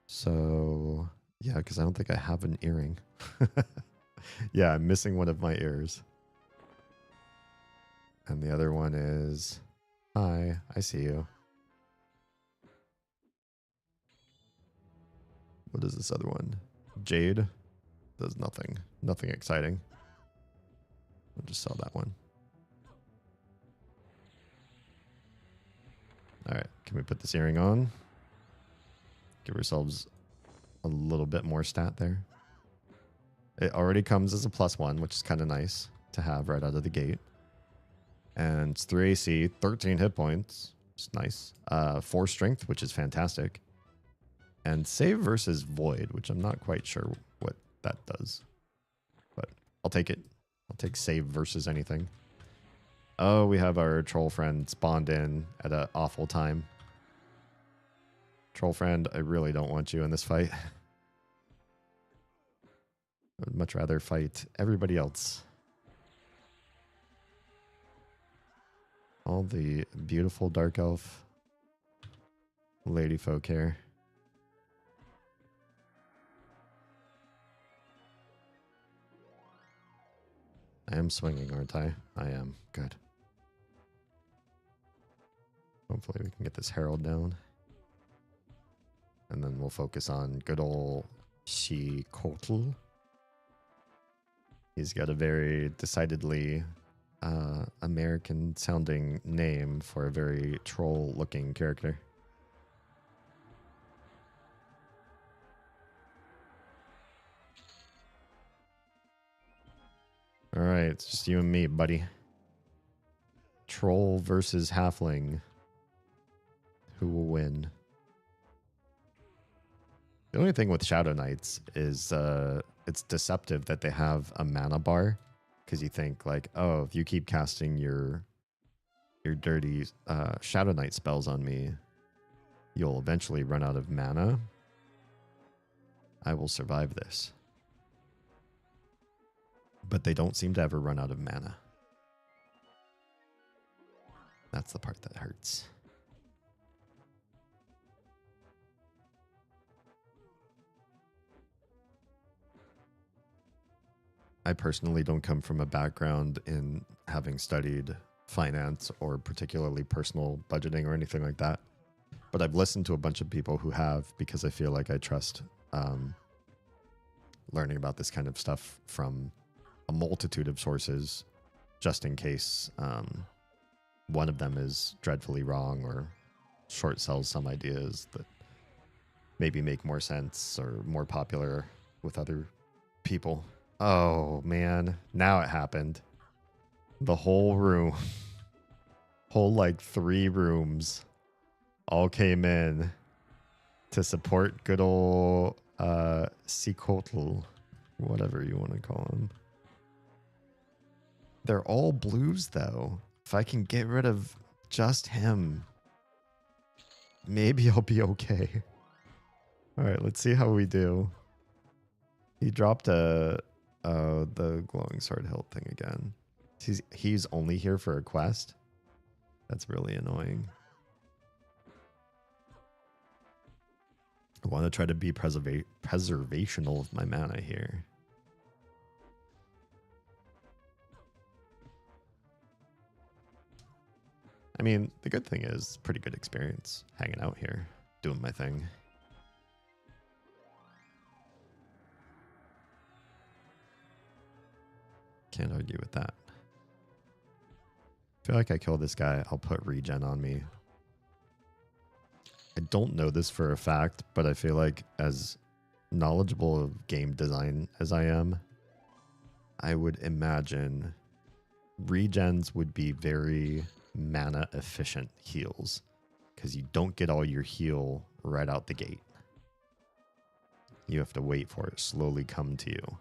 So, yeah, because I don't think I have an earring. Yeah, I'm missing one of my ears. And the other one is, hi, I see you. What is this other one? Jade does nothing. Nothing exciting. I'll just sell that one. Alright, can we put this earring on? Give ourselves a little bit more stat there. It already comes as a +1, which is kind of nice to have right out of the gate. And it's 3 AC, 13 hit points. It's nice. 4 strength, which is fantastic. And save versus void, which I'm not quite sure what that does. But I'll take it. I'll take save versus anything. Oh, we have our troll friend spawned in at an awful time. Troll friend, I really don't want you in this fight. I'd much rather fight everybody else. All the beautiful dark elf lady folk here. I am swinging, aren't I? I am. Good. Hopefully we can get this herald down. And then we'll focus on good old Shikotl. He's got a very decidedly American-sounding name for a very troll-looking character. All right, it's just you and me, buddy. Troll versus halfling. Who will win? The only thing with Shadow Knights is it's deceptive that they have a mana bar, because you think like, oh, if you keep casting your dirty Shadow Knight spells on me, you'll eventually run out of mana. I will survive this. But they don't seem to ever run out of mana. That's the part that hurts. I personally don't come from a background in having studied finance or particularly personal budgeting or anything like that. But I've listened to a bunch of people who have, because I feel like I trust learning about this kind of stuff from a multitude of sources, just in case one of them is dreadfully wrong or short sells some ideas that maybe make more sense or more popular with other people. Oh, man. Now it happened. The whole room, whole like 3 rooms all came in to support good old Sikotl, whatever you want to call him. They're all blues, though. If I can get rid of just him, maybe I'll be okay. All right, let's see how we do. He dropped the glowing sword hilt thing again. He's only here for a quest. That's really annoying. I want to try to be preservational of my mana here. I mean, the good thing is pretty good experience hanging out here, doing my thing. Can't argue with that. I feel like I kill this guy, I'll put regen on me. I don't know this for a fact, but I feel like as knowledgeable of game design as I am, I would imagine regens would be very mana efficient heals, because you don't get all your heal right out the gate. You have to wait for it slowly come to you.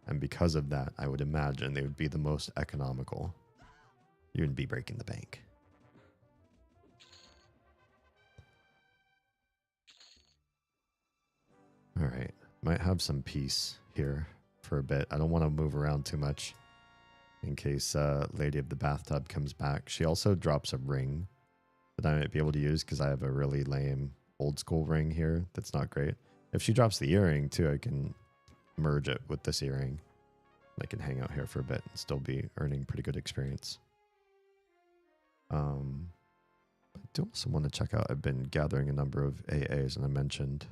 And because of that, I would imagine they would be the most economical. You wouldn't be breaking the bank. All right, might have some peace here for a bit. I don't want to move around too much in case Lady of the Bathtub comes back. She also drops a ring that I might be able to use because I have a really lame old school ring here that's not great. If she drops the earring too, I can merge it with this earring. I can hang out here for a bit and still be earning pretty good experience. But I do also want to check out, I've been gathering a number of AAs, and I mentioned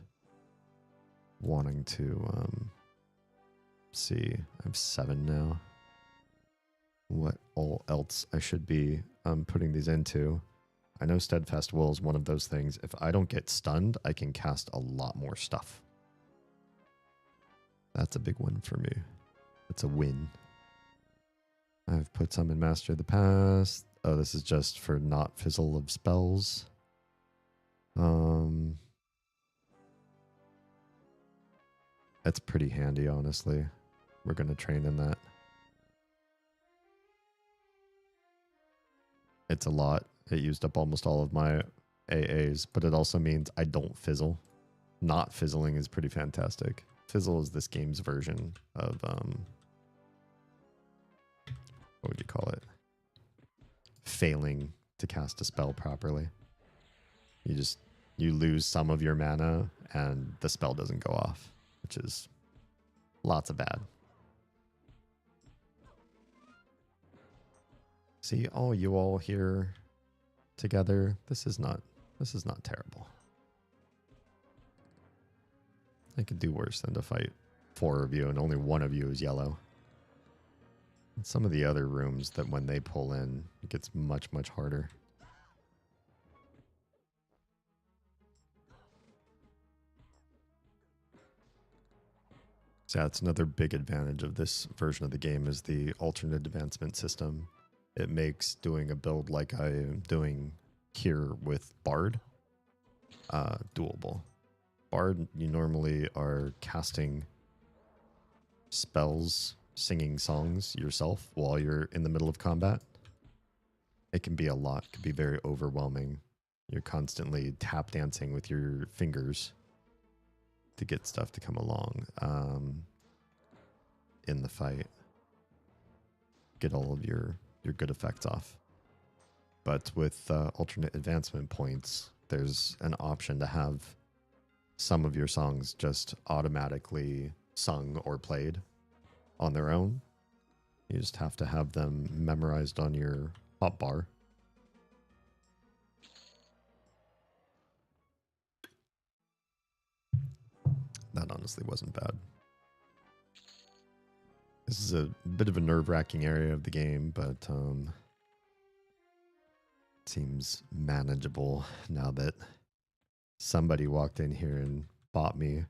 wanting to see, I have 7 now. What all else I should be putting these into. I know Steadfast Will is one of those things. If I don't get stunned, I can cast a lot more stuff. That's a big win for me. It's a win. I've put some in Master of the Past. Oh, this is just for not fizzle of spells. That's pretty handy, honestly. We're going to train in that. It's a lot. It used up almost all of my AAs, but it also means I don't fizzle. Not fizzling is pretty fantastic. Fizzle is this game's version of, what would you call it? Failing to cast a spell properly. You lose some of your mana and the spell doesn't go off, which is lots of bad. See, oh, you all here together. This is not terrible. I could do worse than to fight 4 of you and only 1 of you is yellow. And some of the other rooms that when they pull in, it gets much, much harder. So yeah, that's another big advantage of this version of the game is the alternate advancement system. It makes doing a build like I am doing here with Bard doable. Bard, you normally are casting spells, singing songs yourself while you're in the middle of combat. It can be a lot. It can be very overwhelming. You're constantly tap dancing with your fingers to get stuff to come along in the fight. Get all of your good effects off. But with alternate advancement points, there's an option to have some of your songs just automatically sung or played on their own. You just have to have them memorized on your hotbar. That honestly wasn't bad. This is a bit of a nerve-wracking area of the game, but it seems manageable now that somebody walked in here and bought me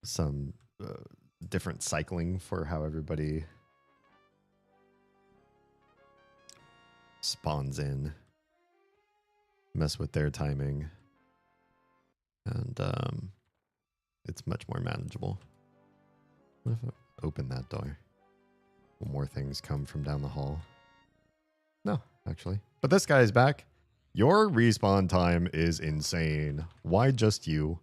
some different cycling for how everybody spawns in, mess with their timing, and it's much more manageable. What if I open that door? Will more things come from down the hall? No, actually. But this guy is back. Your respawn time is insane. Why just you?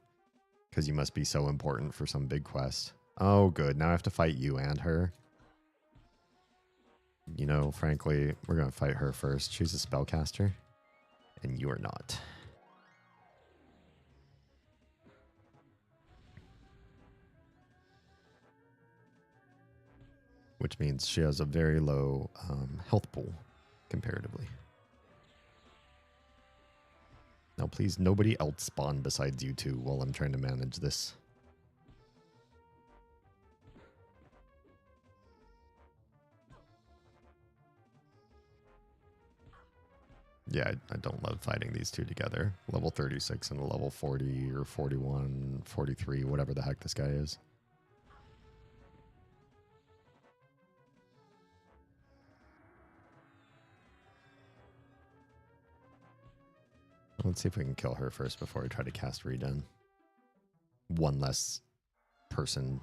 Because you must be so important for some big quest. Oh, good. Now I have to fight you and her. You know, frankly, we're going to fight her first. She's a spellcaster, and you are not. Which means she has a very low health pool, comparatively. Now, please, nobody else spawn besides you two while I'm trying to manage this. Yeah, I don't love fighting these two together. Level 36 and a level 40 or 41, 43, whatever the heck this guy is. Let's see if we can kill her first before I try to cast Regen. One less person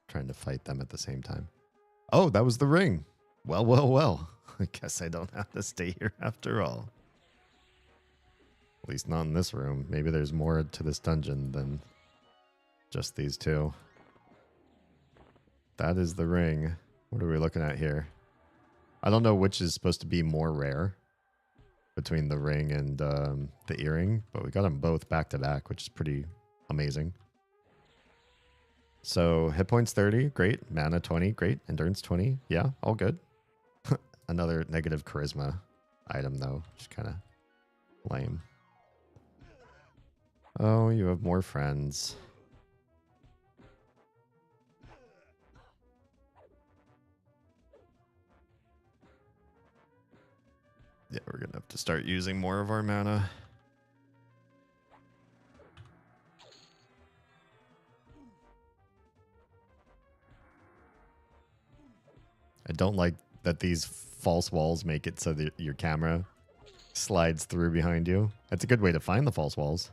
trying to fight them at the same time. Oh, that was the ring. Well, well, well. I guess I don't have to stay here after all. At least not in this room. Maybe there's more to this dungeon than just these two. That is the ring. What are we looking at here? I don't know which is supposed to be more rare between the ring and the earring, but we got them both back to back, which is pretty amazing. So hit points 30, great. Mana 20, great. Endurance 20, yeah, all good. Another negative charisma item though, which kind of Lame. Oh, you have more friends. Yeah, we're gonna have to start using more of our mana. I don't like that these false walls make it so that your camera slides through behind you. That's a good way to find the false walls.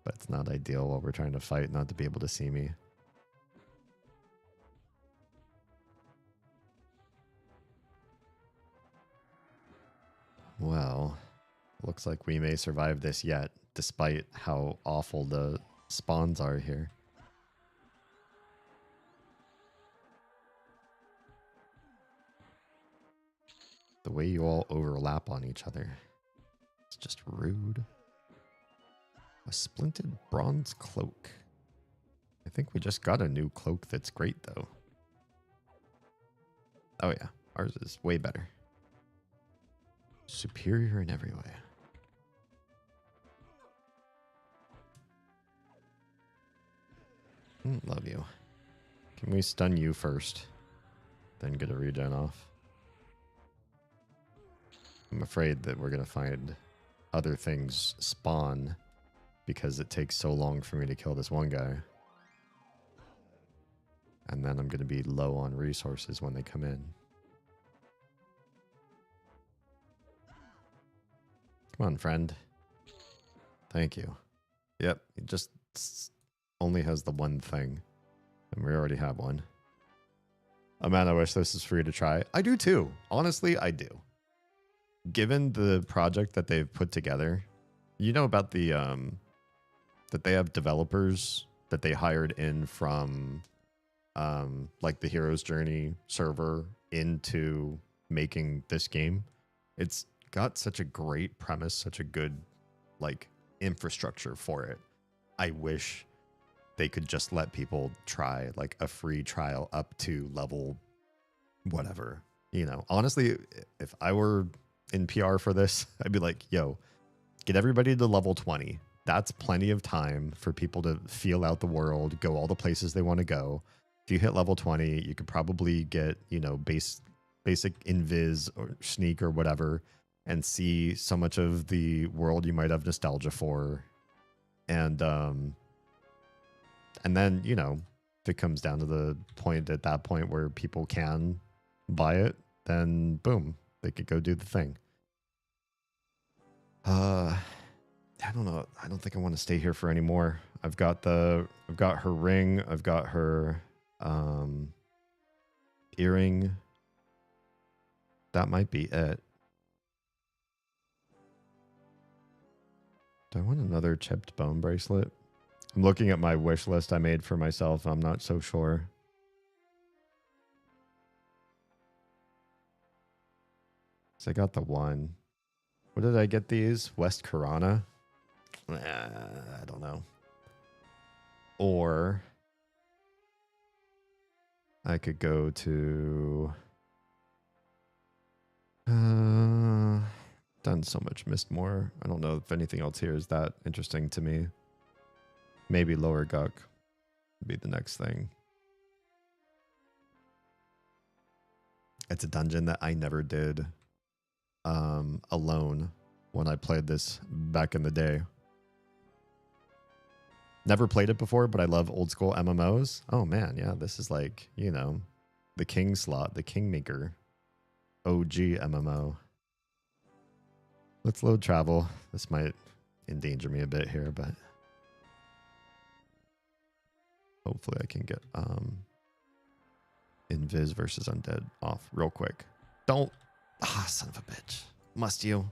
But it's not ideal while we're trying to fight, not to be able to see me. Well, looks like we may survive this yet, despite how awful the spawns are here. The way you all overlap on each other. It's just rude. A splinted bronze cloak. I think we just got a new cloak that's great, though. Oh yeah, ours is way better. Superior in every way. Love you. Can we stun you first? Then get a regen off? I'm afraid that we're going to find other things spawn because it takes so long for me to kill this one guy. And then I'm going to be low on resources when they come in. Come on, friend. Thank you. Yep, it just only has the one thing. And we already have one. Oh man, I wish this was free to try. I do too. Honestly, I do. Given the project that they've put together, you know about the that they have developers that they hired in from like the Hero's Journey server into making this game. It's got such a great premise, such a good like infrastructure for it. I wish they could just let people try like a free trial up to level whatever. You know, honestly, if I were in PR for this, I'd be like, yo, get everybody to level 20. That's plenty of time for people to feel out the world, go all the places they want to go. If you hit level 20, you could probably get, you know, basic invis or sneak or whatever and see so much of the world you might have nostalgia for. And then, you know, if it comes down to the point at that point where people can buy it, then boom, they could go do the thing. I don't know. I don't think I want to stay here for any more. I've got her ring. I've got her earring. That might be it. Do I want another chipped bone bracelet? I'm looking at my wish list I made for myself. I'm not so sure. So I got the one. What did I get these? West Corona? I don't know. Or I could go to... done so much Mistmore. I don't know if anything else here is that interesting to me. Maybe Lower Guck would be the next thing. It's a dungeon that I never did alone when I played this back in the day. Never played it before, but I love old school MMOs. Oh man, yeah, this is like, you know, the king slot, the kingmaker, OG MMO. Let's load travel. This might endanger me a bit here, but hopefully I can get Invis versus Undead off real quick. Don't. Ah, son of a bitch. Must you?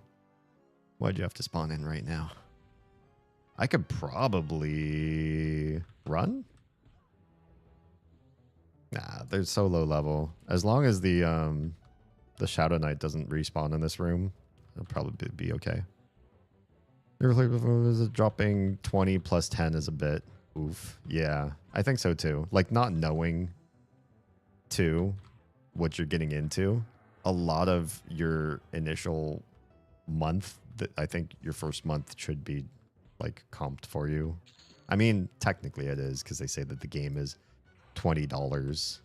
Why'd you have to spawn in right now? I could probably run. Nah, they're so low level. As long as the Shadow Knight doesn't respawn in this room, it'll probably be okay. Never played before. Is it dropping 20 plus 10 is a bit oof. Yeah, I think so too. Like not knowing too what you're getting into. A lot of your initial month, I think your first month should be like comped for you. I mean, technically it is because they say that the game is $20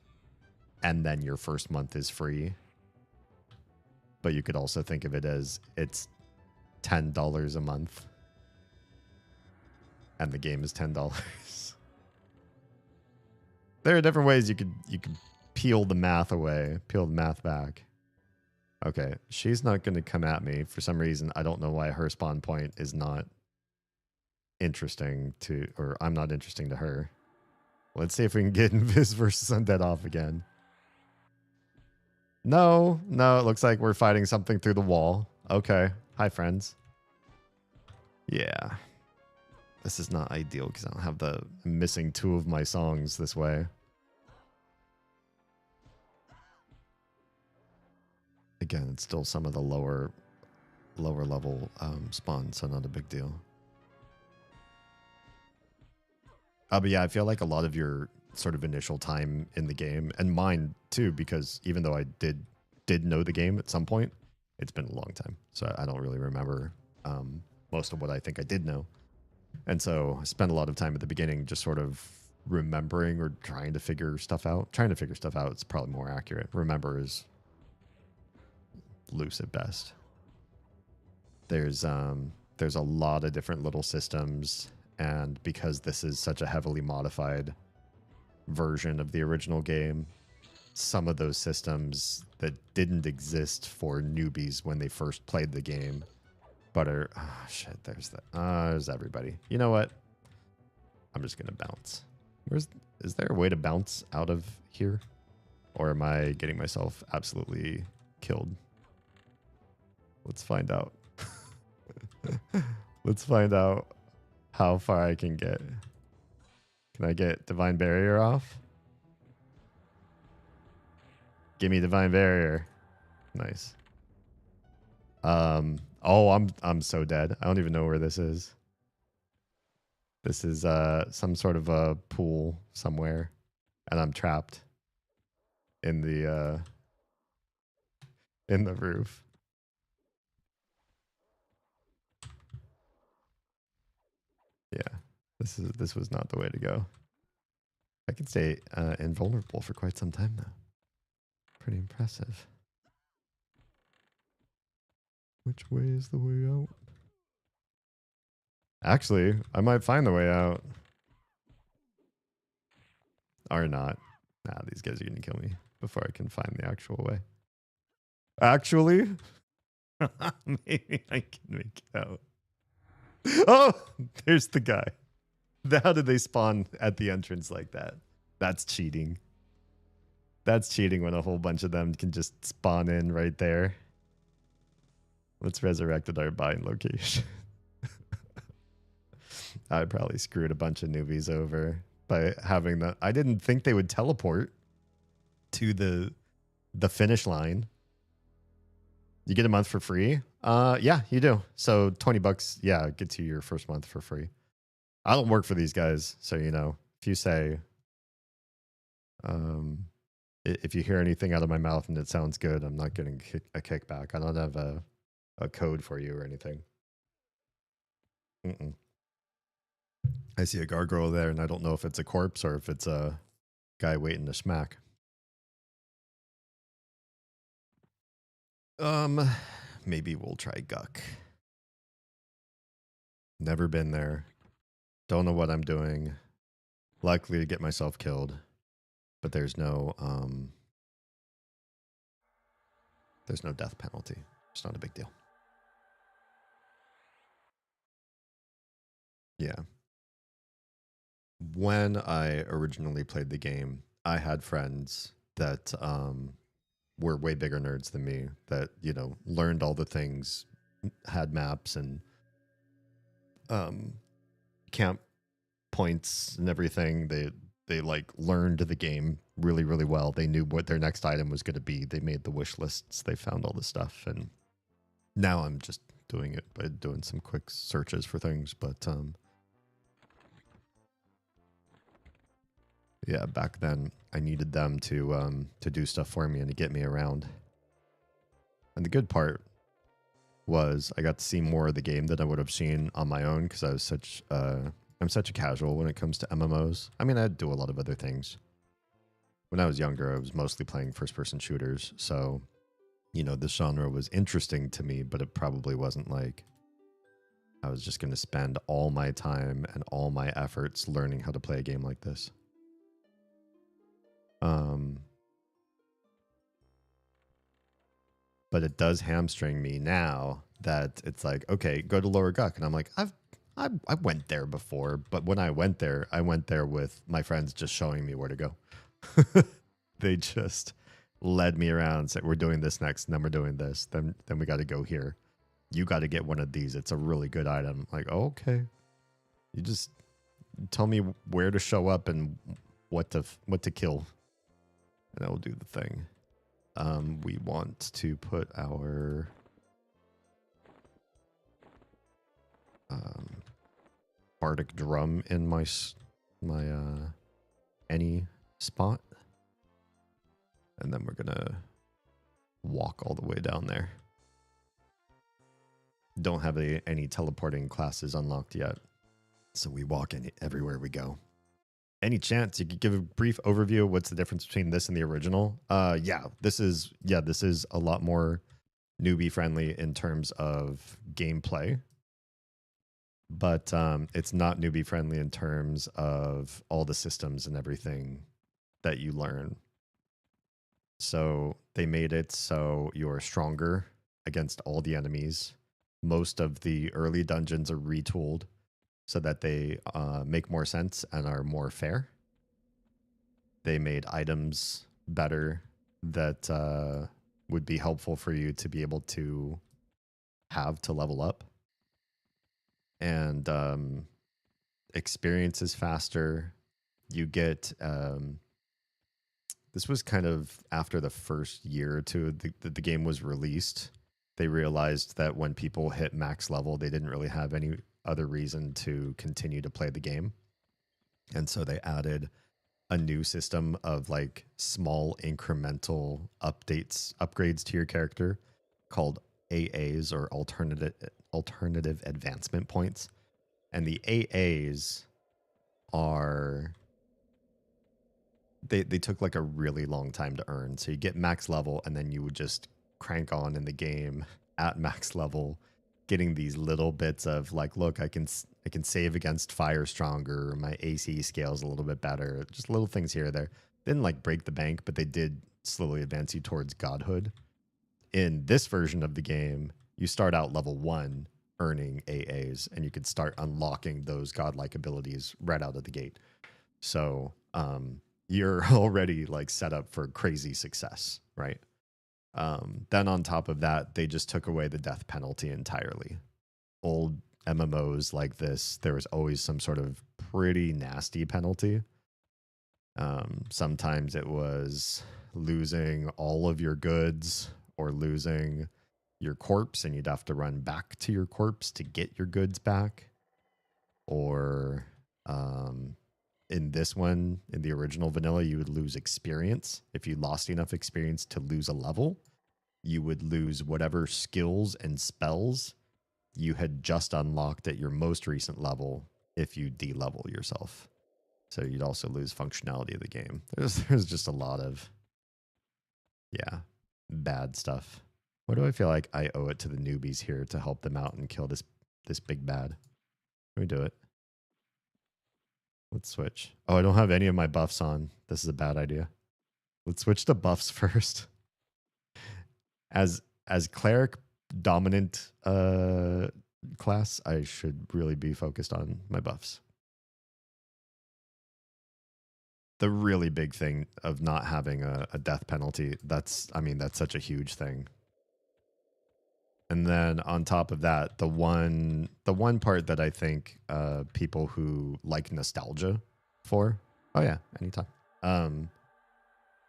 and then your first month is free. But you could also think of it as it's $10 a month and the game is $10. There are different ways you could peel the math away, peel the math back. Okay, she's not going to come at me for some reason. I don't know why her spawn point is not interesting to, or I'm not interesting to her. Let's see if we can get Invis versus Undead off again. No, it looks like we're fighting something through the wall. Okay, hi friends. Yeah. This is not ideal because I don't have I'm missing 2 of my songs this way. Again, it's still some of the lower level spawns, so not a big deal. But yeah, I feel like a lot of your sort of initial time in the game, and mine too, because even though I did know the game at some point, it's been a long time, so I don't really remember most of what I think I did know. And so I spent a lot of time at the beginning just sort of remembering or trying to figure stuff out. Trying to figure stuff out is probably more accurate. Remember is loose at best. There's a lot of different little systems, and because this is such a heavily modified version of the original game, some of those systems that didn't exist for newbies when they first played the game, but are shit. There's everybody. You know what? I'm just gonna bounce. Is there a way to bounce out of here, or am I getting myself absolutely killed? Let's find out. Let's find out how far I can get. Can I get Divine Barrier off? Give me Divine Barrier. Nice. Oh, I'm so dead. I don't even know where this is. This is some sort of a pool somewhere, and I'm trapped in the roof. Yeah, this was not the way to go. I can stay invulnerable for quite some time now. Pretty impressive. Which way is the way out? Actually, I might find the way out. Or not. Nah, these guys are gonna kill me before I can find the actual way. Actually, maybe I can make it out. Oh, there's the guy. How did they spawn at the entrance like that? That's cheating. That's cheating when a whole bunch of them can just spawn in right there. Let's resurrect at our buying location. I probably screwed a bunch of newbies over by having that. I didn't think they would teleport to the finish line. You get a month for free? Yeah, you do. So $20, yeah, gets you your first month for free. I don't work for these guys, so you know, if you say if you hear anything out of my mouth and it sounds good, I'm not getting a kickback. I don't have a code for you or anything. I see a gargoyle there, and I don't know if it's a corpse or if it's a guy waiting to smack. Maybe we'll try Guck. Never been there. Don't know what I'm doing. Likely to get myself killed, but there's no death penalty. It's not a big deal. Yeah. When I originally played the game, I had friends that were way bigger nerds than me that, you know, learned all the things, had maps and camp points and everything. They like learned the game really, really well. They knew what their next item was going to be. They made the wish lists. They found all the stuff. And now I'm just doing it by doing some quick searches for things. But yeah, back then I needed them to do stuff for me and to get me around. And the good part was I got to see more of the game than I would have seen on my own because I was I'm such a casual when it comes to MMOs. I mean, I do a lot of other things. When I was younger, I was mostly playing first-person shooters, so you know, this genre was interesting to me, but it probably wasn't like I was just going to spend all my time and all my efforts learning how to play a game like this. But it does hamstring me now that it's like, okay, go to Lower Guck. And I'm like, I went there before, but when I went there with my friends just showing me where to go. They just led me around, said, we're doing this next, and then we're doing this. Then we got to go here. You got to get one of these. It's a really good item. Like, oh, okay. You just tell me where to show up and what to kill, and I will do the thing. We want to put our bardic drum in my any spot, and then we're gonna walk all the way down there. Don't have any teleporting classes unlocked yet, so we walk everywhere we go. Any chance you could give a brief overview of what's the difference between this and the original? This is a lot more newbie friendly in terms of gameplay, but it's not newbie friendly in terms of all the systems and everything that you learn. So they made it so you're stronger against all the enemies. Most of the early dungeons are retooled so that they make more sense and are more fair. They made items better that would be helpful for you to be able to have to level up. And experience is faster. You get... this was kind of after the first year or two the game was released. They realized that when people hit max level, they didn't really have any other reason to continue to play the game. And so they added a new system of like small incremental upgrades to your character called AAs, or alternative advancement points. And the AAs are... They took like a really long time to earn. So you get max level and then you would just crank on in the game at max level, getting these little bits of like, look, I can save against fire stronger. My AC scales a little bit better. Just little things here or there. Didn't like break the bank, but they did slowly advance you towards godhood. In this version of the game, you start out level 1 earning AAs, and you can start unlocking those godlike abilities right out of the gate. So you're already like set up for crazy success, right? Then on top of that, they just took away the death penalty entirely. Old MMOs like this, there was always some sort of pretty nasty penalty. Sometimes it was losing all of your goods or losing your corpse, and you'd have to run back to your corpse to get your goods back. Or in this one, in the original vanilla, you would lose experience. If you lost enough experience to lose a level, you would lose whatever skills and spells you had just unlocked at your most recent level if you de-level yourself. So you'd also lose functionality of the game. There's just a lot of, bad stuff. What do I feel like I owe it to the newbies here to help them out and kill this big bad? Let me do it. Let's switch. Oh, I don't have any of my buffs on. This is a bad idea. Let's switch to buffs first. As cleric dominant class, I should really be focused on my buffs. The really big thing of not having a death penalty, that's such a huge thing. And then on top of that, the one part that I think people who like nostalgia for, oh yeah, anytime.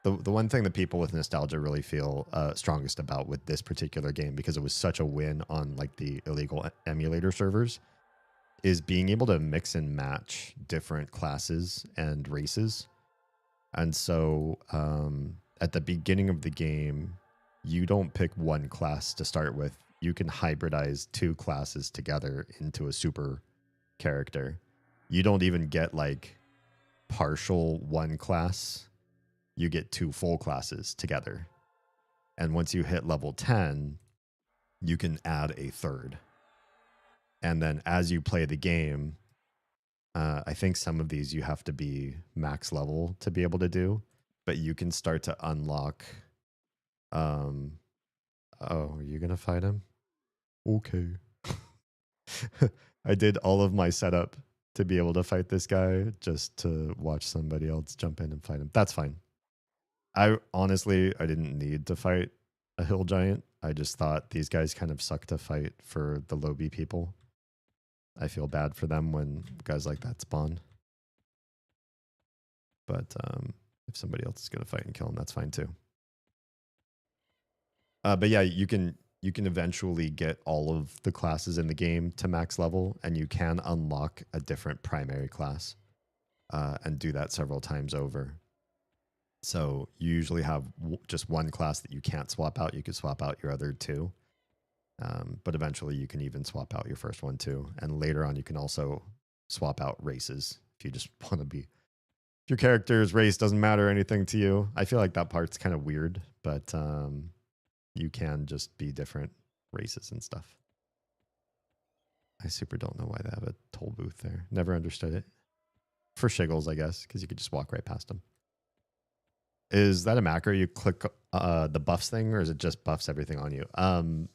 The one thing that people with nostalgia really feel strongest about with this particular game, because it was such a win on like the illegal emulator servers, is being able to mix and match different classes and races. And so at the beginning of the game, you don't pick one class to start with. you can hybridize two classes together into a super character. You don't even get like partial one class. You get two full classes together. And once you hit level 10, you can add a third. And then as you play the game, I think some of these you have to be max level to be able to do, but you can start to unlock. Oh, are you going to fight him? Okay. I did all of my setup to be able to fight this guy just to watch somebody else jump in and fight him. That's fine. I didn't need to fight a hill giant. I just thought these guys kind of suck to fight for the low B people. I feel bad for them when guys like that spawn. But if somebody else is going to fight and kill him, that's fine too. But yeah, you can eventually get all of the classes in the game to max level, and you can unlock a different primary class and do that several times over. So you usually have just one class that you can't swap out. You could swap out your other two. But eventually you can even swap out your first one too. And later on, you can also swap out races if you just want to be. If your character's race doesn't matter anything to you. I feel like that part's kind of weird, but you can just be different races and stuff. I super don't know why they have a toll booth there. Never understood it. For shiggles, I guess, because you could just walk right past them. Is that a macro? You click the buffs thing, or is it just buffs everything on you?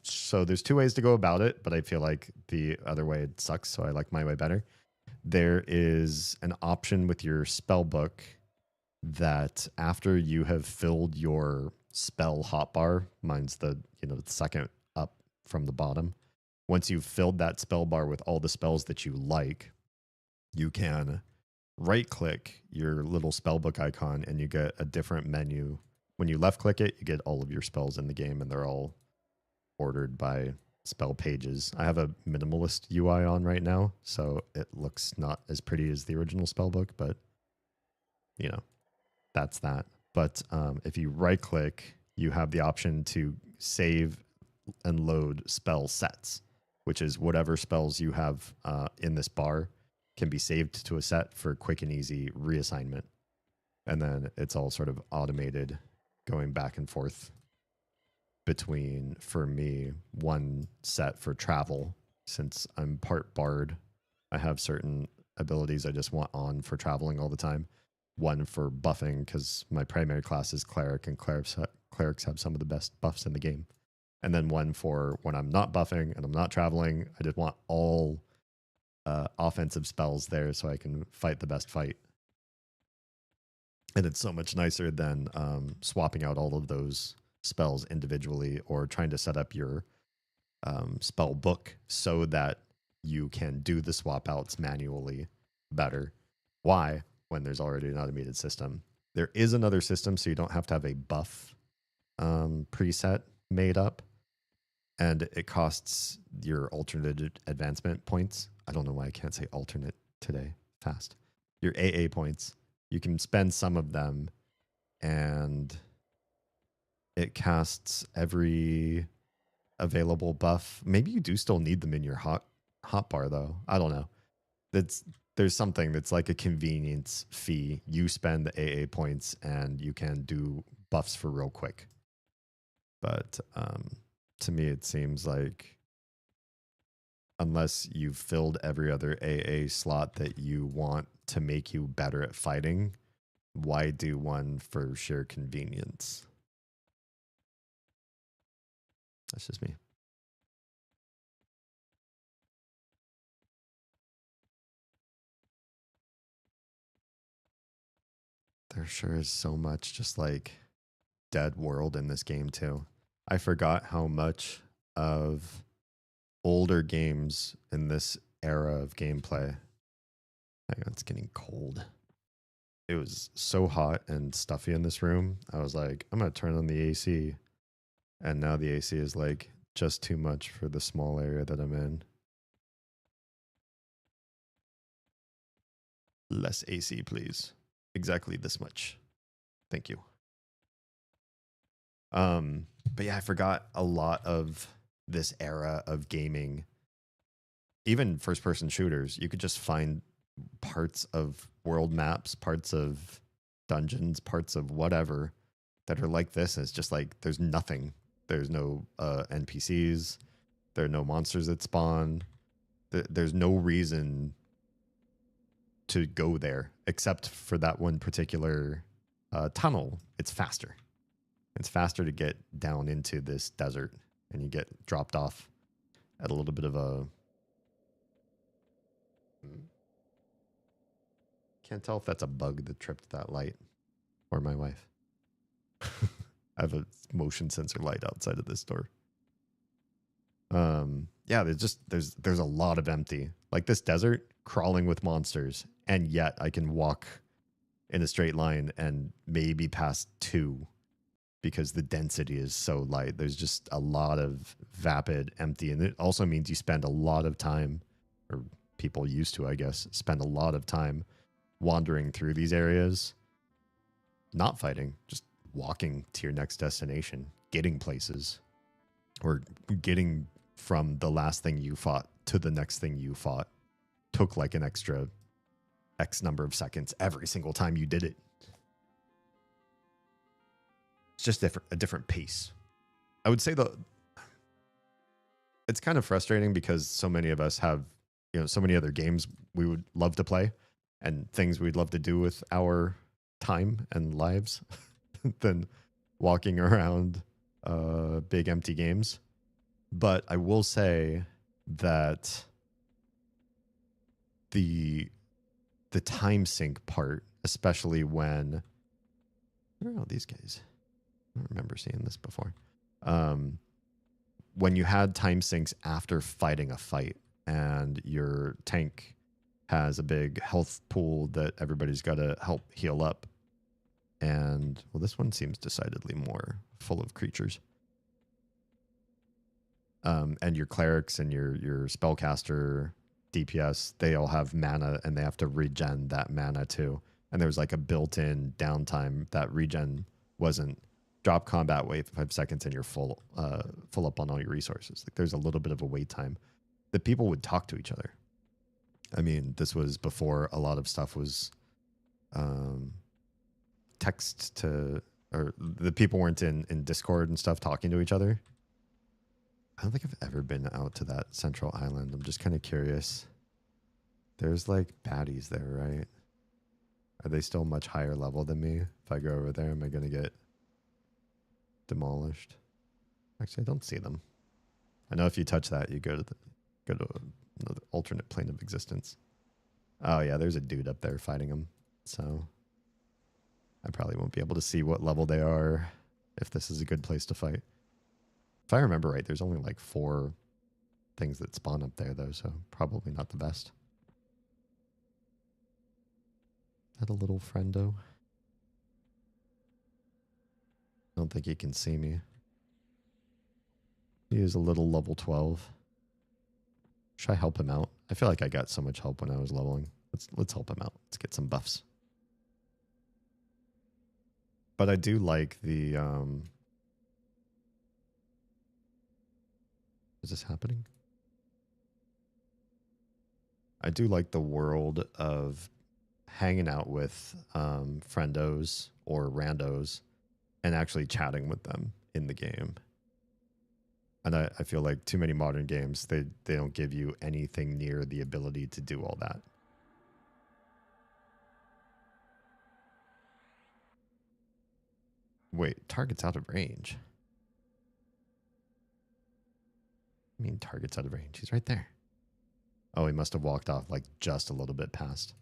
So there's two ways to go about it, but I feel like the other way sucks, so I like my way better. There is an option with your spell book that after you have filled your spell hotbar, mine's the the second up from the bottom. Once you've filled that spell bar with all the spells that you like, you can right click your little spellbook icon and you get a different menu. When you left click it, you get all of your spells in the game and they're all ordered by spell pages. I have a minimalist UI on right now, so it looks not as pretty as the original spellbook, but that's that. But if you right click, you have the option to save and load spell sets, which is whatever spells you have in this bar can be saved to a set for quick and easy reassignment. And then it's all sort of automated going back and forth between, for me, one set for travel. Since I'm part bard, I have certain abilities I just want on for traveling all the time. One for buffing, because my primary class is cleric, and clerics have some of the best buffs in the game. And then one for when I'm not buffing and I'm not traveling. I just want all offensive spells there so I can fight the best fight. And it's so much nicer than swapping out all of those spells individually or trying to set up your spell book so that you can do the swap outs manually better. Why? When there's already an automated system. There is another system, so you don't have to have a buff preset made up. And it costs your alternate advancement points. I don't know why I can't say alternate today fast. Your AA points. You can spend some of them, and it casts every available buff. Maybe you do still need them in your hot bar, though. I don't know. There's something that's like a convenience fee. You spend the AA points, and you can do buffs for real quick. But to me, it seems like unless you've filled every other AA slot that you want to make you better at fighting, why do one for sheer convenience? That's just me. There sure is so much just like dead world in this game too. I forgot how much of older games in this era of gameplay. Hang on, it's getting cold. It was so hot and stuffy in this room. I was like, I'm going to turn on the AC. And now the AC is like just too much for the small area that I'm in. Less AC, please. Exactly this much. Thank you. But yeah, I forgot a lot of this era of gaming, even first-person shooters, you could just find parts of world maps, parts of dungeons, parts of whatever that are like this. And it's just like there's nothing. There's no NPCs. There are no monsters that spawn. There's no reason to go there except for that one particular tunnel. It's faster. It's faster to get down into this desert, and you get dropped off at a little bit of a... Can't tell if that's a bug that tripped that light or my wife. I have a motion sensor light outside of this door. Yeah, there's a lot of empty. Like this desert crawling with monsters, and yet I can walk in a straight line and maybe past 2 because the density is so light. There's just a lot of vapid empty, and it also means you spend a lot of time, or people used to, I guess, spend a lot of time wandering through these areas, not fighting, just walking to your next destination, getting places, or getting from the last thing you fought to the next thing you fought. Took like an extra X number of seconds every single time you did it. It's just a different pace. I would say it's kind of frustrating because so many of us have, so many other games we would love to play and things we'd love to do with our time and lives than walking around big empty games. But I will say that the time sink part, especially when... Where are all these guys? I don't remember seeing this before. When you had time sinks after fighting a fight and your tank has a big health pool that everybody's got to help heal up. And, well, this one seems decidedly more full of creatures. And your clerics and your spellcaster, DPS, they all have mana and they have to regen that mana too. And there's like a built-in downtime. That regen wasn't drop combat, wait 5 seconds, and you're full up on all your resources. Like there's a little bit of a wait time that people would talk to each other. I mean, this was before a lot of stuff was text to, or the people weren't in Discord and stuff talking to each other. I don't think I've ever been out to that central island. I'm just kind of curious. There's like baddies there, right? Are they still much higher level than me? If I go over there, am I going to get demolished? Actually, I don't see them. I know if you touch that, you go to another alternate plane of existence. Oh yeah, there's a dude up there fighting him. So I probably won't be able to see what level they are if this is a good place to fight. If I remember right, there's only like 4 things that spawn up there though, so probably not the best. Is that a little friendo? I don't think he can see me. He is a little level 12. Should I help him out? I feel like I got so much help when I was leveling. Let's help him out. Let's get some buffs. But I do like the is this happening? I do like the world of hanging out with friendos or randos and actually chatting with them in the game. And I feel like too many modern games, they don't give you anything near the ability to do all that. Wait, target's out of range. I mean, target's out of range. He's right there. Oh, he must have walked off like just a little bit past.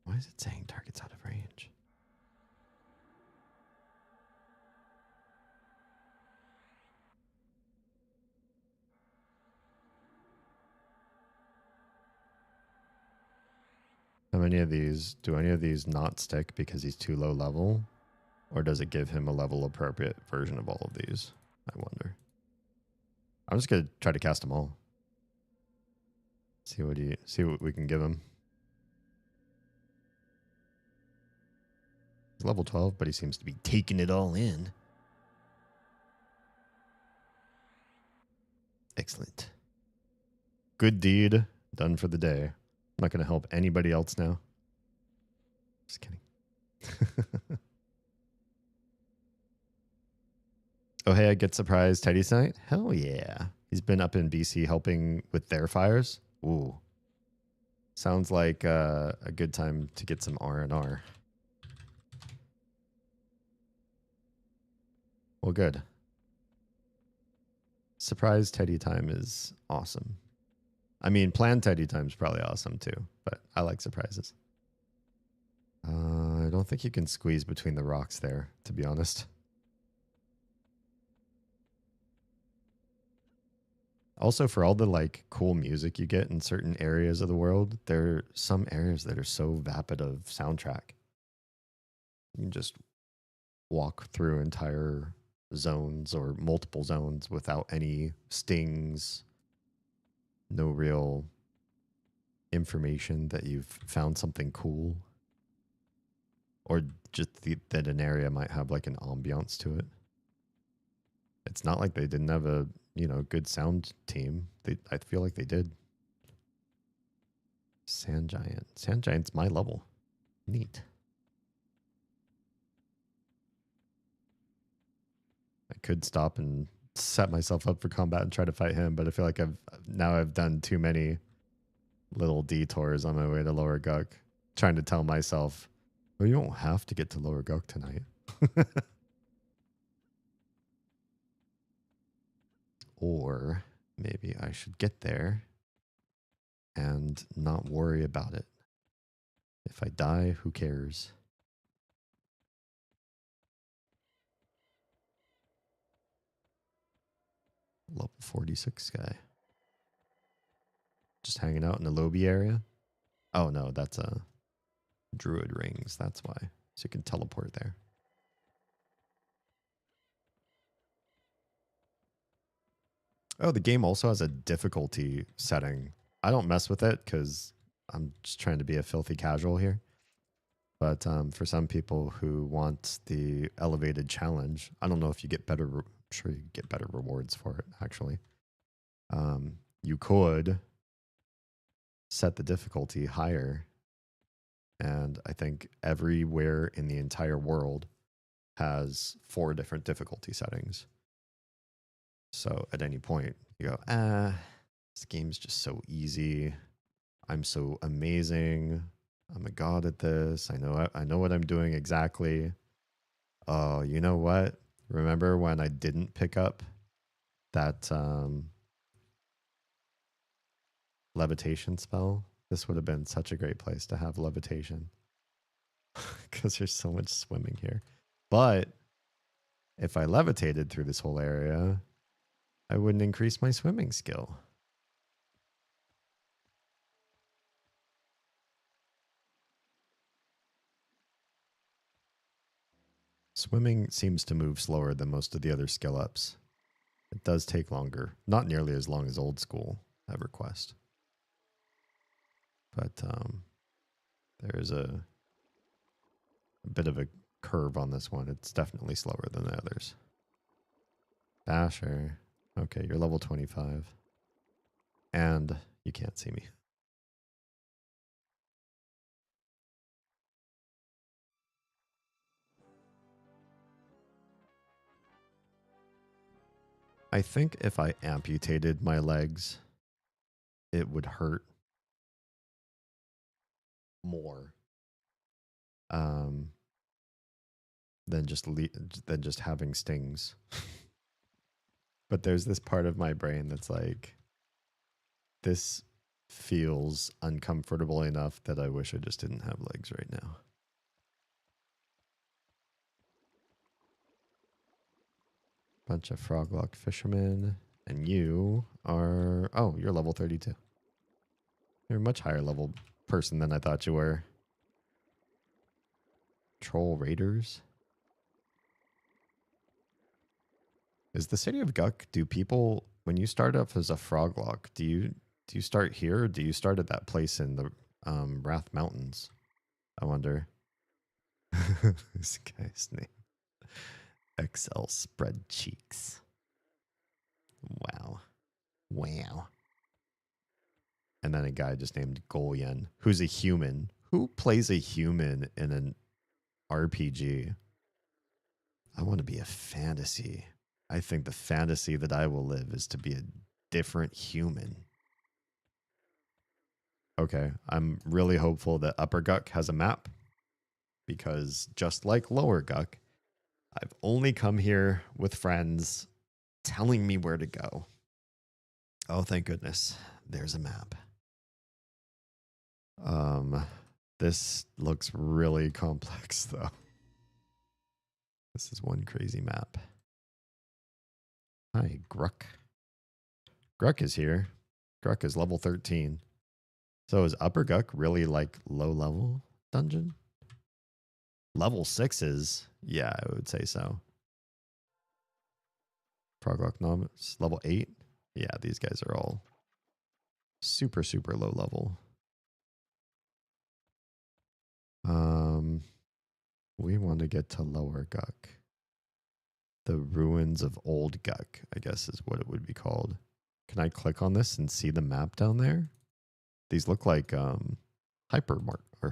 Why is it saying target's out of range? How many of these, do any of these not stick because he's too low level? Or does it give him a level appropriate version of all of these? I wonder. I'm just going to try to cast them all. See what we can give him. Level 12, but he seems to be taking it all in. Excellent. Good deed done for the day. I'm not going to help anybody else now. Just kidding. Oh, hey, I get surprised Teddy tonight? Hell yeah. He's been up in BC helping with their fires. Ooh. Sounds like a good time to get some R&R. Well, good. Surprise Teddy time is awesome. I mean, planned Teddy time is probably awesome too, but I like surprises. I don't think you can squeeze between the rocks there, to be honest. Also, for all the like cool music you get in certain areas of the world, there are some areas that are so vapid of soundtrack. You can just walk through entire zones or multiple zones without any stings, no real information that you've found something cool, or just that an area might have like an ambiance to it. It's not like they didn't have a good sound team. I feel like they did. Sand giant. Sand giant's my level. Neat. I could stop and set myself up for combat and try to fight him, but I feel like I've done too many little detours on my way to Lower Guk, trying to tell myself, well, you don't have to get to Lower Guk tonight. Or maybe I should get there and not worry about it. If I die, who cares? Level 46 guy. Just hanging out in the lobby area. Oh no, that's druid rings. That's why. So you can teleport there. Oh, the game also has a difficulty setting. I don't mess with it because I'm just trying to be a filthy casual here. But for some people who want the elevated challenge, I don't know if you get better. I'm sure you get better rewards for it. Actually, you could set the difficulty higher, and I think everywhere in the entire world has 4 different difficulty settings. So at any point, you go, this game's just so easy. I'm so amazing. I'm a god at this. I know what I'm doing exactly. Oh, you know what? Remember when I didn't pick up that levitation spell? This would have been such a great place to have levitation because there's so much swimming here. But if I levitated through this whole area, I wouldn't increase my swimming skill. Swimming seems to move slower than most of the other skill ups. It does take longer. Not nearly as long as old school EverQuest. But there is a bit of a curve on this one. It's definitely slower than the others. Dasher. Okay, you're level 25. And you can't see me. I think if I amputated my legs, it would hurt more than just having stings. But there's this part of my brain that's like, this feels uncomfortable enough that I wish I just didn't have legs right now. Bunch of froglock fishermen. And you are... Oh, you're level 32. You're a much higher level person than I thought you were. Troll raiders? Is the city of Guk, do people... When you start up as a froglock, do you start here, or do you start at that place in the Wrath Mountains? I wonder. This guy's name. XL spread cheeks. Wow. Wow. And then a guy just named Golyen, who's a human. Who plays a human in an RPG? I want to be a fantasy. I think the fantasy that I will live is to be a different human. Okay, I'm really hopeful that Upper Guck has a map because just like Lower Guck, I've only come here with friends telling me where to go. Oh, thank goodness. There's a map. This looks really complex though. This is one crazy map. Hi, Gruck. Gruck is here. Gruck is level 13. So is Upper Guck really like low level dungeon? Level 6s? Yeah, I would say so. Proglock Novice, level 8? Yeah, these guys are all super, super low level. We want to get to Lower Guck. The ruins of Old Guck, I guess is what it would be called. Can I click on this and see the map down there? These look like hypermark or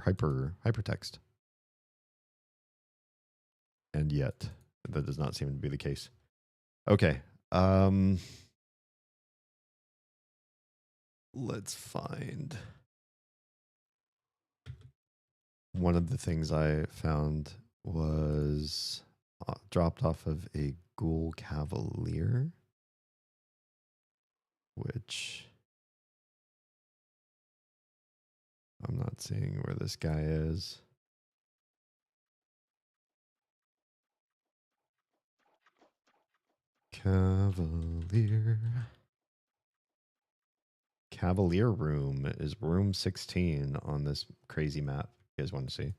hypertext. And yet, that does not seem to be the case. Okay. Let's find. One of the things I found was dropped off of a Ghoul Cavalier, which I'm not seeing where this guy is. Cavalier. Cavalier room is room 16 on this crazy map. You guys want to see?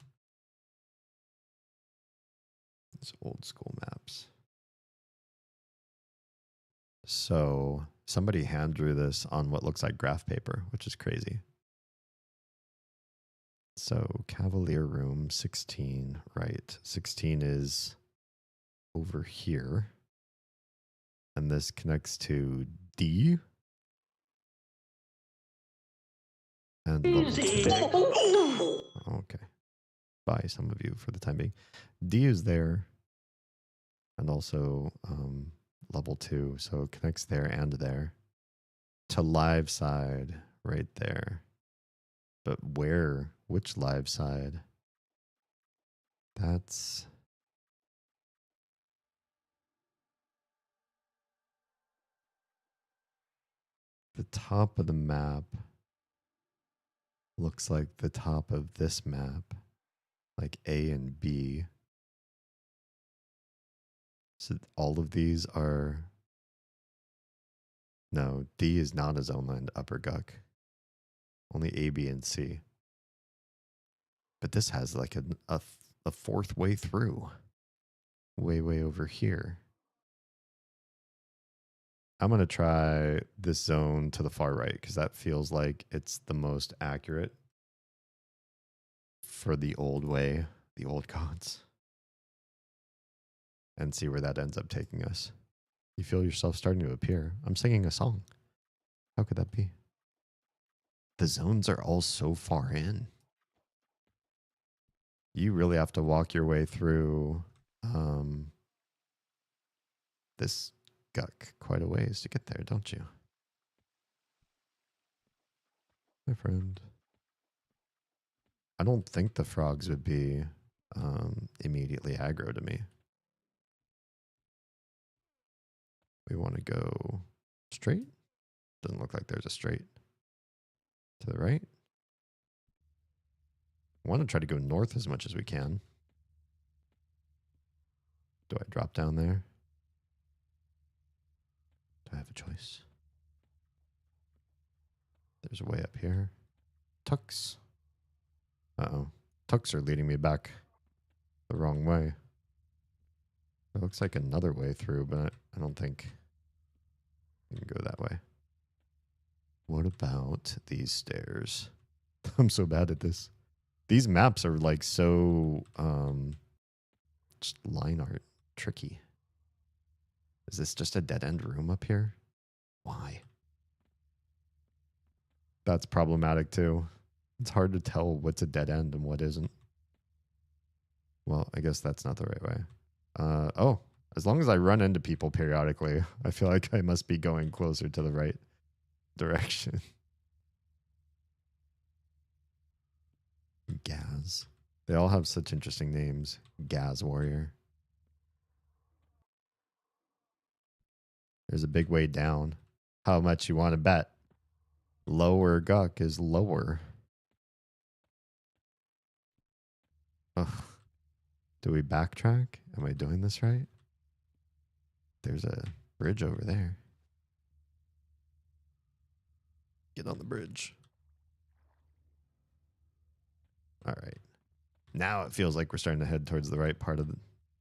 It's old school maps. So somebody hand drew this on what looks like graph paper, which is crazy. So Cavalier room 16, right? 16 is over here. And this connects to D. And level 2. Okay. Bye, some of you, for the time being. D is there. And also level 2. So it connects there and there. To live side right there. But where? Which live side? That's... the top of the map looks like the top of this map, like A and B. So all of these are... No, D is not a zone land Upper Guck. Only A, B, and C. But this has like a fourth way through. Way over here. I'm going to try this zone to the far right because that feels like it's the most accurate for the old way, the old gods. And see where that ends up taking us. You feel yourself starting to appear. I'm singing a song. How could that be? The zones are all so far in. You really have to walk your way through this Guck quite a ways to get there, don't you? My friend. I don't think the frogs would be immediately aggro to me. We want to go straight. Doesn't look like there's a straight. To the right. I want to try to go north as much as we can. Do I drop down there? Do I have a choice? There's a way up here. Tucks. Uh-oh. Tucks are leading me back the wrong way. It looks like another way through, but I don't think we can go that way. What about these stairs? I'm so bad at this. These maps are like so just line art tricky. Is this just a dead end room up here? Why? That's problematic too. It's hard to tell what's a dead end and what isn't. Well, I guess that's not the right way. Oh, as long as I run into people periodically, I feel like I must be going closer to the right direction. Gaz. They all have such interesting names. Gaz Warrior. There's a big way down. How much you want to bet? Lower Guck is lower. Ugh. Do we backtrack? Am I doing this right? There's a bridge over there. Get on the bridge. All right. Now it feels like we're starting to head towards the right part of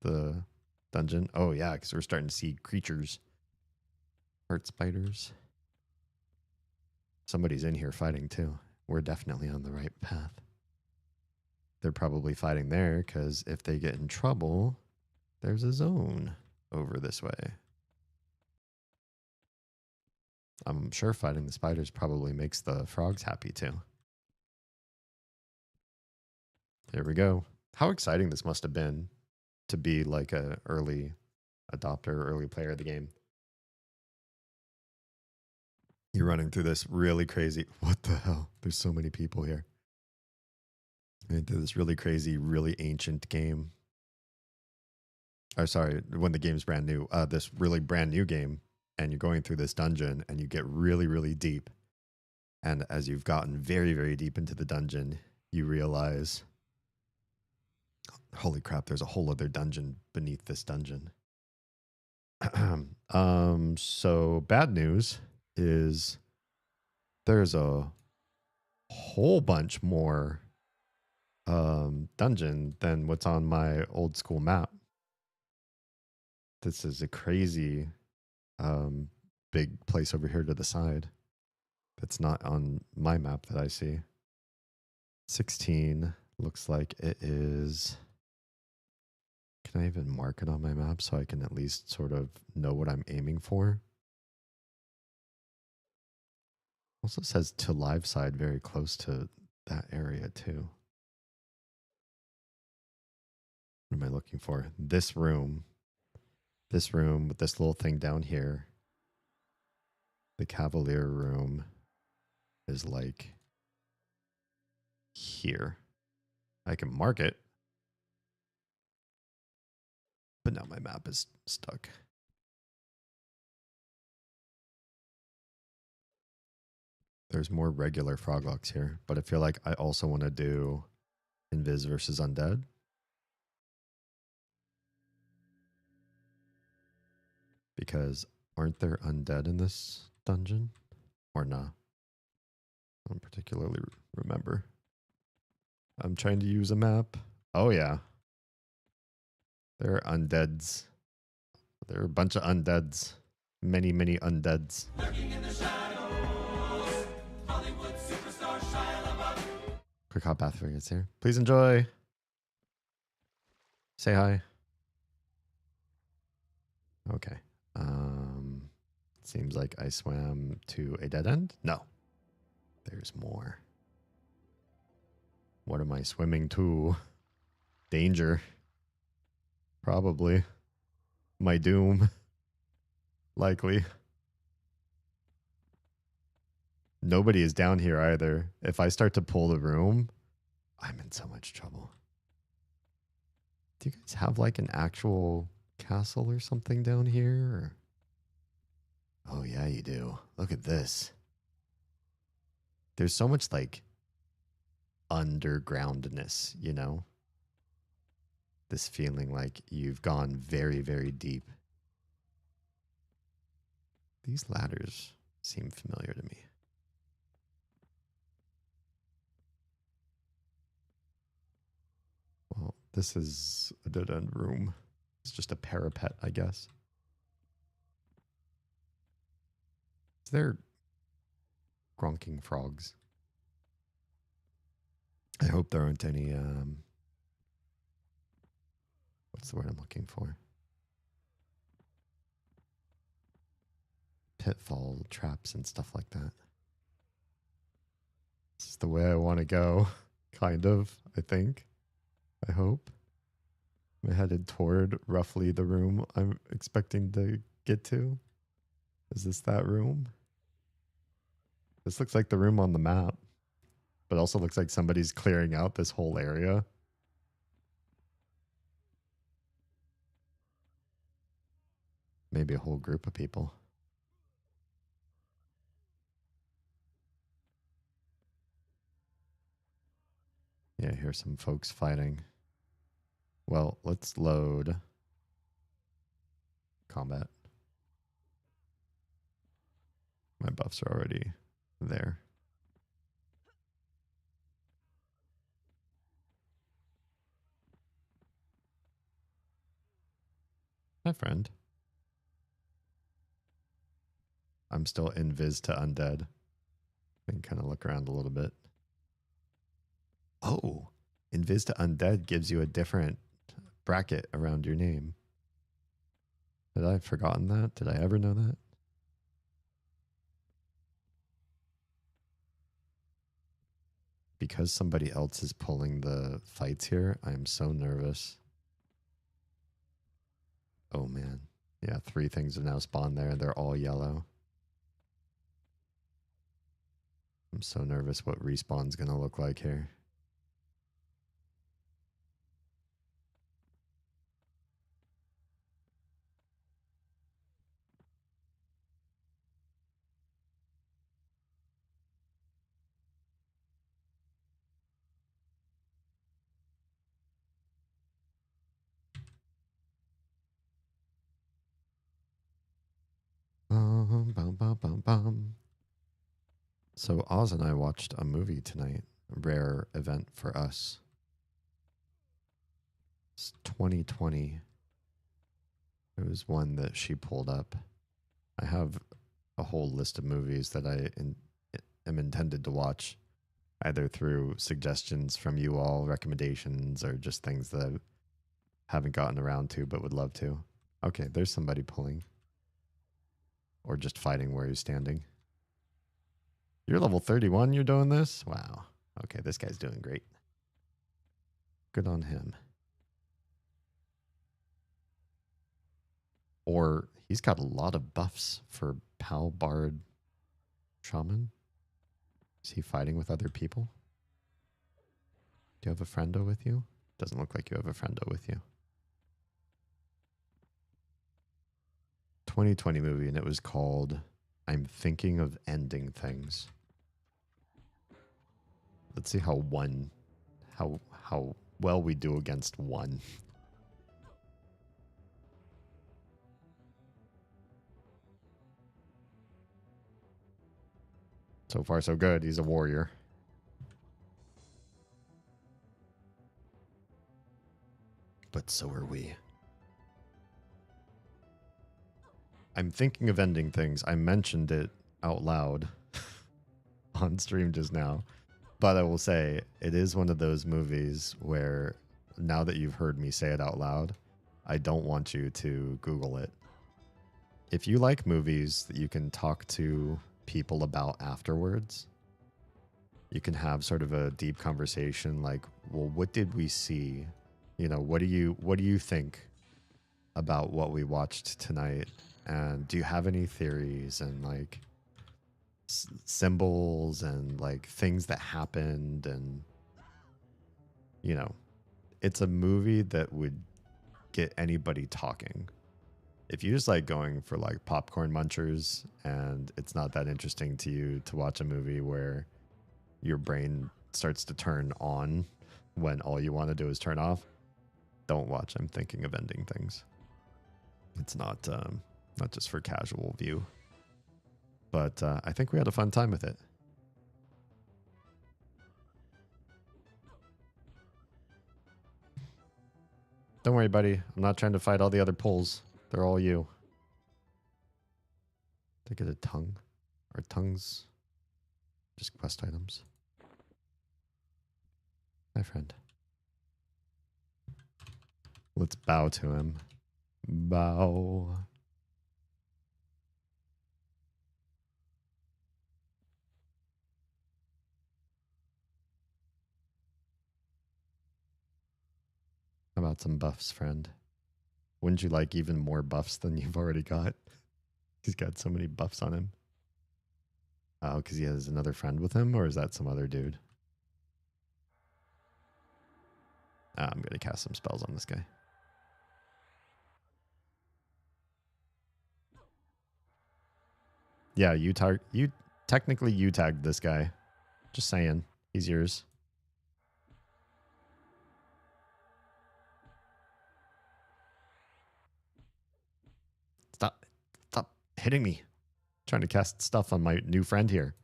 the dungeon. Oh, yeah, because we're starting to see creatures. Heart spiders. Somebody's in here fighting, too. We're definitely on the right path. They're probably fighting there because if they get in trouble, there's a zone over this way. I'm sure fighting the spiders probably makes the frogs happy, too. Here we go. How exciting this must have been to be like a early adopter, early player of the game. You're running through this really crazy... What the hell? There's so many people here. Running through this really crazy, really ancient game. Or sorry, when the game's brand new. This really brand new game. And you're going through this dungeon and you get really, really deep. And as you've gotten very, very deep into the dungeon, you realize... Holy crap, there's a whole other dungeon beneath this dungeon. So bad news is there's a whole bunch more dungeon than what's on my old school map. This is a crazy big place over here to the side that's not on my map that I see. 16 looks like it is... Can I even mark it on my map so I can at least sort of know what I'm aiming for? Also says to live side very close to that area too. What am I looking for? This room with this little thing down here. The Cavalier room is like here. I can mark it. But now my map is stuck. There's more regular froglocks here, but I feel like I also want to do Invis versus Undead. Because aren't there undead in this dungeon? Or not? I don't particularly remember. I'm trying to use a map. Oh, yeah. There are undeads. There are a bunch of undeads. Many, many undeads. Lurking in the shadows. Hollywood superstar Shia LaBeouf. Quick hot bath before it gets here. Please enjoy. Say hi. Okay. Seems like I swam to a dead end. No. There's more. What am I swimming to? Danger. Probably. My doom. Likely. Nobody is down here either. If I start to pull the room, I'm in so much trouble. Do you guys have like an actual castle or something down here? Or... Oh, yeah, you do. Look at this. There's so much like undergroundness, you know? This feeling like you've gone very, very deep. These ladders seem familiar to me. Well, this is a dead-end room. It's just a parapet, I guess. Is there gronking frogs? I hope there aren't any, what's the word I'm looking for? Pitfall traps and stuff like that. This is the way I want to go, kind of, I think. I hope. I'm headed toward roughly the room I'm expecting to get to. Is this that room? This looks like the room on the map, but also looks like somebody's clearing out this whole area. Maybe a whole group of people. Yeah, I hear some folks fighting. Well, let's load combat. My buffs are already there. Hi, friend. I'm still invis to undead. I can kind of look around a little bit. Oh, invis to undead gives you a different bracket around your name. Had I forgotten that? Did I ever know that? Because somebody else is pulling the fights here, I'm so nervous. Oh man. Yeah, 3 things have now spawned there. They're all yellow. I'm so nervous what respawn's gonna look like here. Bum, bum, bum, bum. So Oz and I watched a movie tonight. A rare event for us. It's 2020. It was one that she pulled up. I have a whole list of movies that I am intended to watch, either through suggestions from you all, recommendations, or just things that I haven't gotten around to but would love to. Okay, there's somebody pulling. Or just fighting where he's standing. You're level 31, you're doing this? Wow. Okay, this guy's doing great. Good on him. Or he's got a lot of buffs for Pal Bard Shaman. Is he fighting with other people? Do you have a friendo with you? Doesn't look like you have a friendo with you. 2020 movie, and it was called I'm Thinking of Ending Things. Let's see how well we do against 1. So far, so good. He's a warrior. But so are we. I'm thinking of ending things. I mentioned it out loud on stream just now. But I will say, it is one of those movies where, now that you've heard me say it out loud, I don't want you to Google it. If you like movies that you can talk to people about afterwards, you can have sort of a deep conversation like, well, what did we see? You know, what do you think about what we watched tonight? And do you have any theories and like symbols and like things that happened? And you know, it's a movie that would get anybody talking. If you just like going for like popcorn munchers and it's not that interesting to you to watch a movie where your brain starts to turn on when all you want to do is turn off, don't watch I'm Thinking of Ending Things. It's not just for casual view. But I think we had a fun time with it. Don't worry, buddy. I'm not trying to fight all the other pulls. They're all you. Did I get a tongue? Are tongues just quest items? Hi, friend. Let's bow to him. Bow. How about some buffs, friend? Wouldn't you like even more buffs than you've already got? He's got so many buffs on him. Oh, because he has another friend with him, or is that some other dude? I'm going to cast some spells on this guy. Yeah, you technically you tagged this guy. Just saying. He's yours. Stop hitting me. Trying to cast stuff on my new friend here.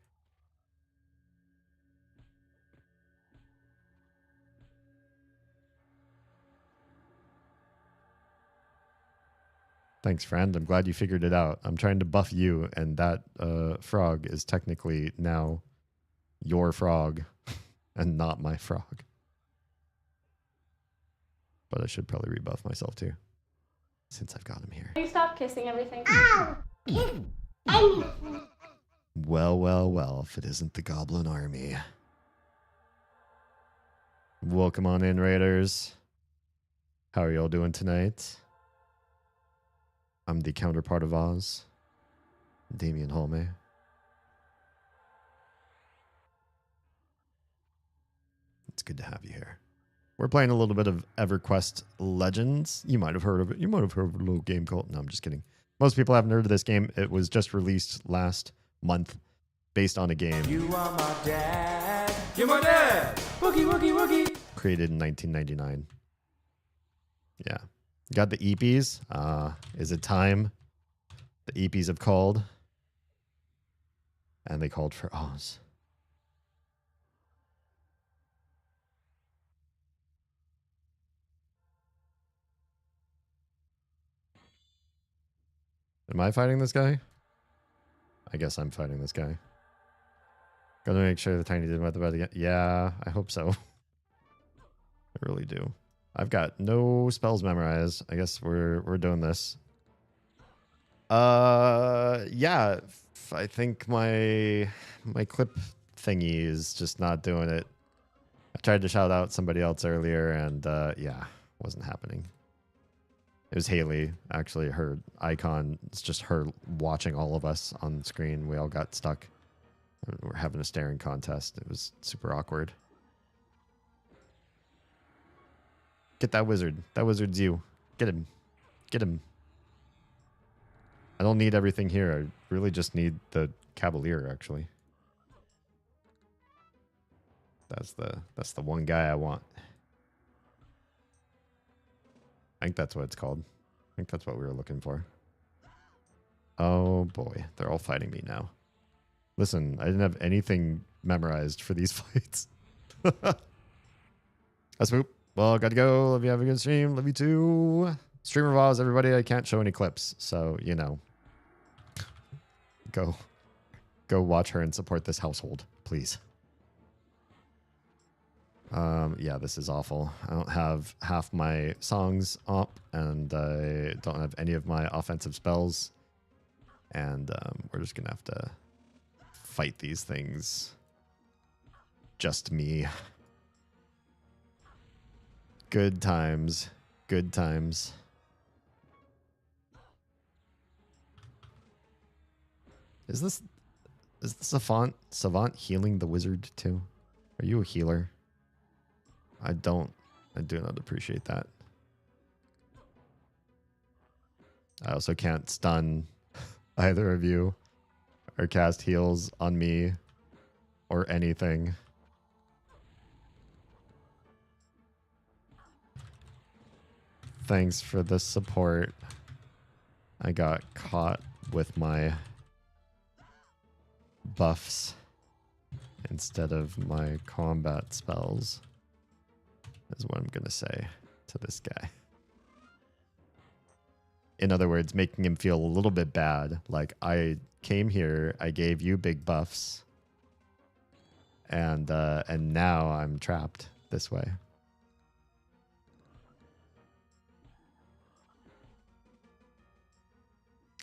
Thanks, friend. I'm glad you figured it out. I'm trying to buff you, and that frog is technically now your frog and not my frog. But I should probably rebuff myself too, since I've got him here. You stop kissing everything. Ow! Kiss anything. Well, if it isn't the Goblin Army. Welcome on in, Raiders. How are y'all doing tonight? I'm the counterpart of Oz, Damien Holme. It's good to have you here. We're playing a little bit of EverQuest Legends. You might have heard of it. You might have heard of a little game called... No, I'm just kidding. Most people haven't heard of this game. It was just released last month based on a game. You are my dad. You're my dad. Woogie, woogie, woogie. Created in 1999. Yeah. Got the EPs. Is it time? The EPs have called. And they called for Oz. Am I fighting this guy? I guess I'm fighting this guy. Gotta make sure the tiny didn't the bed again. Yeah, I hope so. I really do. I've got no spells memorized. I guess we're doing this. Yeah. I think my clip thingy is just not doing it. I tried to shout out somebody else earlier, and yeah, wasn't happening. It was Haley, actually. Her icon, it's just her watching all of us on screen. We all got stuck. We're having a staring contest. It was super awkward. Get that wizard. That wizard's you. Get him. Get him. I don't need everything here. I really just need the Cavalier, actually. That's the one guy I want. I think that's what it's called. I think that's what we were looking for. Oh boy, they're all fighting me now. Listen, I didn't have anything memorized for these fights. That's poop. Well, gotta go. Love you. Have a good stream. Love you too. Streamer vows, everybody. I can't show any clips, so you know. Go watch her and support this household, please. Yeah, this is awful. I don't have half my songs up, and I don't have any of my offensive spells. And we're just gonna have to fight these things. Just me. Good times. Good times. Is this Savant healing the wizard too? Are you a healer? I do not appreciate that. I also can't stun either of you or cast heals on me or anything. Thanks for the support. I got caught with my buffs instead of my combat spells. Is what I'm going to say to this guy. In other words, making him feel a little bit bad. Like, I came here, I gave you big buffs, and now I'm trapped. this way.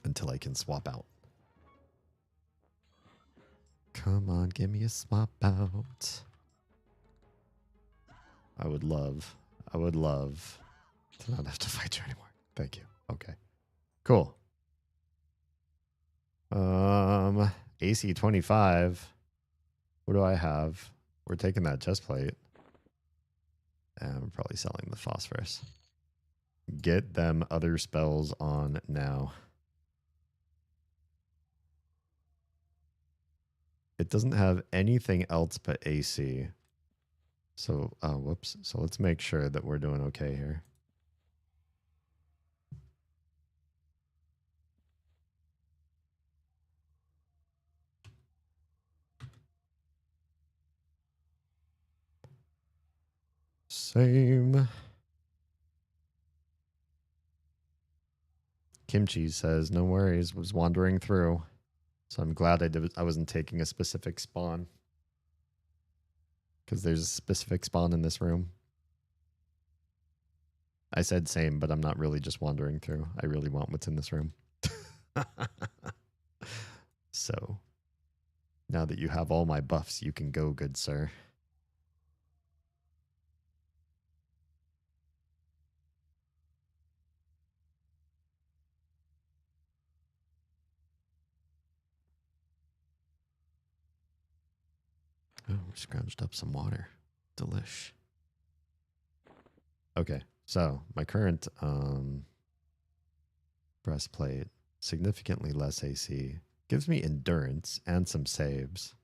Until I can swap out. Come on, give me a swap out. I would love to not have to fight you anymore. Thank you. Okay. Cool. AC 25. What do I have? We're taking that chest plate. And we're probably selling the phosphorus. Get them other spells on now. It doesn't have anything else but AC. So, whoops. So let's make sure that we're doing okay here. Same. Kimchi says, no worries, was wandering through. So I'm glad I wasn't taking a specific spawn. Because there's a specific spawn in this room. I said same, but I'm not really just wandering through. I really want what's in this room. So, now that you have all my buffs, you can go, good sir. Oh, we scrounged up some water. Delish. Okay, so my current breastplate, significantly less AC, gives me endurance and some saves.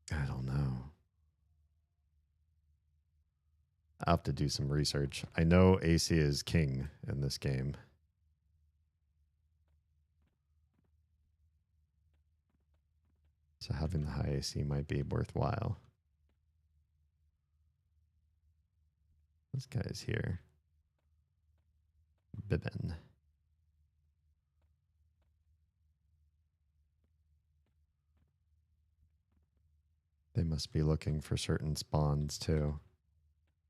I don't know. I'll have to do some research. I know AC is king in this game. So having the high AC might be worthwhile. This guy's here. Bibbin. They must be looking for certain spawns too.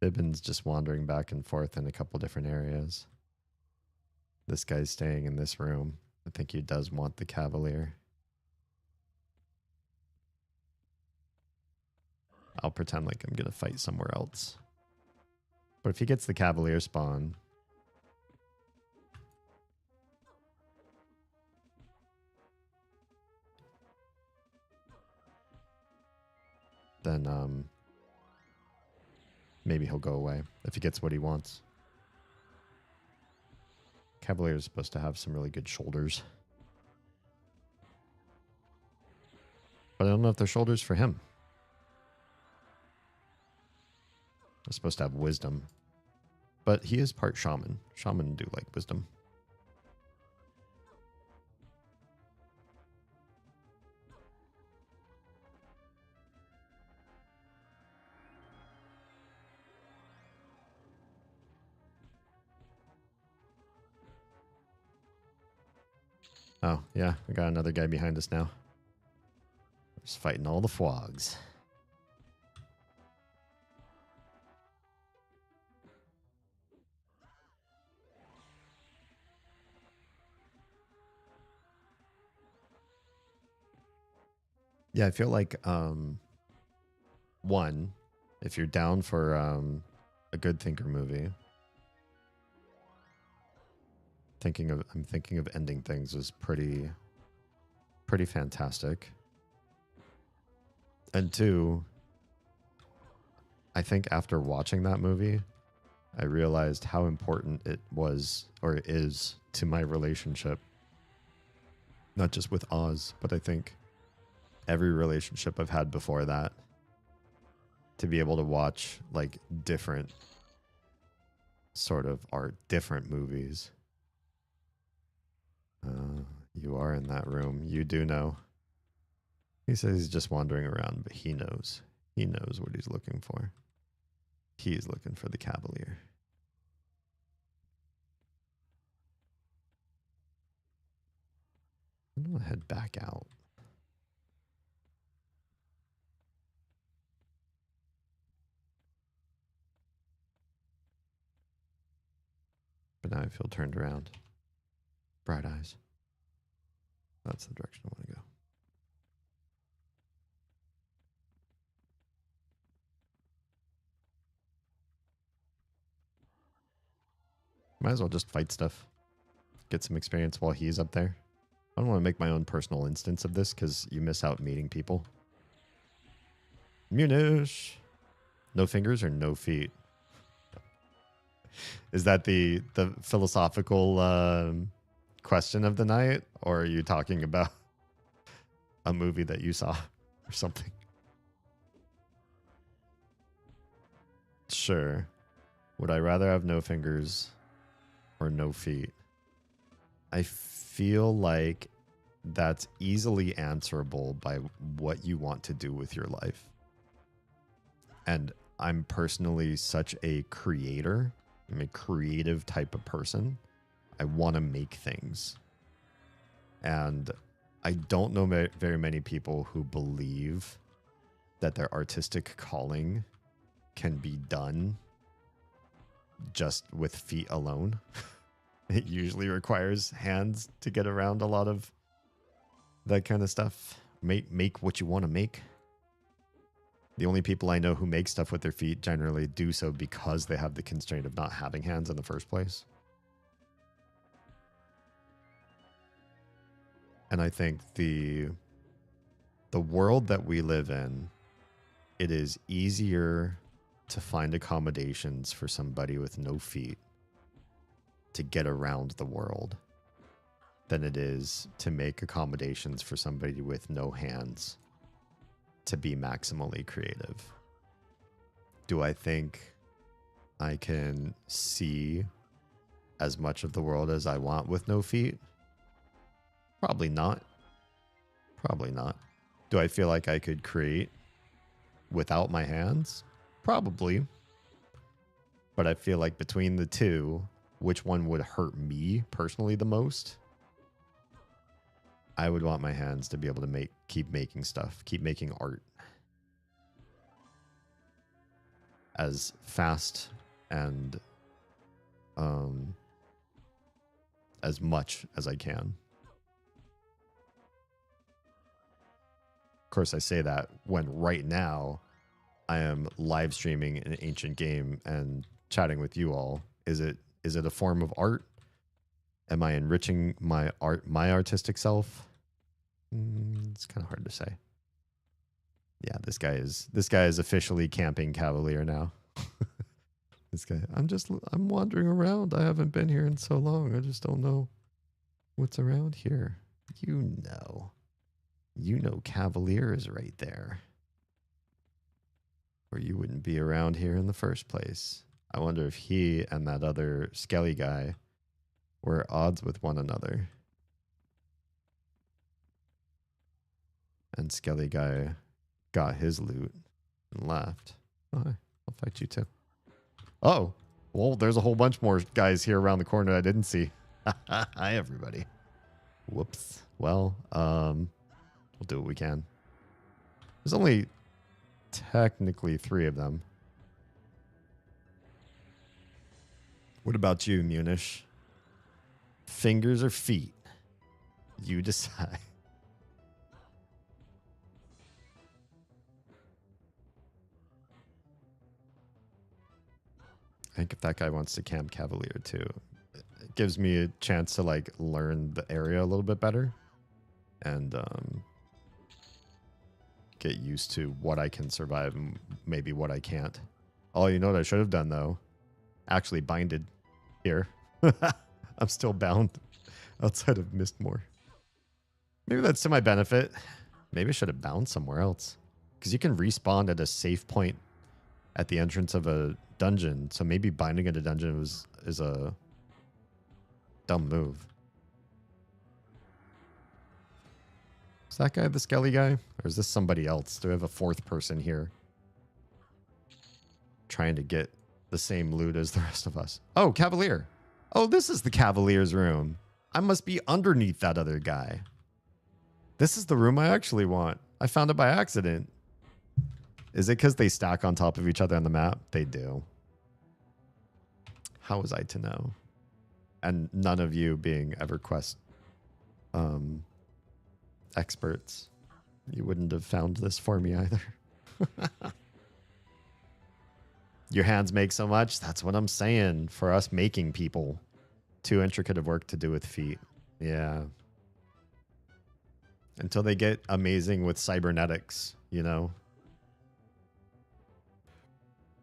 Bibbin's just wandering back and forth in a couple different areas. This guy's staying in this room. I think he does want the Cavalier. I'll pretend like I'm gonna fight somewhere else. But if he gets the Cavalier spawn, then maybe he'll go away if he gets what he wants. Cavalier is supposed to have some really good shoulders. But I don't know if they're shoulders for him. They're supposed to have wisdom. But he is part shaman. Shaman do like wisdom. Oh, yeah. We got another guy behind us now. Just fighting all the fwogs. Yeah, I feel like one, if you're down for a good thinker movie, I'm thinking of Ending Things was pretty fantastic. And two, I think after watching that movie, I realized how important it was or it is to my relationship. Not just with Oz, but I think every relationship I've had before that, to be able to watch like different sort of art, different movies. You are in that room. You do know. He says he's just wandering around, but he knows. He knows what he's looking for. He is looking for the Cavalier. I'm going to head back out. But now I feel turned around. Bright eyes. That's the direction I want to go. Might as well just fight stuff. Get some experience while he's up there. I don't want to make my own personal instance of this because you miss out meeting people. Munish. No fingers or no feet? Is that the philosophical question of the night? Or are you talking about a movie that you saw or something? Sure. Would I rather have no fingers or no feet? I feel like that's easily answerable by what you want to do with your life. And I'm personally such a creator. I'm a creative type of person. I want to make things. And I don't know very many people who believe that their artistic calling can be done just with feet alone. It usually requires hands to get around a lot of that kind of stuff. Make what you want to make. The only people I know who make stuff with their feet generally do so because they have the constraint of not having hands in the first place. And I think the world that we live in, it is easier to find accommodations for somebody with no feet to get around the world than it is to make accommodations for somebody with no hands to be maximally creative. Do I think I can see as much of the world as I want with no feet? Probably not. Probably not. Do I feel like I could create without my hands? Probably. But I feel like between the two, which one would hurt me personally the most? I would want my hands to be able to keep making stuff, keep making art as fast and as much as I can. Of course, I say that when right now I am live streaming an ancient game and chatting with you all. Is it a form of art? Am I enriching my artistic self? It's kind of hard to say. Yeah, this guy is officially camping Cavalier now. This guy, I'm wandering around. I haven't been here in so long. I just don't know what's around here. You know Cavalier is right there. Or you wouldn't be around here in the first place. I wonder if he and that other Skelly guy were at odds with one another. And Skelly guy got his loot and left. Oh, hi. I'll fight you too. Oh, well, there's a whole bunch more guys here around the corner I didn't see. Hi, everybody. Whoops. Well, we'll do what we can. There's only technically 3 of them. What about you, Munish? Fingers or feet? You decide. I think if that guy wants to camp Cavalier too, it gives me a chance to like learn the area a little bit better and get used to what I can survive and maybe what I can't. Oh, you know what I should have done though? Actually binded here. I'm still bound outside of Mistmore. Maybe that's to my benefit. Maybe I should have bound somewhere else. Because you can respawn at a safe point at the entrance of a dungeon. So maybe binding at a dungeon is a dumb move. Is that guy the Skelly guy? Or is this somebody else? Do we have a 4th person here? Trying to get the same loot as the rest of us. Oh, Cavalier. Oh, this is the Cavalier's room. I must be underneath that other guy. This is the room I actually want. I found it by accident. Is it because they stack on top of each other on the map? They do. How was I to know? And none of you being EverQuest experts, you wouldn't have found this for me either. Your hands make so much. That's what I'm saying. For us making people, too intricate of work to do with feet. Yeah. Until they get amazing with cybernetics, you know?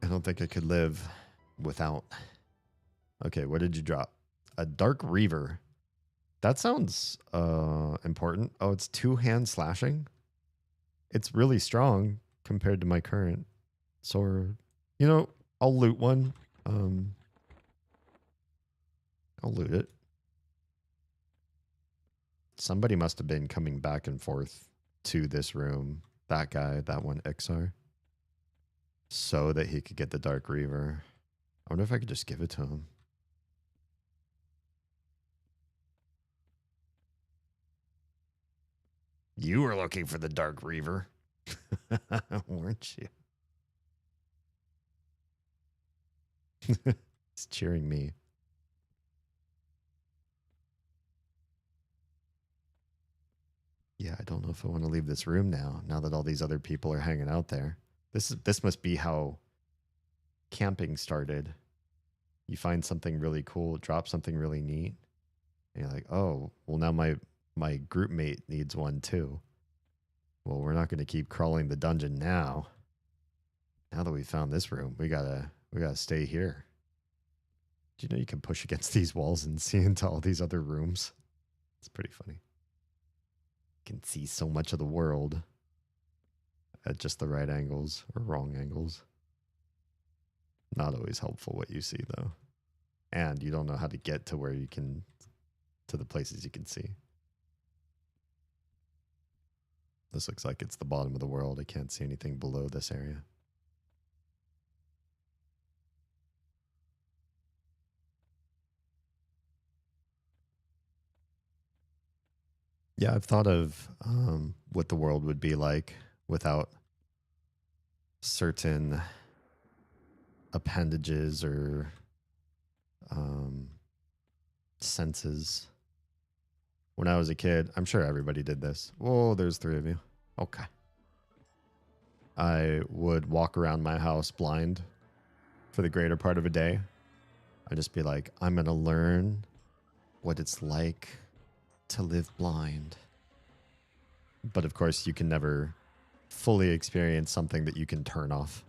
I don't think I could live without. Okay, what did you drop? A Dark Reaver. That sounds important. Oh, it's 2-hand slashing. It's really strong compared to my current sword. You know, I'll loot one. I'll loot it. Somebody must have been coming back and forth to this room. That guy, that one, Ixar. So that he could get the Dark Reaver. I wonder if I could just give it to him. You were looking for the Dark Reaver, weren't you? He's cheering me. Yeah, I don't know if I want to leave this room now that all these other people are hanging out there. This must be how camping started. You find something really cool, drop something really neat, and you're like, oh, well, now my group mate needs one too. Well, we're not going to keep crawling the dungeon now. Now that we found this room, we gotta stay here. Do you know you can push against these walls and see into all these other rooms? It's pretty funny. You can see so much of the world at just the right angles or wrong angles. Not always helpful what you see, though. And you don't know how to get to where you can, to the places you can see. This looks like it's the bottom of the world. I can't see anything below this area. Yeah, I've thought of what the world would be like without certain appendages or senses. When I was a kid, I'm sure everybody did this. Whoa, there's 3 of you. Okay. I would walk around my house blind for the greater part of a day. I'd just be like, I'm going to learn what it's like to live blind. But of course, you can never fully experience something that you can turn off.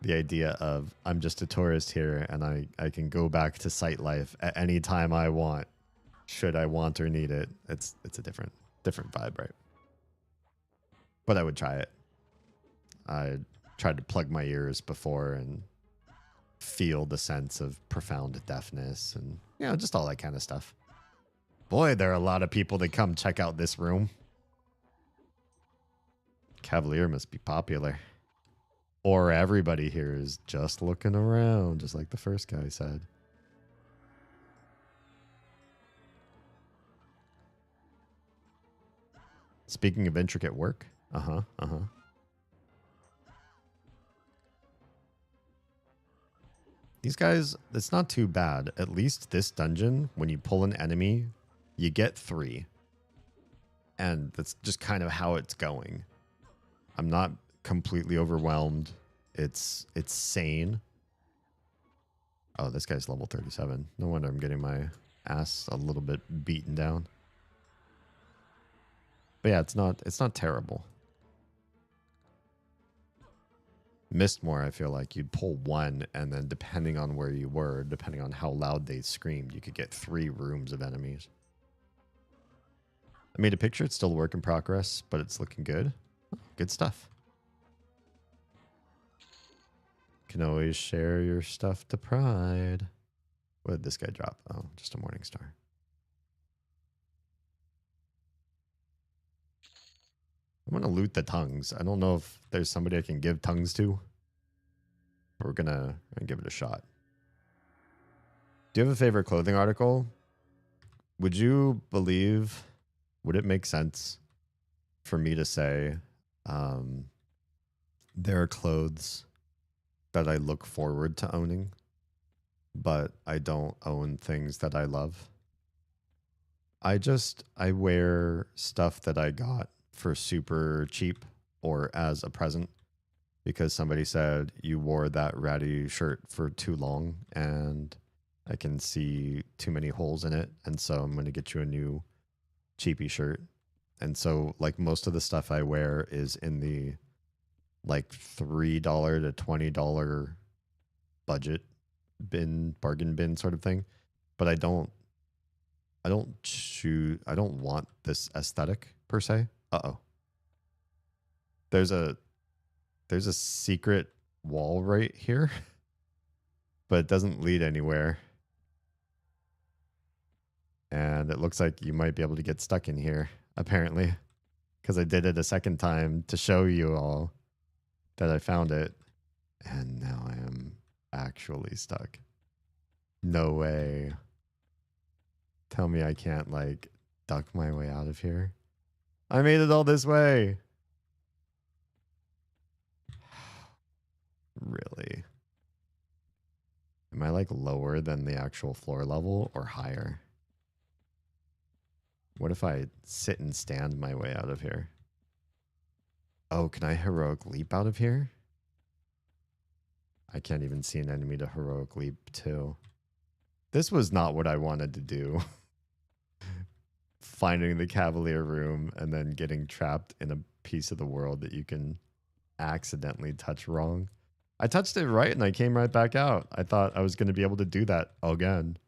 The idea of I'm just a tourist here and I can go back to sight life at any time I want, should I want or need it. It's a different vibe, right? But I would try it. I tried to plug my ears before and feel the sense of profound deafness and, you know, just all that kind of stuff. Boy, there are a lot of people that come check out this room. Cavalier must be popular. Or everybody here is just looking around, just like the first guy said. Speaking of intricate work. These guys, it's not too bad. At least this dungeon, when you pull an enemy, you get 3. And that's just kind of how it's going. I'm not completely overwhelmed. It's sane. Oh, this guy's level 37. No wonder I'm getting my ass a little bit beaten down. But yeah, it's not terrible. Mistmore, I feel like you'd pull 1, and then depending on where you were, depending on how loud they screamed, you could get 3 rooms of enemies. I made a picture. It's still a work in progress, but it's looking good. Oh, good stuff. Can always share your stuff to Pride. What did this guy drop? Oh, just a Morning Star. I'm going to loot the tongues. I don't know if there's somebody I can give tongues to. But we're going to give it a shot. Do you have a favorite clothing article? Would you believe, would it make sense for me to say there are clothes that I look forward to owning? but I don't own things that I love. I wear stuff that I got for super cheap or as a present because somebody said you wore that ratty shirt for too long and I can see too many holes in it. And so I'm going to get you a new cheapy shirt. And so like most of the stuff I wear is in the like $3 to $20 budget bargain bin sort of thing. But I don't want this aesthetic per se. Uh-oh. There's a secret wall right here, but it doesn't lead anywhere. And it looks like you might be able to get stuck in here, apparently, because I did it a second time to show you all that I found it. And now I am actually stuck. No way. Tell me I can't, like, duck my way out of here. I made it all this way. Really? Am I, like, lower than the actual floor level or higher? What if I sit and stand my way out of here? Oh, can I heroic leap out of here? I can't even see an enemy to heroic leap to. This was not what I wanted to do. Finding the Cavalier room and then getting trapped in a piece of the world that you can accidentally touch wrong. I touched it right and I came right back out. I thought I was going to be able to do that again.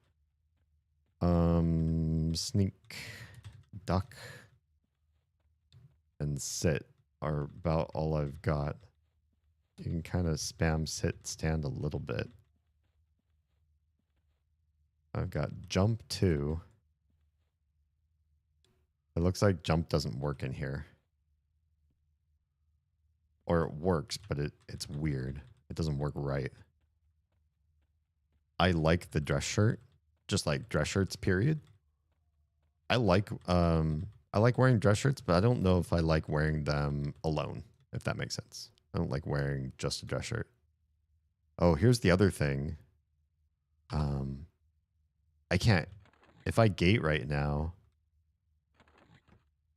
Sneak, duck, and sit are about all I've got. You can kind of spam sit, stand a little bit. I've got jump 2. It looks like jump doesn't work in here. Or it works, but it's weird. It doesn't work right. I like the dress shirt. Just like dress shirts, period. I like wearing dress shirts, but I don't know if I like wearing them alone, if that makes sense. I don't like wearing just a dress shirt. Oh, here's the other thing. I can't, if I gate right now,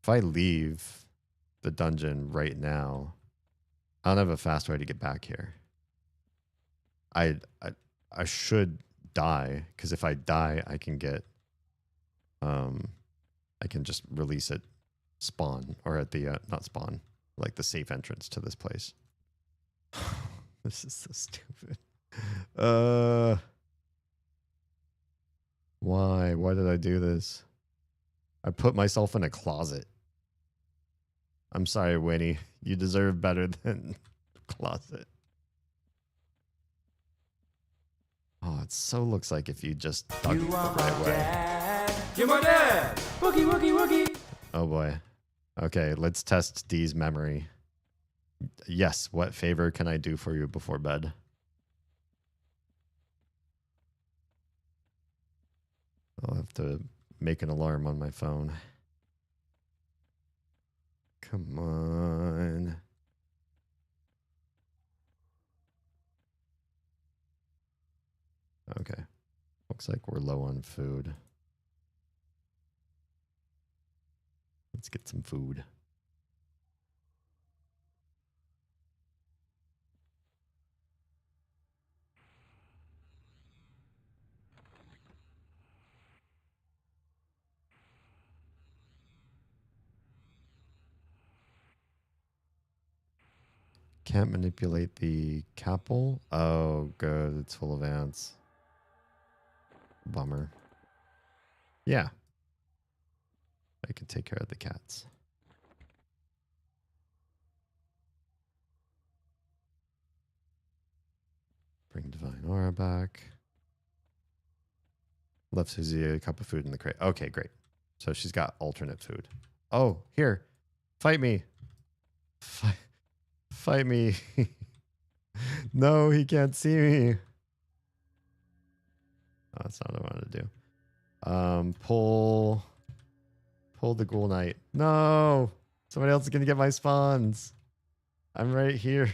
if I leave the dungeon right now, I don't have a fast way to get back here. I should die, because if I die, I can get, I can just release it spawn, or at the, not spawn, like the safe entrance to this place. This is so stupid. Why? Why did I do this? I put myself in a closet. I'm sorry, Winnie. You deserve better than closet. Oh, it so looks like if you just dug the right way. Dad. You're my dad. Wookie, wookie, wookie. Oh boy. Okay, let's test Dee's memory. Yes, what favor can I do for you before bed? I'll have to make an alarm on my phone. Come on. Okay. Looks like we're low on food. Let's get some food. Can't manipulate the capel. Oh, good. It's full of ants. Bummer. Yeah. I can take care of the cats. Bring Divine Aura back. Left Susie a cup of food in the crate. Okay, great. So she's got alternate food. Oh, here. Fight me. Fight me. No, he can't see me. Oh, that's not what I want to do. Pull the Ghoul Knight. No! Somebody else is going to get my spawns. I'm right here.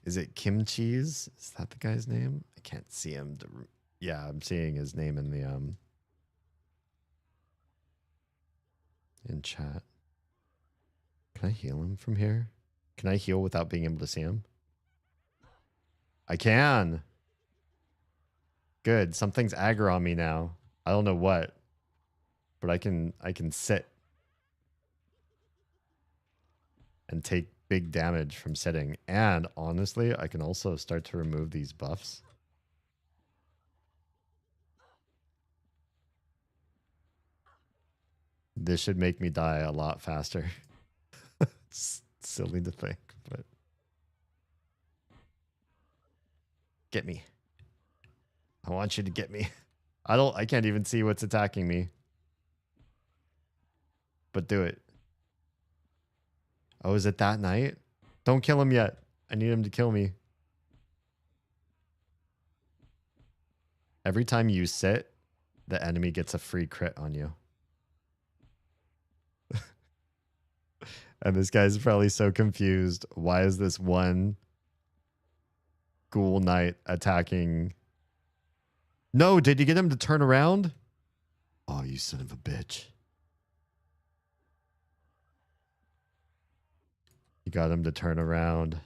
Is it Kimchi's? Is that the guy's name? I can't see him. Yeah, I'm seeing his name in the in chat. Can I heal him from here? Can I heal without being able to see him? I can. Good. Something's aggro on me now. I don't know what, but I can sit and take big damage from sitting. And honestly, I can also start to remove these buffs. This should make me die a lot faster. It's silly to think, but get me. I want you to get me. I can't even see what's attacking me. But do it. Oh, is it that night? Don't kill him yet. I need him to kill me. Every time you sit, the enemy gets a free crit on you. And this guy's probably so confused. Why is this one ghoul knight attacking? No, did you get him to turn around? Oh, you son of a bitch. You got him to turn around.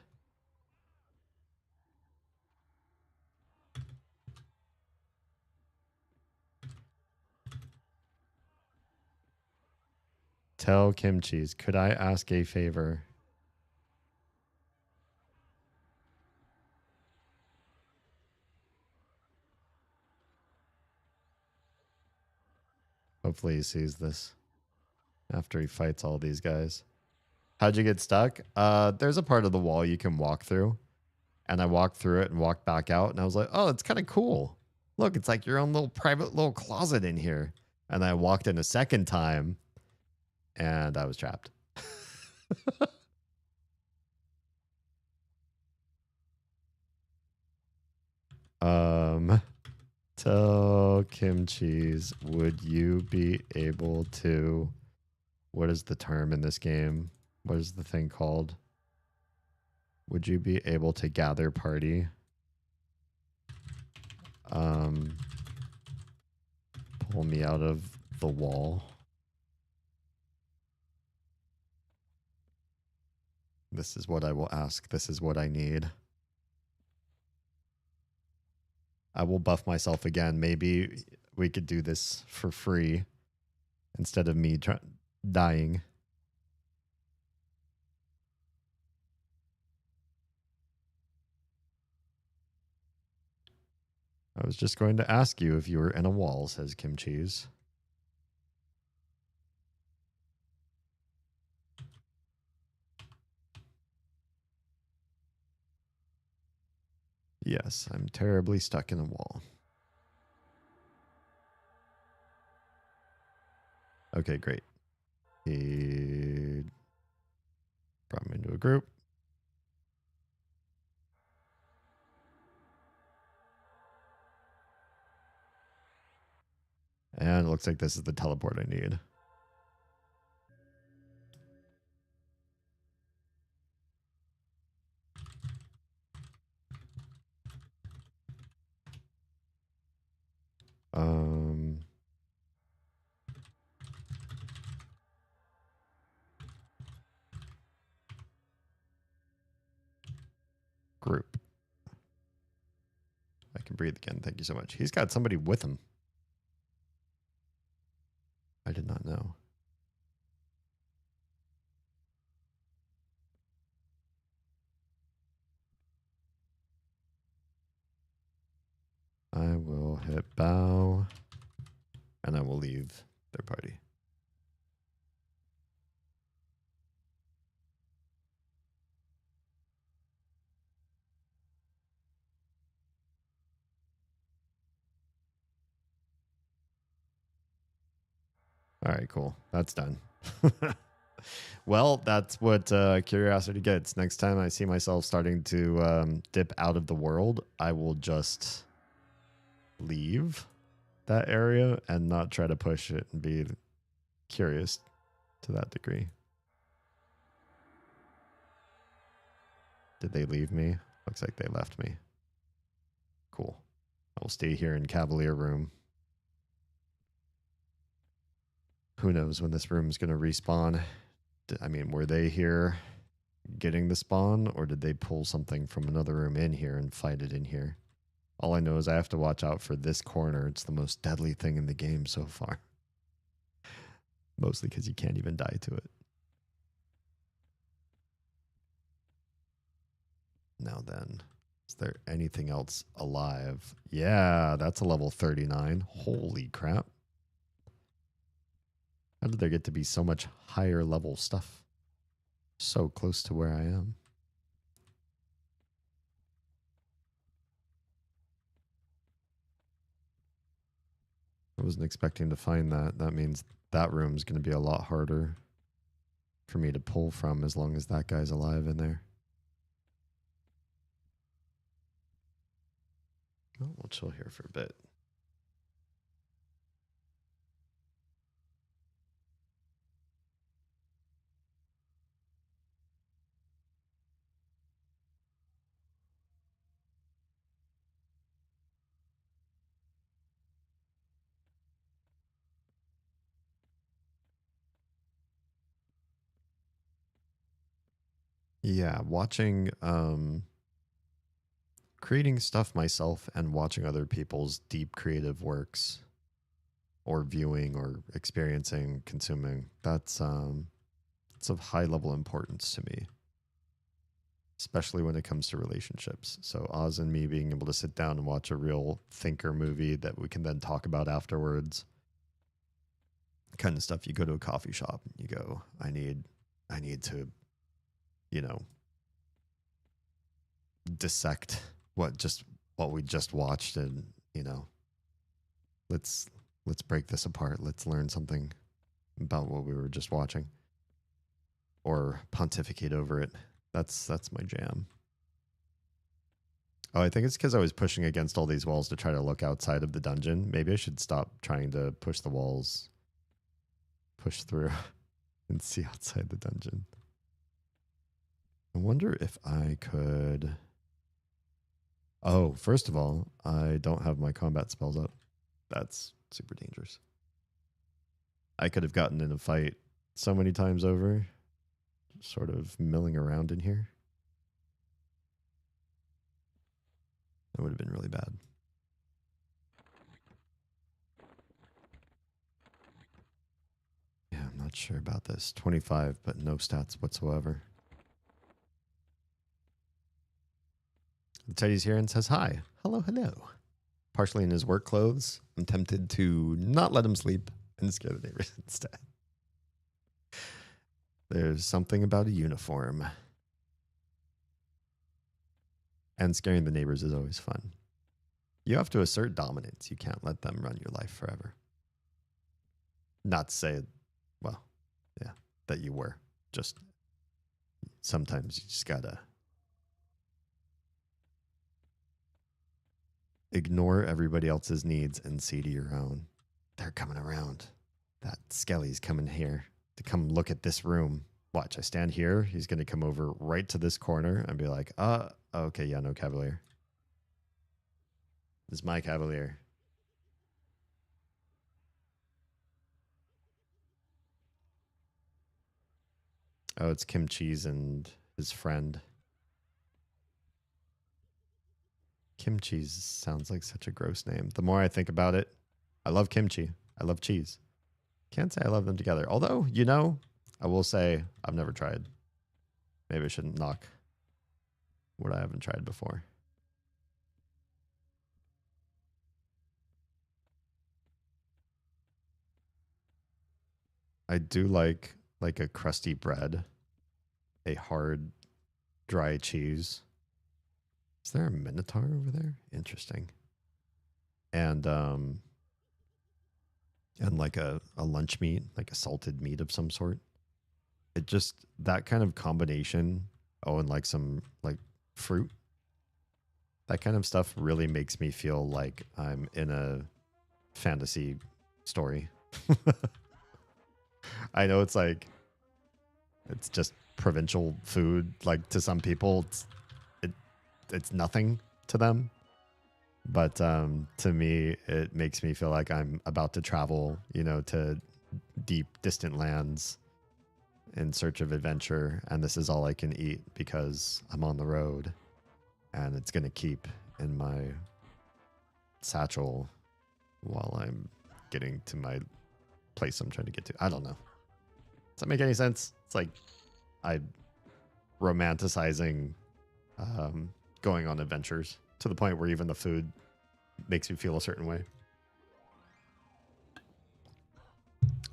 Tell Kimchi's, could I ask a favor? Hopefully he sees this after he fights all these guys. How'd you get stuck? There's a part of the wall you can walk through. And I walked through it and walked back out. And I was like, oh, it's kind of cool. Look, it's like your own little private little closet in here. And I walked in a second time. And I was trapped. Tell Kimchi's, would you be able to... What is the term in this game? What is the thing called? Would you be able to gather party? Pull me out of the wall. This is what I will ask. This is what I need. I will buff myself again. Maybe we could do this for free instead of me dying. I was just going to ask you if you were in a wall, says Kimchi's. Yes, I'm terribly stuck in a wall. Okay, great. He brought me into a group. And it looks like this is the teleport I need. Group. I can breathe again. Thank you so much. He's got somebody with him. I did not know. I will hit bow and I will leave their party. All right, cool. That's done. Well, that's what curiosity gets. Next time I see myself starting to dip out of the world, I will just leave that area and not try to push it and be curious to that degree. Did they leave me? Looks like they left me. Cool. I will stay here in Cavalier Room. Who knows when this room's going to respawn? I mean, were they here getting the spawn, or did they pull something from another room in here and fight it in here? All I know is I have to watch out for this corner. It's the most deadly thing in the game so far. Mostly because you can't even die to it. Now then, is there anything else alive? Yeah, that's a level 39. Holy crap. How did there get to be so much higher level stuff? So close to where I am. I wasn't expecting to find that. That means that room's going to be a lot harder for me to pull from as long as that guy's alive in there. Well, we'll chill here for a bit. Yeah, watching, creating stuff myself and watching other people's deep creative works or viewing or experiencing, consuming, that's it's of high level importance to me, especially when it comes to relationships. So Oz and me being able to sit down and watch a real thinker movie that we can then talk about afterwards. Kind of stuff you go to a coffee shop and you go, I need to, you know, dissect what we just watched, and you know, let's break this apart. Let's learn something about what we were just watching, or pontificate over it. That's my jam. Oh, I think it's because I was pushing against all these walls to try to look outside of the dungeon. Maybe I should stop trying to push the walls, push through, and see outside the dungeon. I wonder if I could... Oh, first of all, I don't have my combat spells up. That's super dangerous. I could have gotten in a fight so many times over, sort of milling around in here. That would have been really bad. Yeah, I'm not sure about this. 25, but no stats whatsoever. The Teddy's here and says hi. Hello, hello. Partially in his work clothes. I'm tempted to not let him sleep and scare the neighbors instead. There's something about a uniform. And scaring the neighbors is always fun. You have to assert dominance. You can't let them run your life forever. Not to say, well, yeah, that you were. Just sometimes you just gotta ignore everybody else's needs and see to your own. They're coming around. That Skelly's coming here to come look at this room. Watch, I stand here. He's going to come over right to this corner and be like, okay, yeah, no Cavalier. This is my Cavalier. Oh, it's Kim Cheese and his friend. Kim Cheese sounds like such a gross name. The more I think about it, I love kimchi. I love cheese. Can't say I love them together. Although, you know, I will say I've never tried. Maybe I shouldn't knock what I haven't tried before. I do like a crusty bread, a hard, dry cheese. Is there a Minotaur over there? Interesting. And like a lunch meat, like a salted meat of some sort. It just, that kind of combination. Oh, and like some like fruit. That kind of stuff really makes me feel like I'm in a fantasy story. I know it's like, it's just provincial food. Like to some people, it's nothing to them. But to me, it makes me feel like I'm about to travel, you know, to deep, distant lands in search of adventure. And this is all I can eat because I'm on the road. And it's going to keep in my satchel while I'm getting to my place I'm trying to get to. I don't know. Does that make any sense? It's like I romanticizing going on adventures to the point where even the food makes me feel a certain way.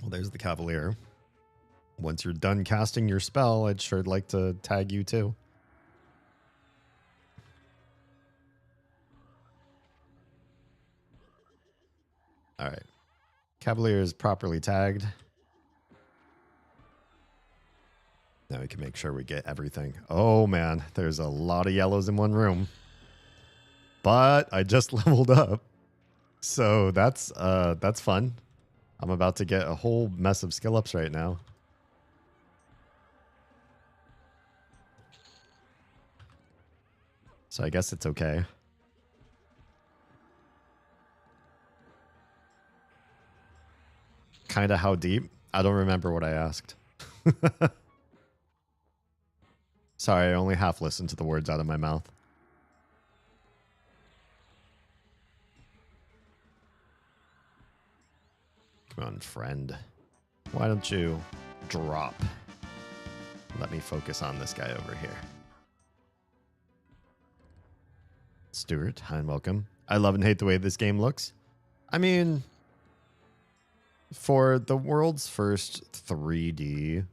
Well, there's the Cavalier. Once you're done casting your spell, I'd sure like to tag you too. All right. Cavalier is properly tagged. Now we can make sure we get everything. Oh man, there's a lot of yellows in one room. But I just leveled up. So that's fun. I'm about to get a whole mess of skill ups right now. So I guess it's okay. Kind of how deep? I don't remember what I asked. Sorry, I only half listened to the words out of my mouth. Come on, friend. Why don't you drop? Let me focus on this guy over here. Stuart, hi and welcome. I love and hate the way this game looks. I mean, for the world's first 3D,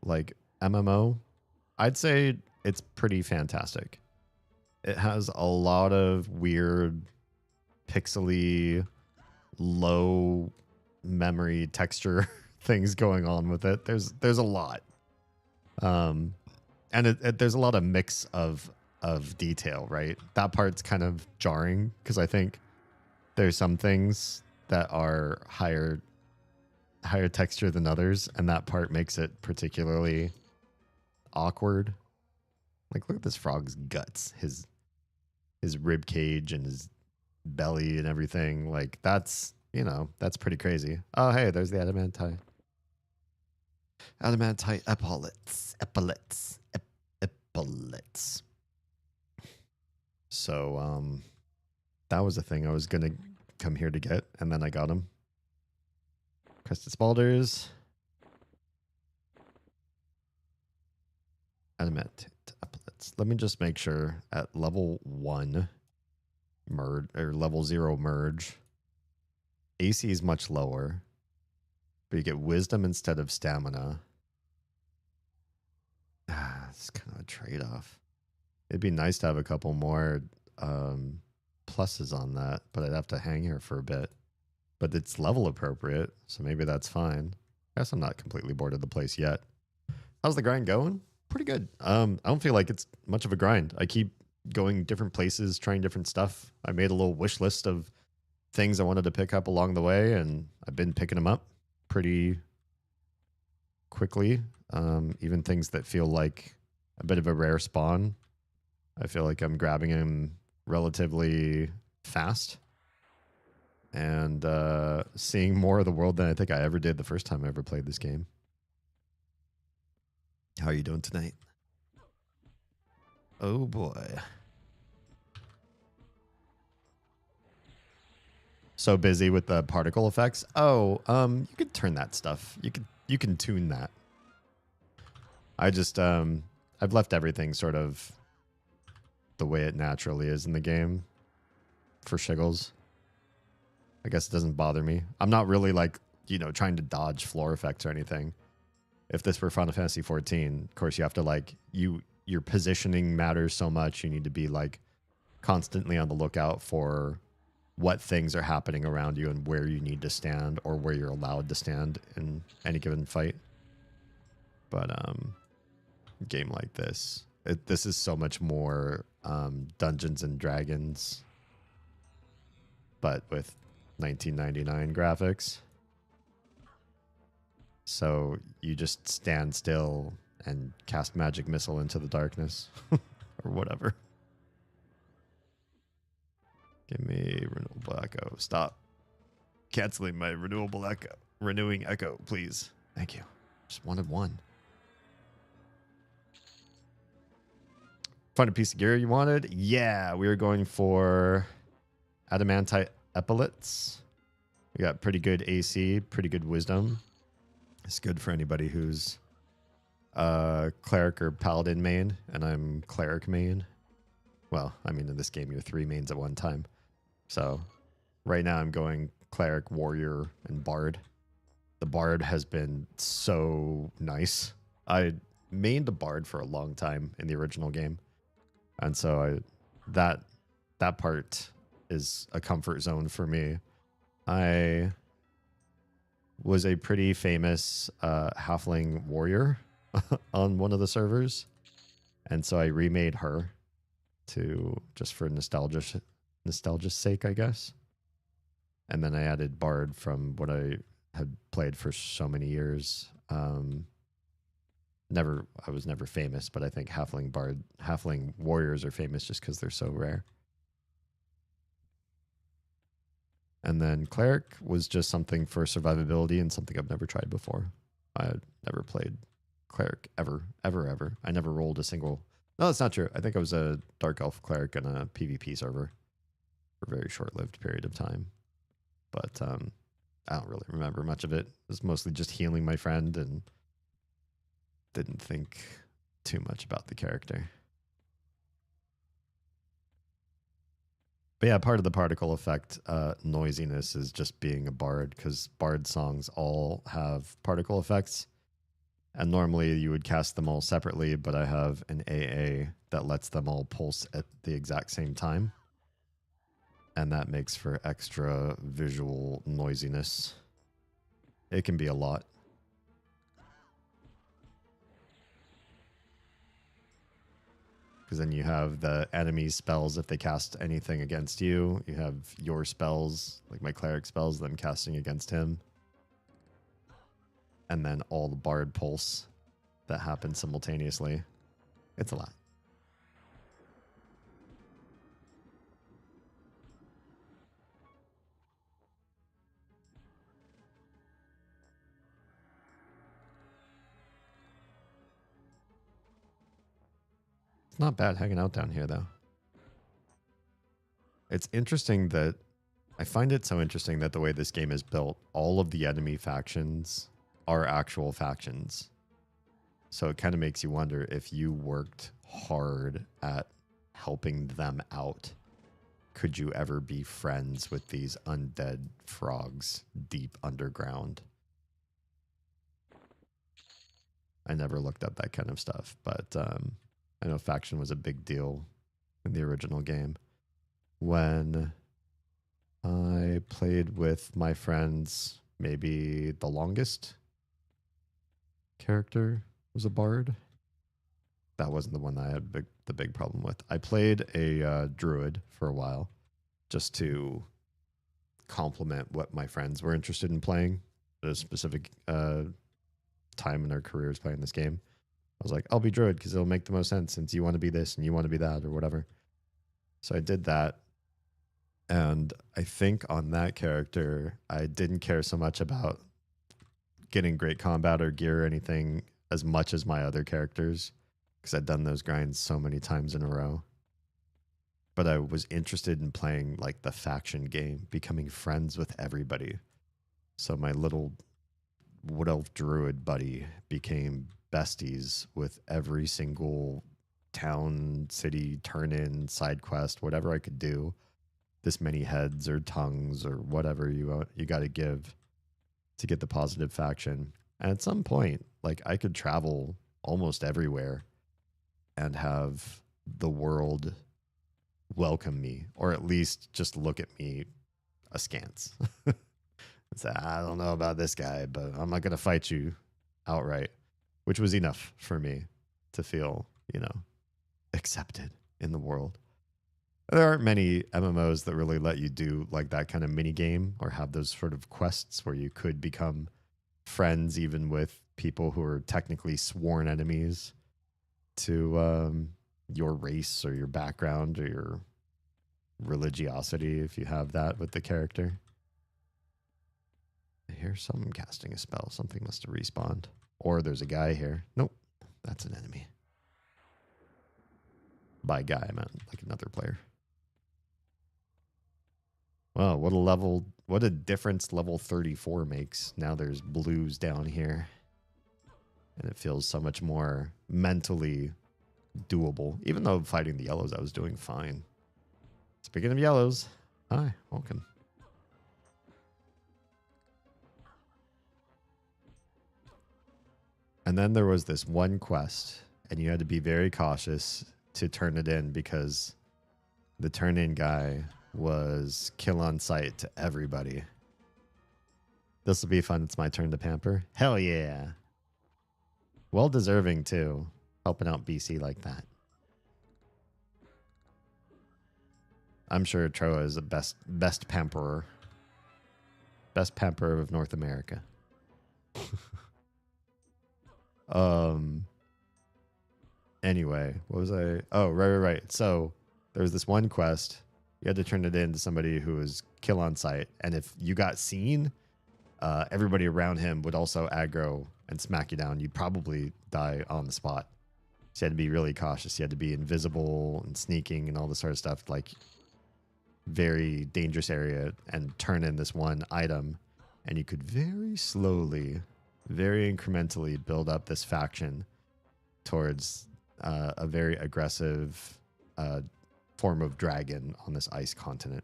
like, MMO, I'd say it's pretty fantastic. It has a lot of weird, pixely, low memory texture things going on with it. There's a lot. And there's a lot of mix of detail, right? That part's kind of jarring because I think there's some things that are higher texture than others, and that part makes it particularly awkward. Like, look at this frog's guts, his rib cage and his belly and everything. Like, that's, you know, that's pretty crazy. Oh, hey, there's the adamantite epaulets. So that was a thing I was gonna come here to get, and then I got him. Crested spalders. Adamantite epaulets. Let me just make sure at level 1 merge or level 0 merge. AC is much lower, but you get wisdom instead of stamina. It's kind of a trade-off. It'd be nice to have a couple more pluses on that, but I'd have to hang here for a bit. But it's level appropriate, so maybe that's fine. I guess I'm not completely bored of the place yet. How's the grind going? Pretty good. I don't feel like it's much of a grind. I keep going different places, trying different stuff. I made a little wish list of things I wanted to pick up along the way, and I've been picking them up pretty quickly. Even things that feel like a bit of a rare spawn, I feel like I'm grabbing them relatively fast and seeing more of the world than I think I ever did the first time I ever played this game. How are you doing tonight? Oh boy. So busy with the particle effects. Oh, you could turn that stuff. You can tune that. I just I've left everything sort of the way it naturally is in the game for shiggles. I guess it doesn't bother me. I'm not really like, you know, trying to dodge floor effects or anything. If this were Final Fantasy 14, of course you have to like your positioning matters so much. You need to be like constantly on the lookout for what things are happening around you and where you need to stand or where you're allowed to stand in any given fight. But a game like this, this is so much more Dungeons and Dragons, but with 1999 graphics. So you just stand still and cast magic missile into the darkness or whatever. Give me renewable echo. Stop canceling my renewing echo, please. Thank you. Just wanted one. Find a piece of gear you wanted? Yeah, we were going for adamantite epaulets. We got pretty good AC, pretty good wisdom. It's good for anybody who's cleric or paladin main, and I'm cleric main. Well, I mean, in this game, you're 3 mains at one time. So right now I'm going cleric, warrior, and bard. The bard has been so nice. I mained a bard for a long time in the original game. And so that part is a comfort zone for me. I was a pretty famous halfling warrior on one of the servers. And so I remade her to just for nostalgia's sake, I guess. And then I added bard from what I had played for so many years. I was never famous, but I think halfling warriors are famous just because they're so rare. And then cleric was just something for survivability and something I've never tried before. I never played cleric ever. I never rolled a single. No, that's not true. I think I was a dark elf cleric in a PvP server for a very short-lived period of time. But I don't really remember much of it. It was mostly just healing my friend and didn't think too much about the character. But yeah, part of the particle effect noisiness is just being a bard, because bard songs all have particle effects. And normally you would cast them all separately, but I have an AA that lets them all pulse at the exact same time. And that makes for extra visual noisiness. It can be a lot. Because then you have the enemy's spells if they cast anything against you. You have your spells, like my cleric spells, them casting against him. And then all the bard pulse that happens simultaneously. It's a lot. It's not bad hanging out down here, though. It's interesting that I find it so interesting that the way this game is built, all of the enemy factions are actual factions. So it kind of makes you wonder if you worked hard at helping them out, could you ever be friends with these undead frogs deep underground? I never looked up that kind of stuff, but I know faction was a big deal in the original game. When I played with my friends, maybe the longest character was a bard. That wasn't the one that I had the big problem with. I played a druid for a while just to complement what my friends were interested in playing at a specific time in their careers playing this game. I was like, I'll be druid because it'll make the most sense since you want to be this and you want to be that or whatever. So I did that. And I think on that character, I didn't care so much about getting great combat or gear or anything as much as my other characters, because I'd done those grinds so many times in a row. But I was interested in playing like the faction game, becoming friends with everybody. So my little wood elf druid buddy became besties with every single town, city, turn-in, side quest, whatever I could do. This many heads or tongues or whatever you got to give to get the positive faction. And at some point, like I could travel almost everywhere and have the world welcome me, or at least just look at me askance. And say, I don't know about this guy, but I'm not going to fight you outright, which was enough for me to feel, accepted in the world. There aren't many MMOs that really let you do like that kind of mini game or have those sort of quests where you could become friends even with people who are technically sworn enemies to your race or your background or your religiosity if you have that with the character. I hear someone casting a spell. Something must have respawned. Or there's a guy here. Nope, that's an enemy. By guy, I meant like another player. Wow, what a difference level 34 makes. Now there's blues down here. And it feels so much more mentally doable. Even though fighting the yellows, I was doing fine. Speaking of yellows, hi, welcome. And then there was this one quest, and you had to be very cautious to turn it in because the turn-in guy was kill on sight to everybody. This will be fun. It's my turn to pamper. Hell yeah. Well deserving, too. Helping out BC like that. I'm sure Troa is the best pamperer. Best pamperer of North America. Anyway, what was I? Oh, right. So there was this one quest. You had to turn it in to somebody who was kill on sight. And if you got seen, everybody around him would also aggro and smack you down. You'd probably die on the spot. So you had to be really cautious. You had to be invisible and sneaking and all this sort of stuff. Like, very dangerous area, and turn in this one item. And you could very slowly, very incrementally build up this faction towards a very aggressive form of dragon on this ice continent.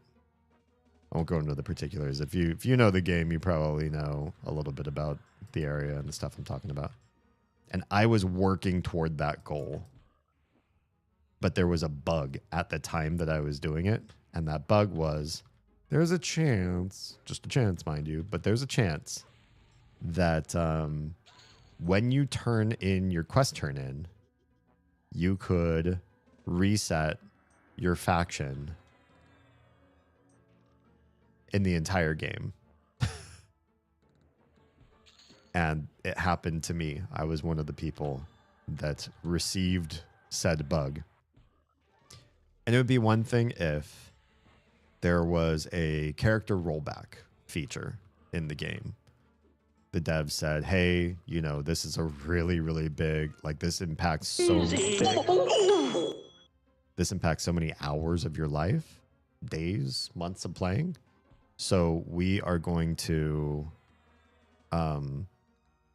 I won't go into the particulars. If you know the game, you probably know a little bit about the area and the stuff I'm talking about. And I was working toward that goal. But there was a bug at the time that I was doing it. And that bug was, there's a chance, just a chance, mind you, but there's a chance that when you turn in your quest turn in, you could reset your faction in the entire game. And it happened to me. I was one of the people that received said bug. And it would be one thing if there was a character rollback feature in the game. The devs said, hey, you know, this is a really, really big, like this impacts so many hours of your life, days, months of playing. So we are going to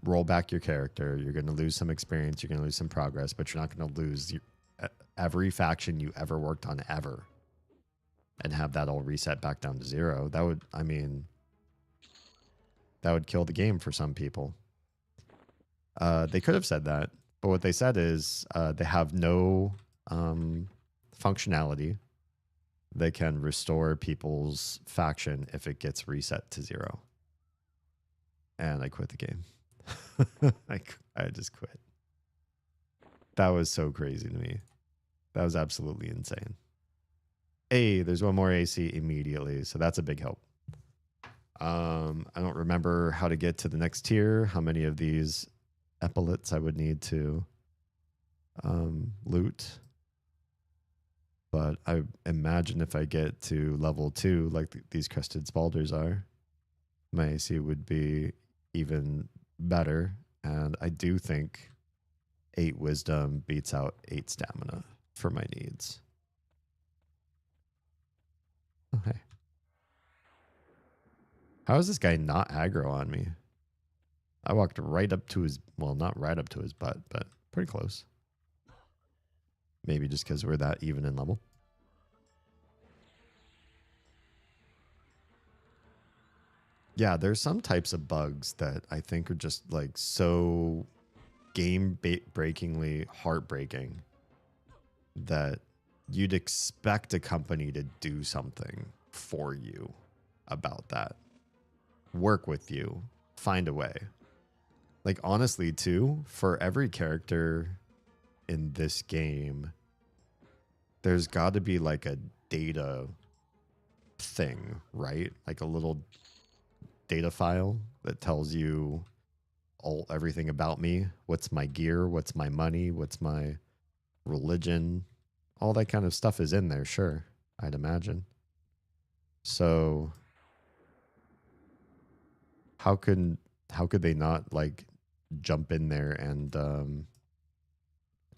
roll back your character. You're going to lose some experience. You're going to lose some progress, but you're not going to lose every faction you ever worked on ever and have that all reset back down to 0. That would, I mean, that would kill the game for some people. They could have said that, but what they said is they have no functionality that can restore people's faction if it gets reset to 0. And I quit the game. I just quit. That was so crazy to me. That was absolutely insane. Hey, there's one more AC immediately, so that's a big help. I don't remember how to get to the next tier, how many of these epaulets I would need to loot. But I imagine if I get to level 2, like these crested spalders are, my AC would be even better. And I do think 8 wisdom beats out 8 stamina for my needs. Okay. How is this guy not aggro on me? I walked right up to his, well, not right up to his butt, but pretty close. Maybe just because we're that even in level. Yeah, there's some types of bugs that I think are just like so game-breakingly heartbreaking that you'd expect a company to do something for you about that. Work with you. Find a way. Like, honestly, too, for every character in this game, there's got to be like a data thing, right? Like a little data file that tells you everything about me. What's my gear? What's my money? What's my religion? All that kind of stuff is in there, sure, I'd imagine. So how could they not like jump in there and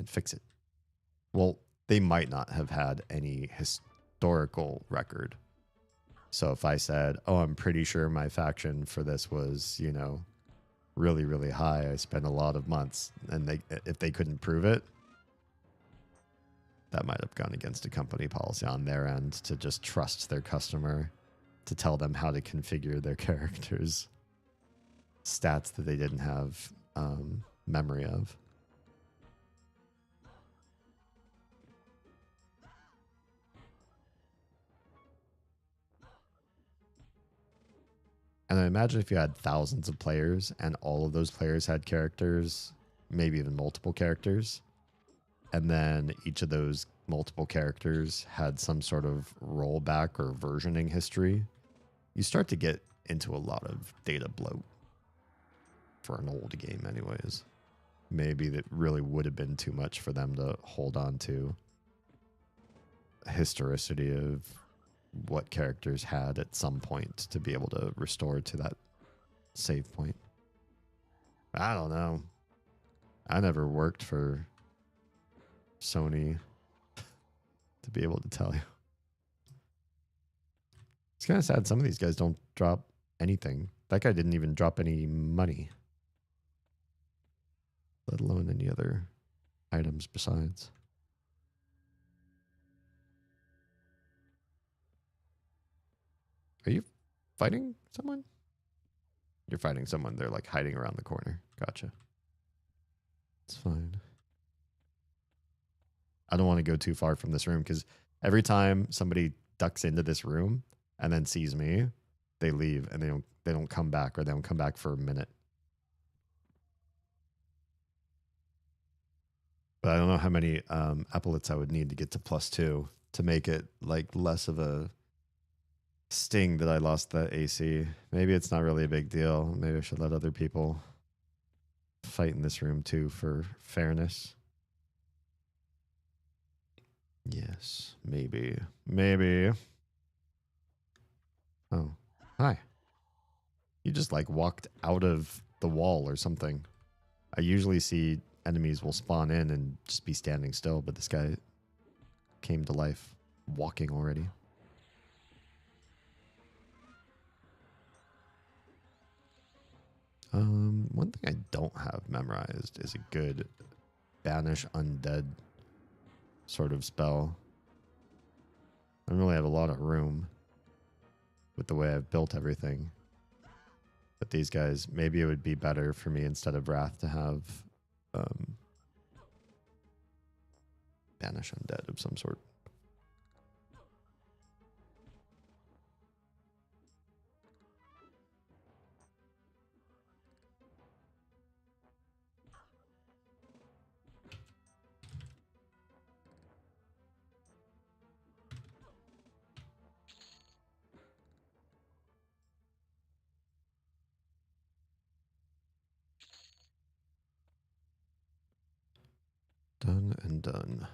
fix it? Well, they might not have had any historical record. So if I said, "Oh, I'm pretty sure my faction for this was, you know, really, really high. I spent a lot of months," and if they couldn't prove it, that might have gone against a company policy on their end to just trust their customer to tell them how to configure their characters' stats that they didn't have memory of. And I imagine if you had thousands of players and all of those players had characters, maybe even multiple characters, and then each of those multiple characters had some sort of rollback or versioning history, you start to get into a lot of data bloat for an old game anyways. Maybe that really would have been too much for them to hold on to historicity of what characters had at some point to be able to restore to that save point. I don't know. I never worked for Sony to be able to tell you. It's kind of sad. Some of these guys don't drop anything. That guy didn't even drop any money, let alone any other items besides. Are you fighting someone? You're fighting someone. They're like hiding around the corner. Gotcha. It's fine. I don't want to go too far from this room because every time somebody ducks into this room and then sees me, they leave and they don't come back, or they don't come back for a minute. But I don't know how many epaulets I would need to get to +2 to make it like less of a sting that I lost that AC. Maybe it's not really a big deal. Maybe I should let other people fight in this room too for fairness. Yes, maybe. Maybe. Oh, hi. You just like walked out of the wall or something. I usually see enemies will spawn in and just be standing still, but this guy came to life walking already. One thing I don't have memorized is a good banish undead sort of spell. I don't really have a lot of room with the way I've built everything. But these guys, maybe it would be better for me instead of Wrath to have banish undead of some sort. Done and done.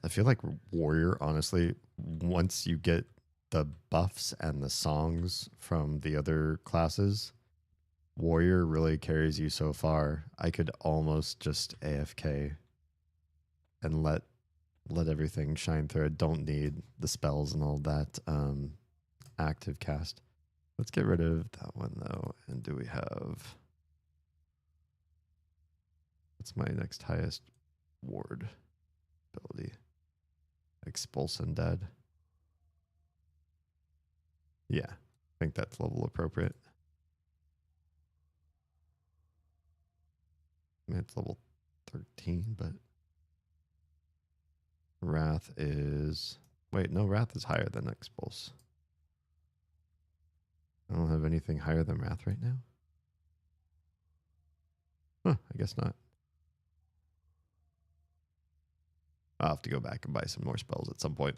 I feel like Warrior, honestly, once you get the buffs and the songs from the other classes, Warrior really carries you so far. I could almost just AFK and let everything shine through. I don't need the spells and all that active cast. Let's get rid of that one though. And do we have... What's my next highest ward ability? Expulse Undead. Yeah, I think that's level appropriate. I mean, it's level 13, but Wrath is... Wait, no, Wrath is higher than Expulse. I don't have anything higher than Wrath right now. Huh, I guess not. I'll have to go back and buy some more spells at some point.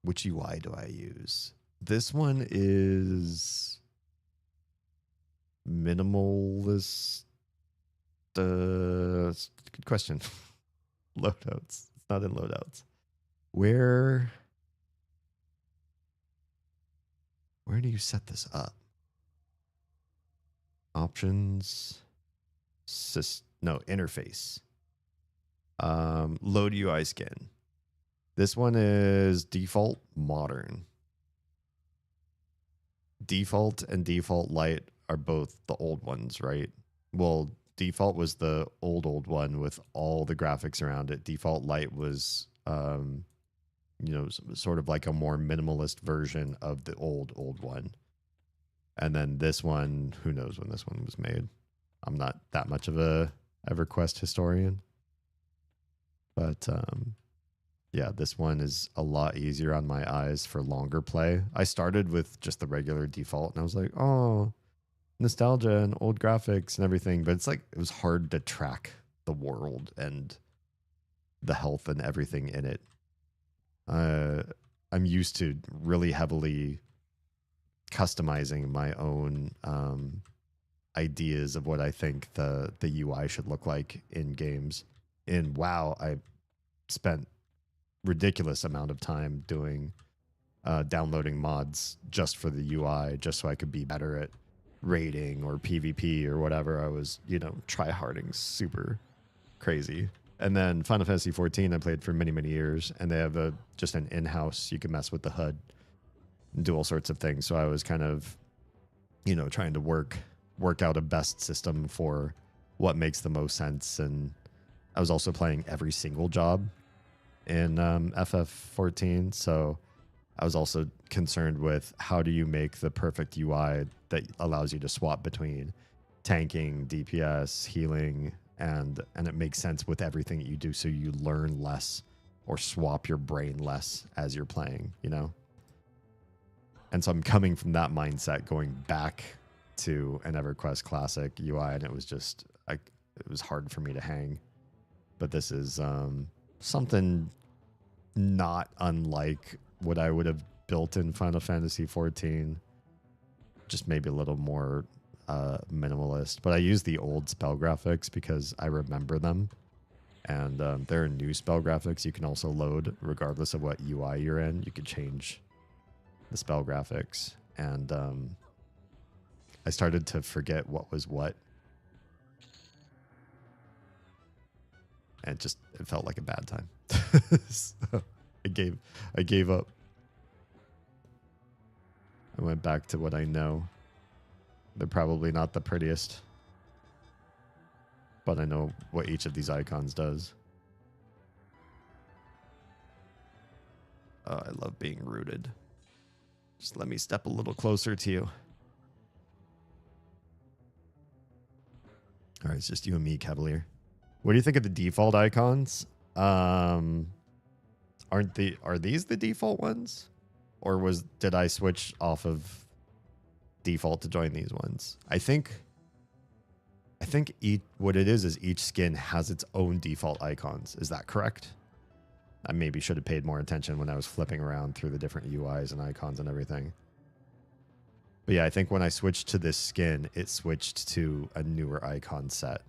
Which UI do I use? This one is minimalist. Good question. Loadouts. It's not in loadouts. Where do you set this up? Options, interface. Load UI skin. This one is default modern. Default and default light are both the old ones, right? Well, default was the old one with all the graphics around it. Default light was, sort of like a more minimalist version of the old one. And then this one, who knows when this one was made? I'm not that much of a EverQuest historian. But yeah, this one is a lot easier on my eyes for longer play. I started with just the regular default and I was like, oh, nostalgia and old graphics and everything. But it's like, it was hard to track the world and the health and everything in it. I'm used to really heavily customizing my own ideas of what I think the UI should look like in games. In WoW, I spent ridiculous amount of time doing downloading mods just for the UI, just so I could be better at raiding or PvP or whatever. I was, try-harding super crazy. And then Final Fantasy XIV I played for many, many years, and they have just an in-house, you can mess with the HUD and do all sorts of things. So I was kind of, trying to work out a best system for what makes the most sense. And I was also playing every single job in FF14, so I was also concerned with how do you make the perfect UI that allows you to swap between tanking, DPS, healing, and it makes sense with everything that you do, so you learn less or swap your brain less as you're playing, And so I'm coming from that mindset, going back to an EverQuest Classic UI, and it was just, it was hard for me to hang. But this is something not unlike what I would have built in Final Fantasy XIV, just maybe a little more minimalist. But I use the old spell graphics because I remember them. And there are new spell graphics you can also load regardless of what UI you're in. You can change the spell graphics. And I started to forget what was what. And it felt like a bad time. So I gave up. I went back to what I know. They're probably not the prettiest, but I know what each of these icons does. I love being rooted. Just let me step a little closer to you. All right, it's just you and me, Cavalier. What do you think of the default icons? Are these the default ones? Or did I switch off of default to join these ones? I think what it is each skin has its own default icons. Is that correct? I maybe should have paid more attention when I was flipping around through the different UIs and icons and everything. But yeah, I think when I switched to this skin, it switched to a newer icon set.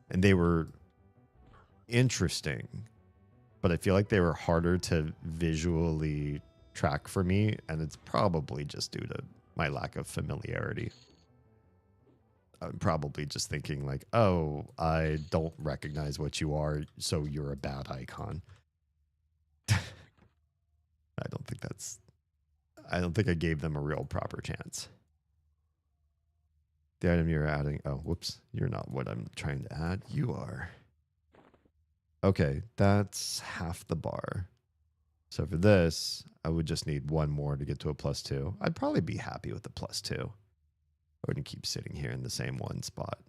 And they were interesting, but I feel like they were harder to visually track for me, and it's probably just due to my lack of familiarity. I'm probably just thinking like, oh, I don't recognize what you are, so you're a bad icon. I don't think I gave them a real proper chance. The item you're adding, oh, whoops, you're not what I'm trying to add. You are. Okay, that's half the bar. So for this, I would just need one more to get to a +2. I'd probably be happy with the +2. I wouldn't keep sitting here in the same one spot.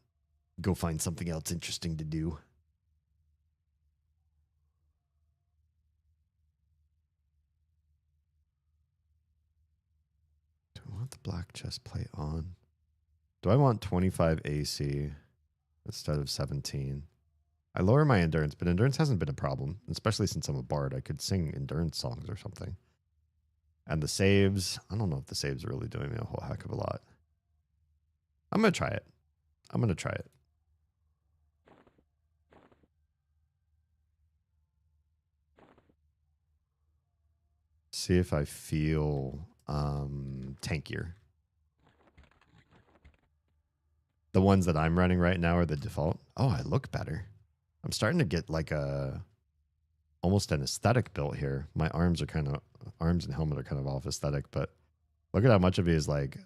Go find something else interesting to do. Do I want the black chest plate on? Do I want 25 AC instead of 17? I lower my endurance, but endurance hasn't been a problem, especially since I'm a bard. I could sing endurance songs or something. And the saves, I don't know if the saves are really doing me a whole heck of a lot. I'm going to try it. See if I feel tankier. The ones that I'm running right now are the default. Oh, I look better. I'm starting to get like almost an aesthetic built here. My arms and helmet are kind of off aesthetic, but look at how much of it is like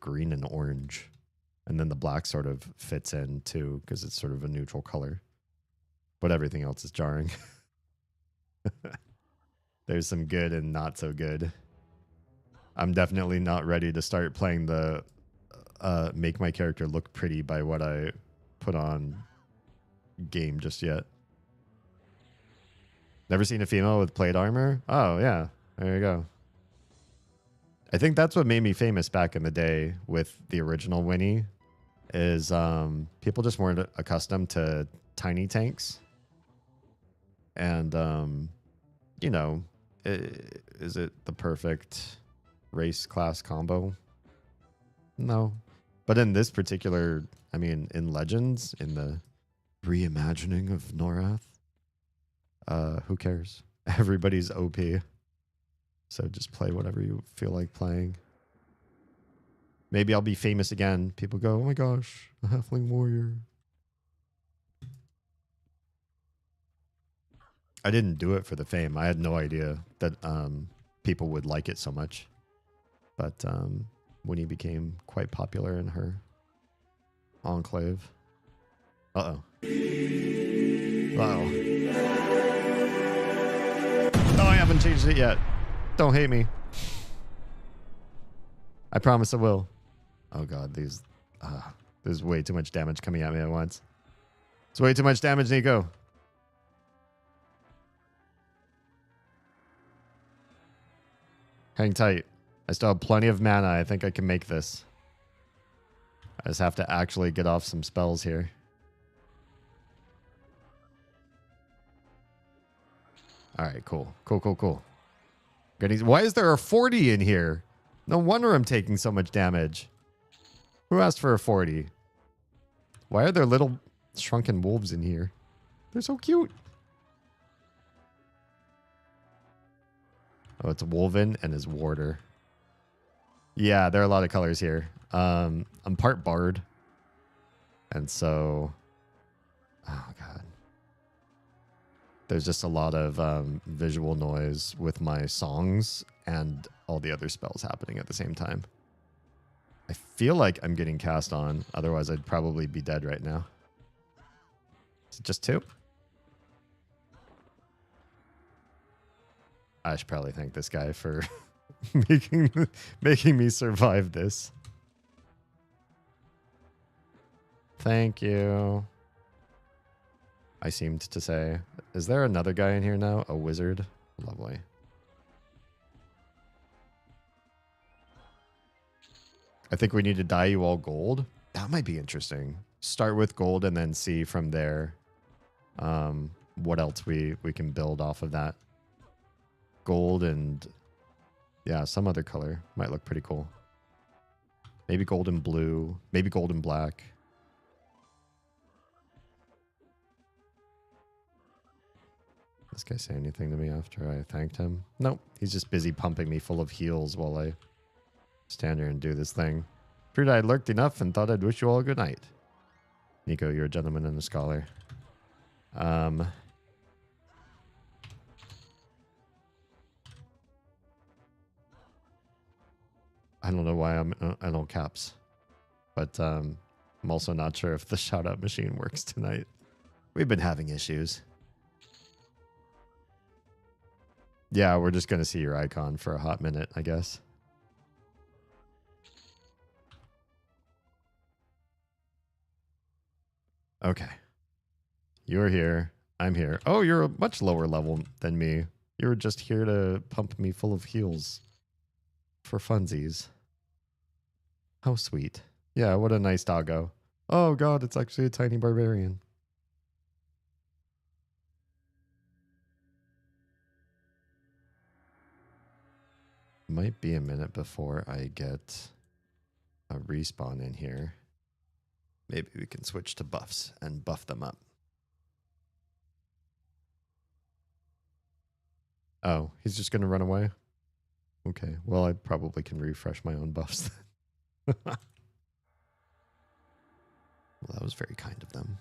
green and orange. And then the black sort of fits in too, because it's sort of a neutral color. But everything else is jarring. There's some good and not so good. I'm definitely not ready to start playing the make my character look pretty by what I put on game just yet. Never seen a female with plate armor? Oh, yeah. There you go. I think that's what made me famous back in the day with the original Winnie is people just weren't accustomed to tiny tanks. And, you know, is it the perfect race class combo? No. But in this particular, I mean, in Legends, in the reimagining of Norath, who cares? Everybody's OP. So just play whatever you feel like playing. Maybe I'll be famous again. People go, oh my gosh, a halfling warrior. I didn't do it for the fame. I had no idea that people would like it so much. But Winnie became quite popular in her enclave. Uh-oh. Uh-oh. No, I haven't changed it yet. Don't hate me. I promise I will. Oh god, there's way too much damage coming at me at once. It's way too much damage, Nico. Hang tight. I still have plenty of mana. I think I can make this. I just have to actually get off some spells here. Alright, cool. Cool. Why is there a 40 in here? No wonder I'm taking so much damage. Who asked for a 40? Why are there little shrunken wolves in here? They're so cute. Oh, it's Wolven and his warder. Yeah, there are a lot of colors here. I'm part bard. And so... Oh, God. There's just a lot of visual noise with my songs and all the other spells happening at the same time. I feel like I'm getting cast on. Otherwise, I'd probably be dead right now. Is it just 2? I should probably thank this guy for making me survive this. Thank you. I seemed to say. Is there another guy in here now? A wizard? Lovely. I think we need to dye you all gold. That might be interesting. Start with gold and then see from there what else we can build off of that. Gold and yeah, some other color might look pretty cool. Maybe gold and blue, maybe gold and black. This guy say anything to me after I thanked him? Nope, he's just busy pumping me full of heals while I stand here and do this thing. Figured I'd lurked enough and thought I'd wish you all a good night. Nico, you're a gentleman and a scholar. I don't know why I'm in all caps, but I'm also not sure if the shout out machine works tonight. We've been having issues. Yeah, we're just going to see your icon for a hot minute, I guess. Okay. You're here. I'm here. Oh, you're a much lower level than me. You were just here to pump me full of heals. For funsies. How sweet. Yeah, what a nice doggo. Oh god, it's actually a tiny barbarian. Might be a minute before I get a respawn in here. Maybe we can switch to buffs and buff them up. Oh, he's just going to run away? Okay, well, I probably can refresh my own buffs then. Well, that was very kind of them.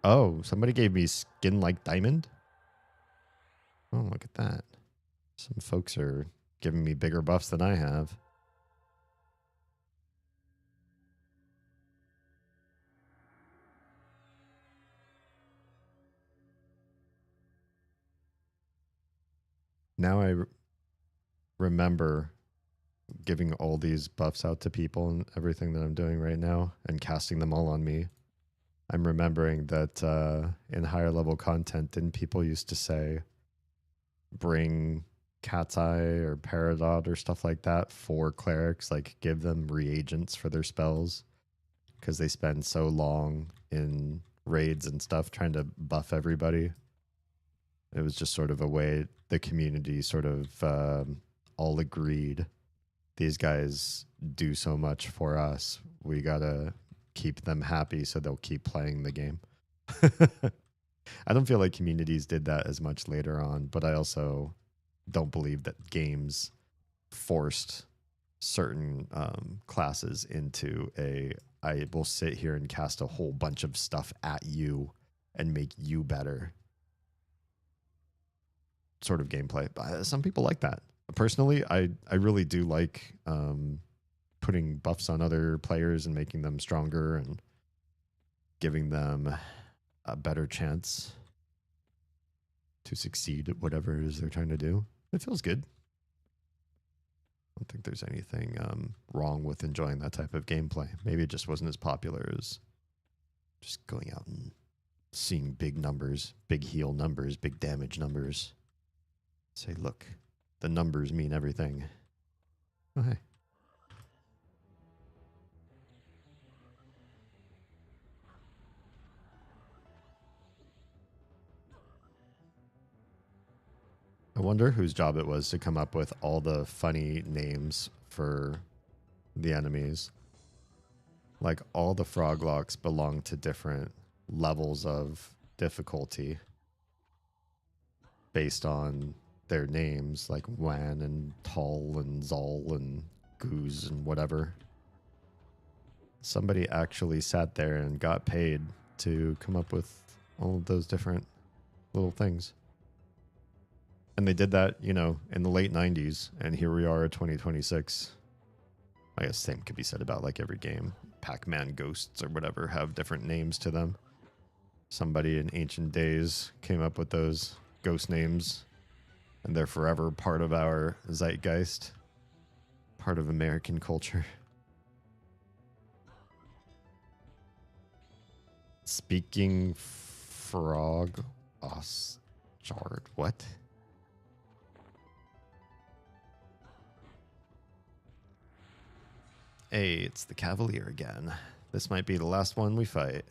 Oh, somebody gave me skin like diamond? Oh, look at that. Some folks are giving me bigger buffs than I have. Now I remember giving all these buffs out to people and everything that I'm doing right now and casting them all on me. I'm remembering that in higher level content, didn't people used to say bring Cat's Eye or Peridot or stuff like that for clerics, like give them reagents for their spells because they spend so long in raids and stuff trying to buff everybody. It was just sort of a way the community sort of all agreed these guys do so much for us. We gotta keep them happy so they'll keep playing the game. I don't feel like communities did that as much later on, but I also don't believe that games forced certain classes into I will sit here and cast a whole bunch of stuff at you and make you better sort of gameplay. Some people like that. Personally, I really do like putting buffs on other players and making them stronger and giving them a better chance to succeed at whatever it is they're trying to do. It feels good. I don't think there's anything wrong with enjoying that type of gameplay. Maybe it just wasn't as popular as just going out and seeing big numbers, big heal numbers, big damage numbers. Say, look, the numbers mean everything. Oh, hey. I wonder whose job it was to come up with all the funny names for the enemies. Like, all the froglocks belong to different levels of difficulty based on their names, like Wan and Tall and Zol and Goose and whatever. Somebody actually sat there and got paid to come up with all of those different little things. And they did that, you know, in the late 90s, and here we are at 2026. I guess same could be said about like every game. Pac-Man ghosts or whatever have different names to them. Somebody in ancient days came up with those ghost names, and they're forever part of our zeitgeist, part of American culture. Speaking frog, Ostrard, what? Hey, it's the Cavalier again. This might be the last one we fight.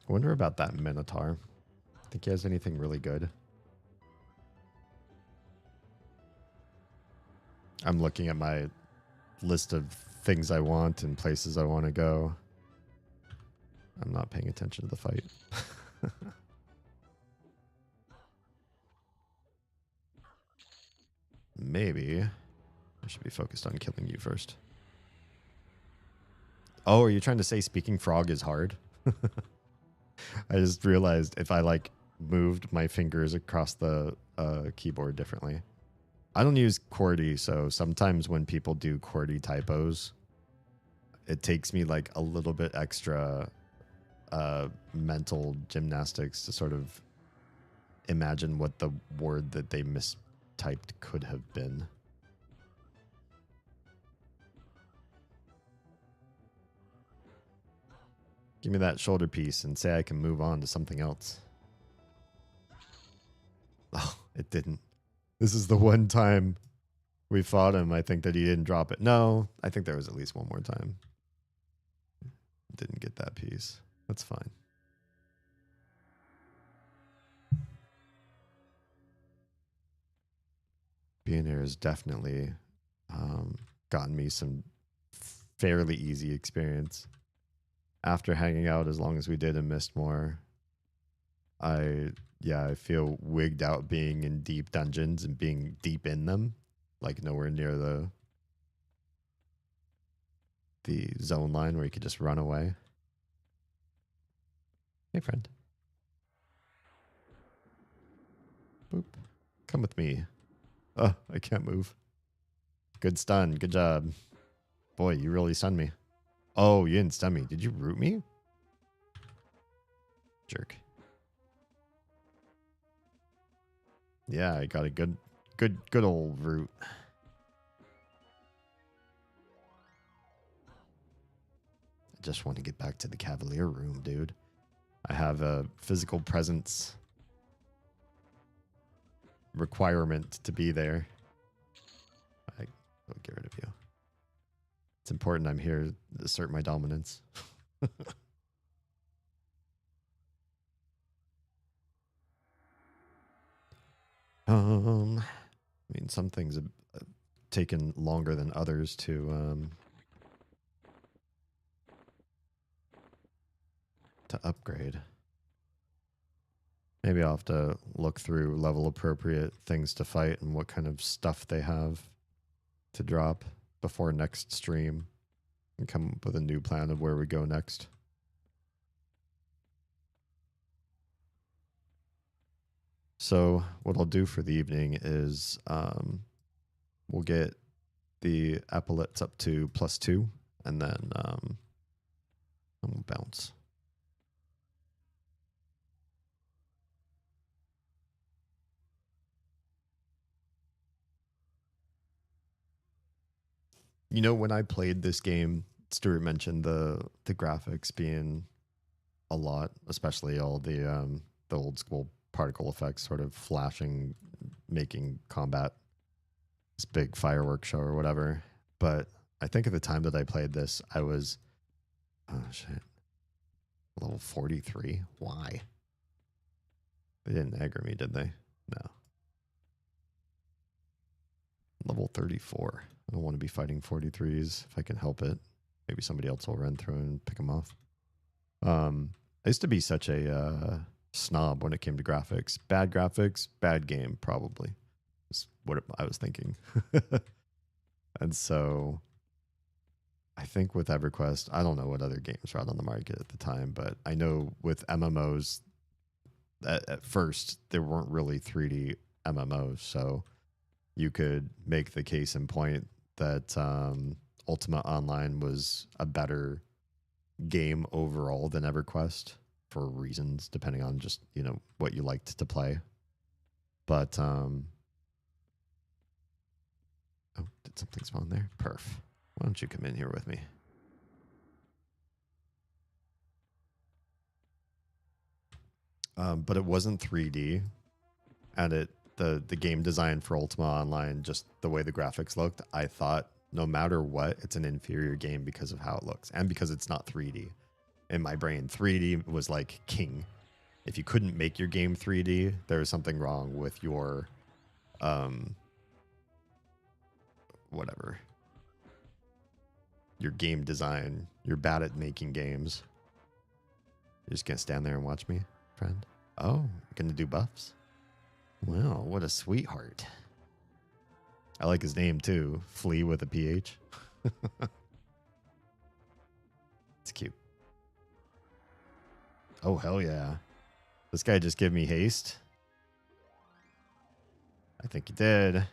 I wonder about that Minotaur. Think he has anything really good? I'm looking at my list of things I want and places I want to go. I'm not paying attention to the fight. Maybe I should be focused on killing you first. Oh, are you trying to say speaking frog is hard? I just realized if I like moved my fingers across the keyboard differently. I don't use QWERTY, so sometimes when people do QWERTY typos, it takes me like a little bit extra mental gymnastics to sort of imagine what the word that they mistyped could have been. Give me that shoulder piece and say I can move on to something else. Oh, it didn't. This is the one time we fought him. I think that he didn't drop it. No, I think there was at least one more time. didn't get that piece. That's fine. Being here has definitely gotten me some fairly easy experience. After hanging out as long as we did in Mistmore, I feel wigged out being in deep dungeons and being deep in them, like nowhere near the zone line where you could just run away. Hey, friend. Boop. Come with me. Oh, I can't move. Good stun. Good job. Boy, you really stunned me. Oh, you didn't stun me. Did you root me? Jerk. Yeah, I got a good old root. I just want to get back to the Cavalier room, dude. I have a physical presence requirement to be there. I will get rid of you. It's important I'm here to assert my dominance. I mean, some things have taken longer than others to upgrade. Maybe I'll have to look through level appropriate things to fight and what kind of stuff they have to drop before next stream and come up with a new plan of where we go next. So what I'll do for the evening is we'll get the epaulets up to +2 and then we'll bounce. You know, when I played this game, Stuart mentioned the graphics being a lot, especially all the old school particle effects sort of flashing, making combat this big fireworks show or whatever. But I think at the time that I played this, I was, oh shit, level 43. Why? They didn't aggro me, did they? No. Level 34. I don't want to be fighting 43s if I can help it. Maybe somebody else will run through and pick them off. I used to be such a snob when it came to graphics. Bad graphics, bad game, probably. Is what I was thinking. And so I think with EverQuest, I don't know what other games were out on the market at the time, but I know with MMOs, at first, there weren't really 3D MMOs, so you could make the case in point that Ultima Online was a better game overall than EverQuest for reasons, depending on just, you know, what you liked to play. But, oh, did something spawn there? Perf. Why don't you come in here with me? But it wasn't 3D, and the game design for Ultima Online, just the way the graphics looked, I thought no matter what, it's an inferior game because of how it looks and because it's not 3D. In my brain, 3D was like king. If you couldn't make your game 3D, there was something wrong with your whatever. Your game design. You're bad at making games. You're just gonna stand there and watch me, friend? Oh, you're gonna do buffs? Wow, what a sweetheart. I like his name too. Flea with a PH. It's cute. Oh, hell yeah. This guy just gave me haste. I think he did.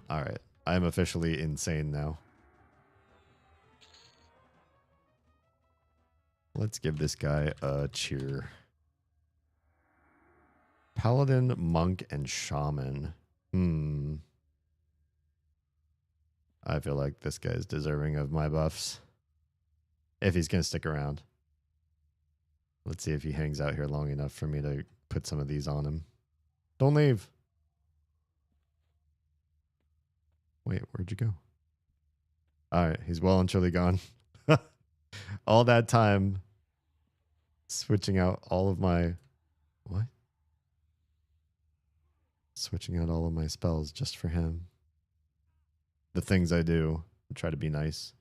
All right. I'm officially insane now. Let's give this guy a cheer. Paladin, monk, and shaman. I feel like this guy's deserving of my buffs. If he's going to stick around. Let's see if he hangs out here long enough for me to put some of these on him. Don't leave. Wait, where'd you go? All right, he's well and truly gone. All that time switching out all of my what? Switching out all of my spells just for him. The things I do, I try to be nice.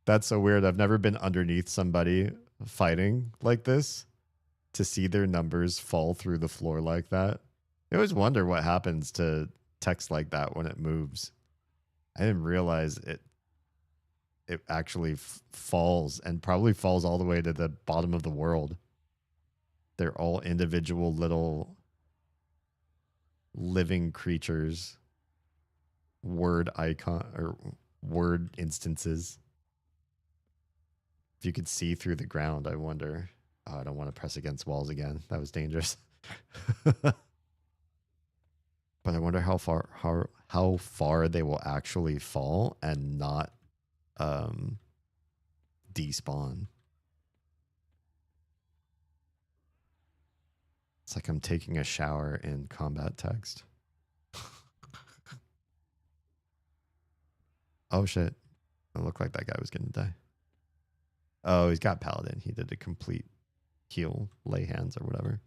That's so weird. I've never been underneath somebody fighting like this to see their numbers fall through the floor like that. I always wonder what happens to text like that when it moves. I didn't realize it actually falls, and probably falls all the way to the bottom of the world. They're all individual little living creatures, word icon or word instances. If you could see through the ground, I wonder. Oh, I don't want to press against walls again. That was dangerous. But I wonder how far they will actually fall and not despawn. It's like I'm taking a shower in combat text. Oh shit. It looked like that guy was gonna die. Oh, he's got paladin. He did a complete heal, lay hands or whatever.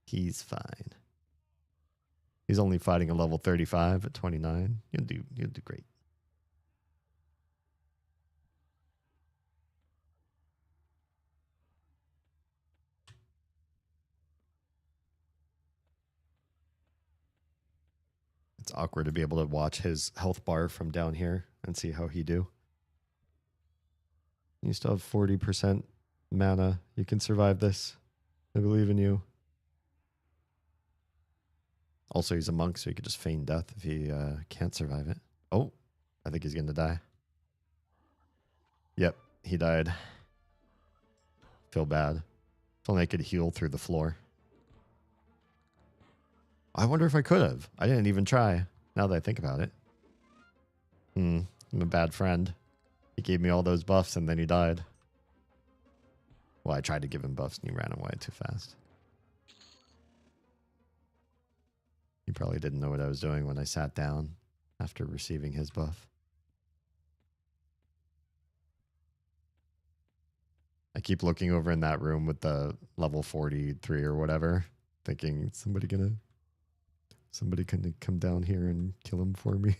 He's fine. He's only fighting a level 35 at 29. You'll do great. It's awkward to be able to watch his health bar from down here and see how he do. You still have 40% mana. You can survive this. I believe in you. Also, he's a monk, so he could just feign death if he can't survive it. Oh, I think he's going to die. Yep, he died. Feel bad. If only I could heal through the floor. I wonder if I could have. I didn't even try, now that I think about it. I'm a bad friend. He gave me all those buffs and then he died. Well, I tried to give him buffs and he ran away too fast. He probably didn't know what I was doing when I sat down after receiving his buff. I keep looking over in that room with the level 43 or whatever, thinking somebody can come down here and kill him for me.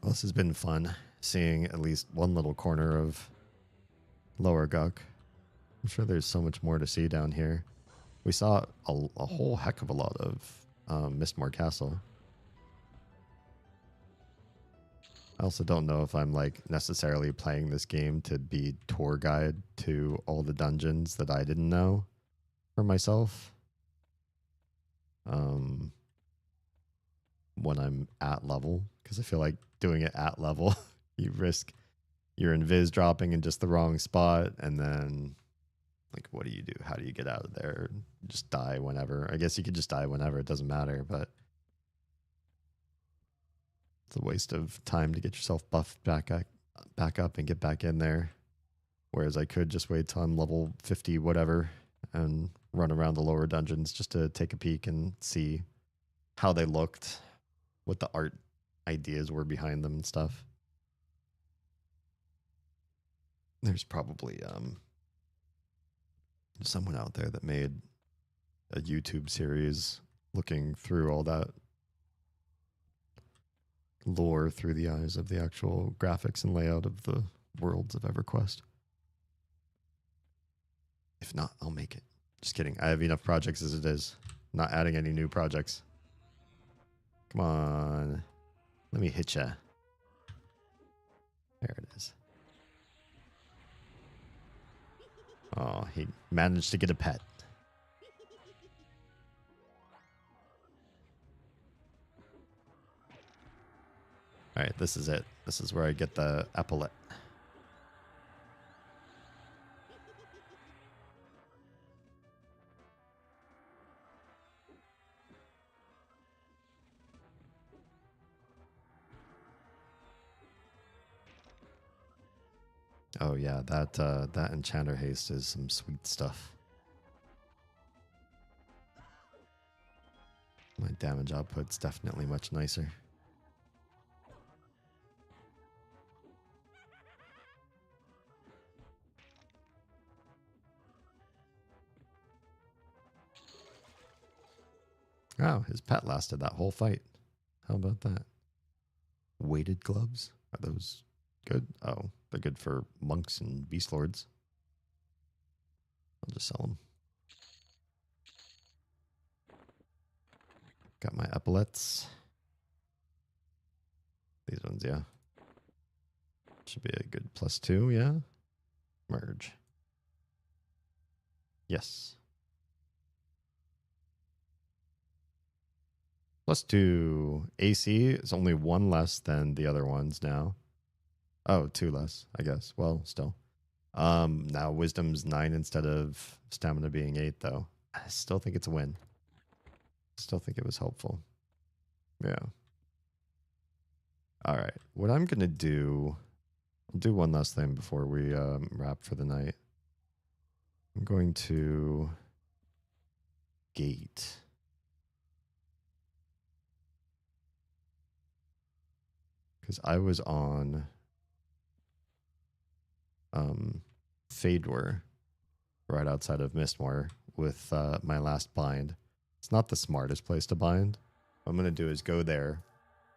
Well, this has been fun, seeing at least one little corner of Lower Guk. I'm sure there's so much more to see down here. We saw a whole heck of a lot of Mistmore Castle. I also don't know if I'm like necessarily playing this game to be tour guide to all the dungeons that I didn't know for myself. When I'm at level, because I feel like doing it at level, you risk your invis dropping in just the wrong spot, and then like, what do you do? How do you get out of there? Just die whenever. I guess you could just die whenever. It doesn't matter, but it's a waste of time to get yourself buffed back up and get back in there. Whereas I could just wait till I'm level 50 whatever and run around the lower dungeons just to take a peek and see how they looked, what the art ideas were behind them and stuff. There's probably someone out there that made a YouTube series looking through all that lore through the eyes of the actual graphics and layout of the worlds of EverQuest. If not, I'll make it. Just kidding. I have enough projects as it is. Not adding any new projects. Come on. Let me hit ya. There it is. Oh, he managed to get a pet. All right, this is it. This is where I get the epaulet. Oh yeah, that enchanter haste is some sweet stuff. My damage output's definitely much nicer. Oh, his pet lasted that whole fight. How about that? Weighted gloves? Are those good? Oh, they're good for monks and beast lords. I'll just sell them. Got my epaulets. These ones, yeah. Should be a good +2, yeah? Merge. Yes. +2. AC is only 1 less than the other ones now. Oh, 2 less, I guess. Well, still. Now wisdom's 9 instead of stamina being 8, though. I still think it's a win. Still think it was helpful. Yeah. All right. What I'm going to do, I'll do one last thing before we wrap for the night. I'm going to gate. Because I was on Fadewar right outside of Mistmoor with my last bind. It's not the smartest place to bind. What I'm going to do is go there,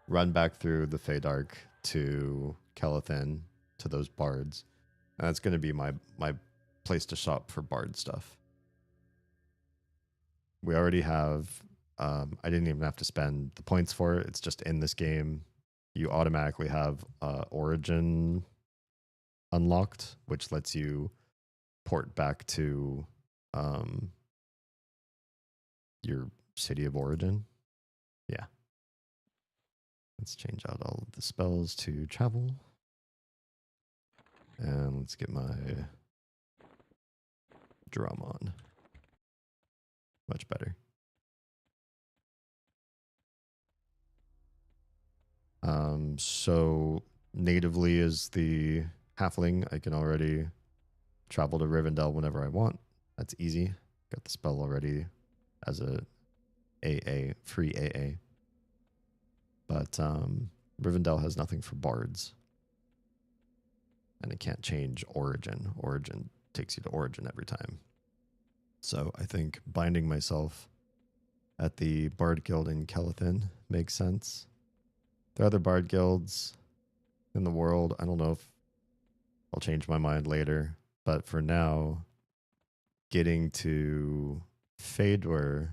run back through the Feydark to Kelethin, to those bards. And that's going to be my place to shop for bard stuff. We already have, I didn't even have to spend the points for it. It's just in this game. You automatically have Origin unlocked, which lets you port back to your city of origin. Yeah. Let's change out all of the spells to travel. And let's get my drum on. Much better. So natively is the halfling. I can already travel to Rivendell whenever I want. That's easy. Got the spell already as a AA, free AA. But Rivendell has nothing for bards. And it can't change origin. Origin takes you to origin every time. So I think binding myself at the Bard Guild in Kelethin makes sense. There are other Bard Guilds in the world. I don't know if I'll change my mind later. But for now, getting to Fadewar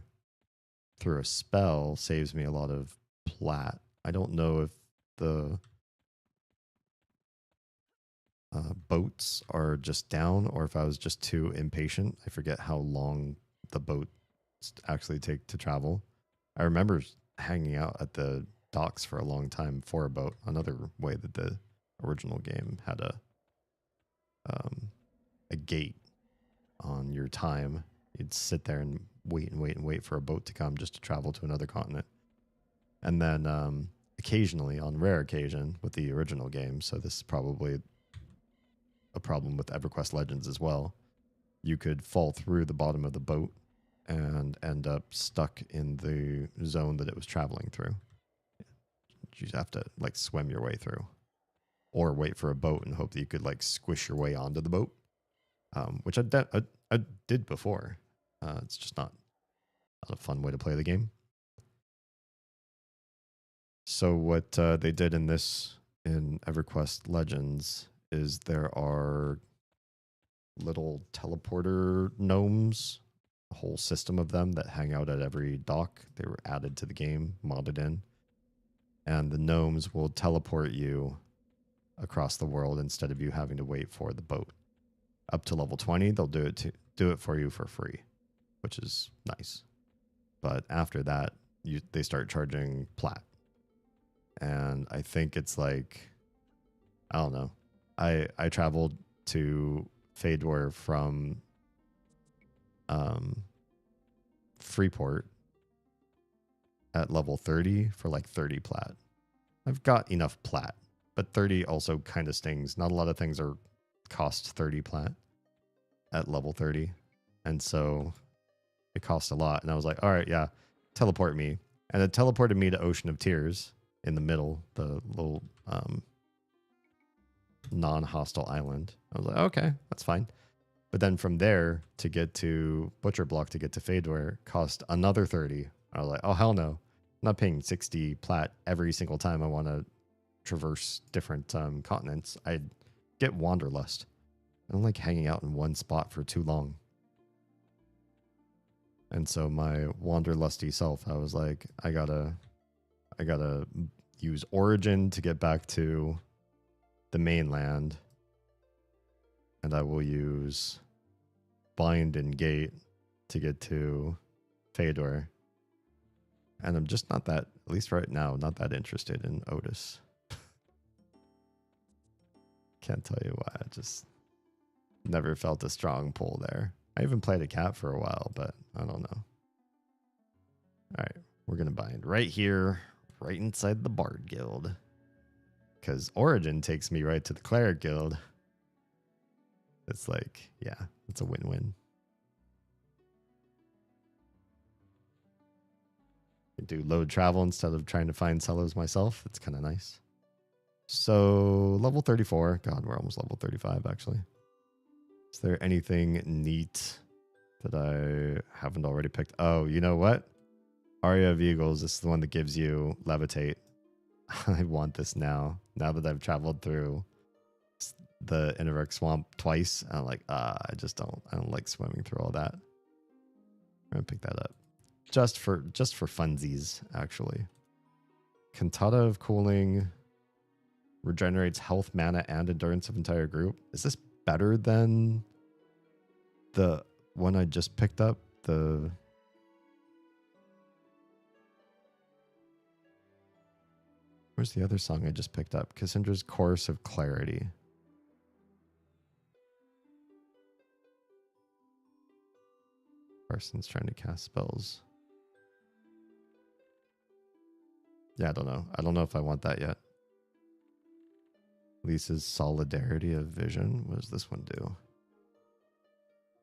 through a spell saves me a lot of plat. I don't know if the boats are just down or if I was just too impatient. I forget how long the boats actually take to travel. I remember hanging out at the docks for a long time for a boat. Another way that the original game had a gate on your time. You'd sit there and wait for a boat to come just to travel to another continent. And then occasionally, on rare occasion, with the original game, so this is probably a problem with EverQuest Legends as well, you could fall through the bottom of the boat and end up stuck in the zone that it was traveling through. You just have to like swim your way through or wait for a boat and hope that you could like squish your way onto the boat, which I did before. It's just not a fun way to play the game. So what they did in EverQuest Legends is there are little teleporter gnomes, a whole system of them that hang out at every dock. They were added to the game, modded in. And the gnomes will teleport you across the world instead of you having to wait for the boat. Up to level 20, they'll do it for you for free, which is nice. But after that, they start charging plat. And I think it's like, I don't know. I traveled to Fadewar from Freeport at level 30 for like 30 plat. I've got enough plat, but 30 also kind of stings. Not a lot of things are cost 30 plat at level 30. And so it cost a lot. And I was like, all right, yeah, teleport me. And it teleported me to Ocean of Tears in the middle, the little non-hostile island. I was like, okay, that's fine. But then from there to get to Butcher Block to get to Fedor cost another 30. I was like, oh, hell no. I'm not paying 60 plat every single time I want to traverse different continents. I'd get Wanderlust. I don't like hanging out in one spot for too long. And so my Wanderlusty self, I was like, I gotta use Origin to get back to the mainland. And I will use Bind and Gate to get to Fedor. And I'm just not that, at least right now, not that interested in Otis. Can't tell you why. I just never felt a strong pull there. I even played a cat for a while, but I don't know. All right, we're going to bind right here, right inside the Bard Guild. Because Origin takes me right to the Cleric Guild. It's like, yeah, it's a win-win. Do load travel instead of trying to find cellos myself. It's kind of nice. So level 34. God, we're almost level 35 actually. Is there anything neat that I haven't already picked? Oh, you know what? Aria of Eagles. This is the one that gives you Levitate. I want this now. Now that I've traveled through the Innoverk Swamp twice, I'm like, I don't like swimming through all that. I'm gonna pick that up. Just for funsies, actually. Cantata of Cooling regenerates health, mana, and endurance of entire group. Is this better than the one I just picked up? Where's the other song I just picked up? Cassandra's Chorus of Clarity. Carson's trying to cast spells. Yeah, I don't know. I don't know if I want that yet. Lisa's Solidarity of Vision. What does this one do?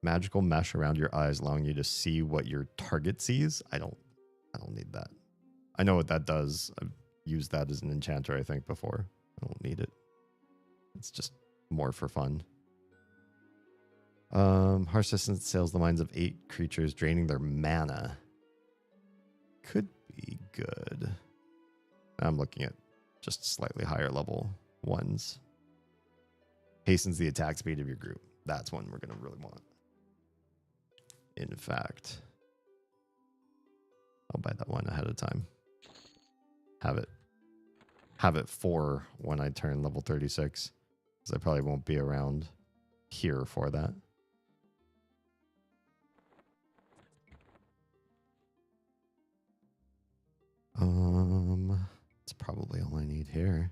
Magical mesh around your eyes, allowing you to see what your target sees. I don't need that. I know what that does. I've used that as an enchanter, I think, before. I don't need it. It's just more for fun. Harsh Distance sails the minds of 8 creatures, draining their mana. Could be good. I'm looking at just slightly higher level ones. Hastens the attack speed of your group. That's one we're going to really want. In fact, I'll buy that one ahead of time. Have it for when I turn level 36, because I probably won't be around here for that. That's probably all I need here.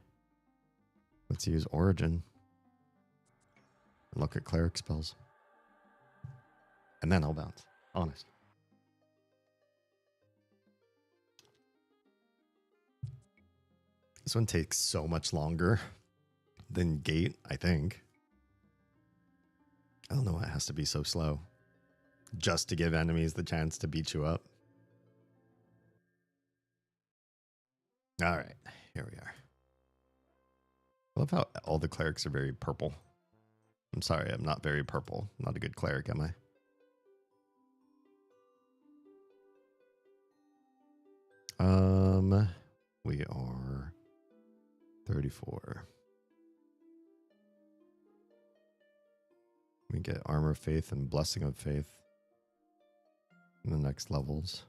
Let's use Origin. Look at cleric spells. And then I'll bounce. Honest. This one takes so much longer than Gate, I think. I don't know why it has to be so slow. Just to give enemies the chance to beat you up. All right, here we are. I love how all the clerics are very purple. I'm sorry, I'm not very purple. I'm not a good cleric, am I? We are 34. We get Armor of Faith and Blessing of Faith in the next levels.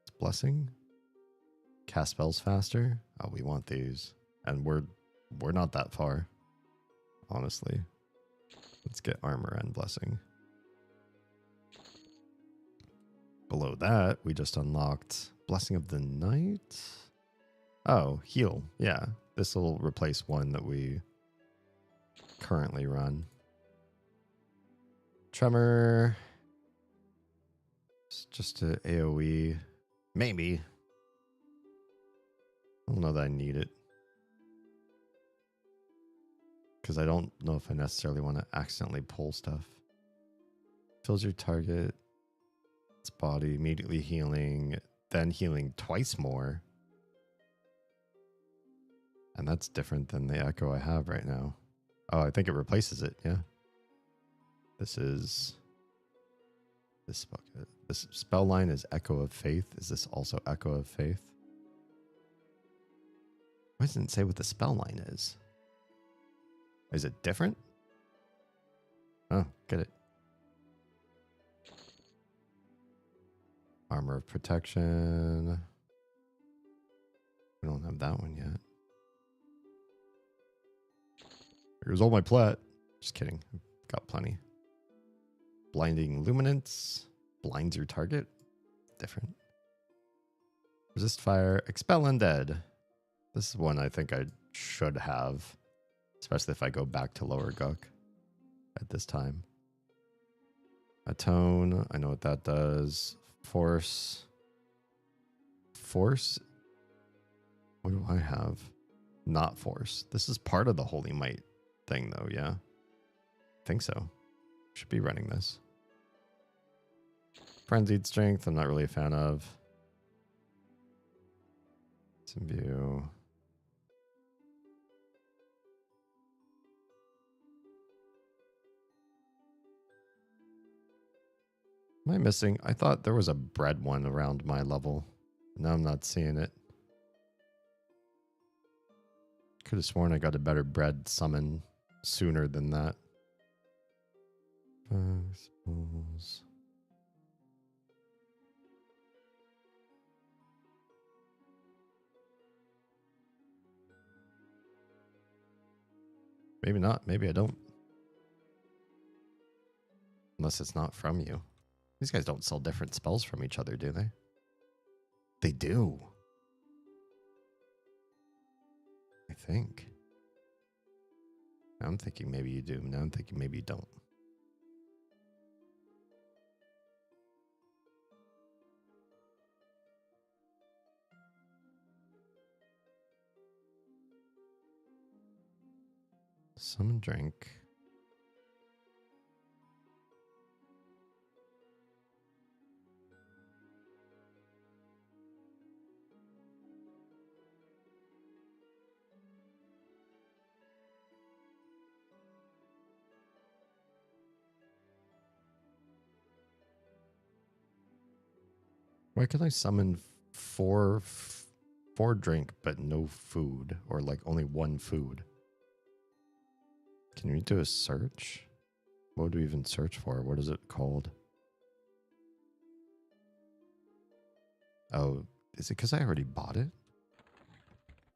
It's Blessing. Cast spells faster. Oh, we want these. And we're not that far, honestly. Let's get Armor and Blessing. Below that, we just unlocked Blessing of the Night. Oh, Heal. Yeah, this will replace one that we currently run. Tremor. It's just a AoE. Maybe. I don't know that I need it. because I don't know if I necessarily want to accidentally pull stuff. Fills your target, its body, immediately healing, then healing twice more. And that's different than the echo I have right now. Oh, I think it replaces it, yeah. This is... This spell line is Echo of Faith. Is this also Echo of Faith? Why doesn't it say what the spell line is? Is it different? Oh, get it. Armor of Protection. We don't have that one yet. Here's all my plat. Just kidding. Got plenty. Blinding Luminance. Blinds your target. Different. Resist fire. Expel undead. This is one I think I should have. Especially if I go back to Lower Guk at this time. Atone. I know what that does. Force. Force? What do I have? Not Force. This is part of the Holy Might thing though, yeah? I think so. Should be running this. Frenzied Strength, I'm not really a fan of. Some view. Am I missing? I thought there was a bread one around my level. Now I'm not seeing it. Could have sworn I got a better bread summon sooner than that. Spells. Maybe not. Maybe I don't. Unless it's not from you. These guys don't sell different spells from each other, do they? They do. I think. Now I'm thinking maybe you do. Now I'm thinking maybe you don't. Summon drink. Why can I summon four drink but no food, or like only one food? Can we do a search? What would we even search for? What is it called? Oh, is it because I already bought it?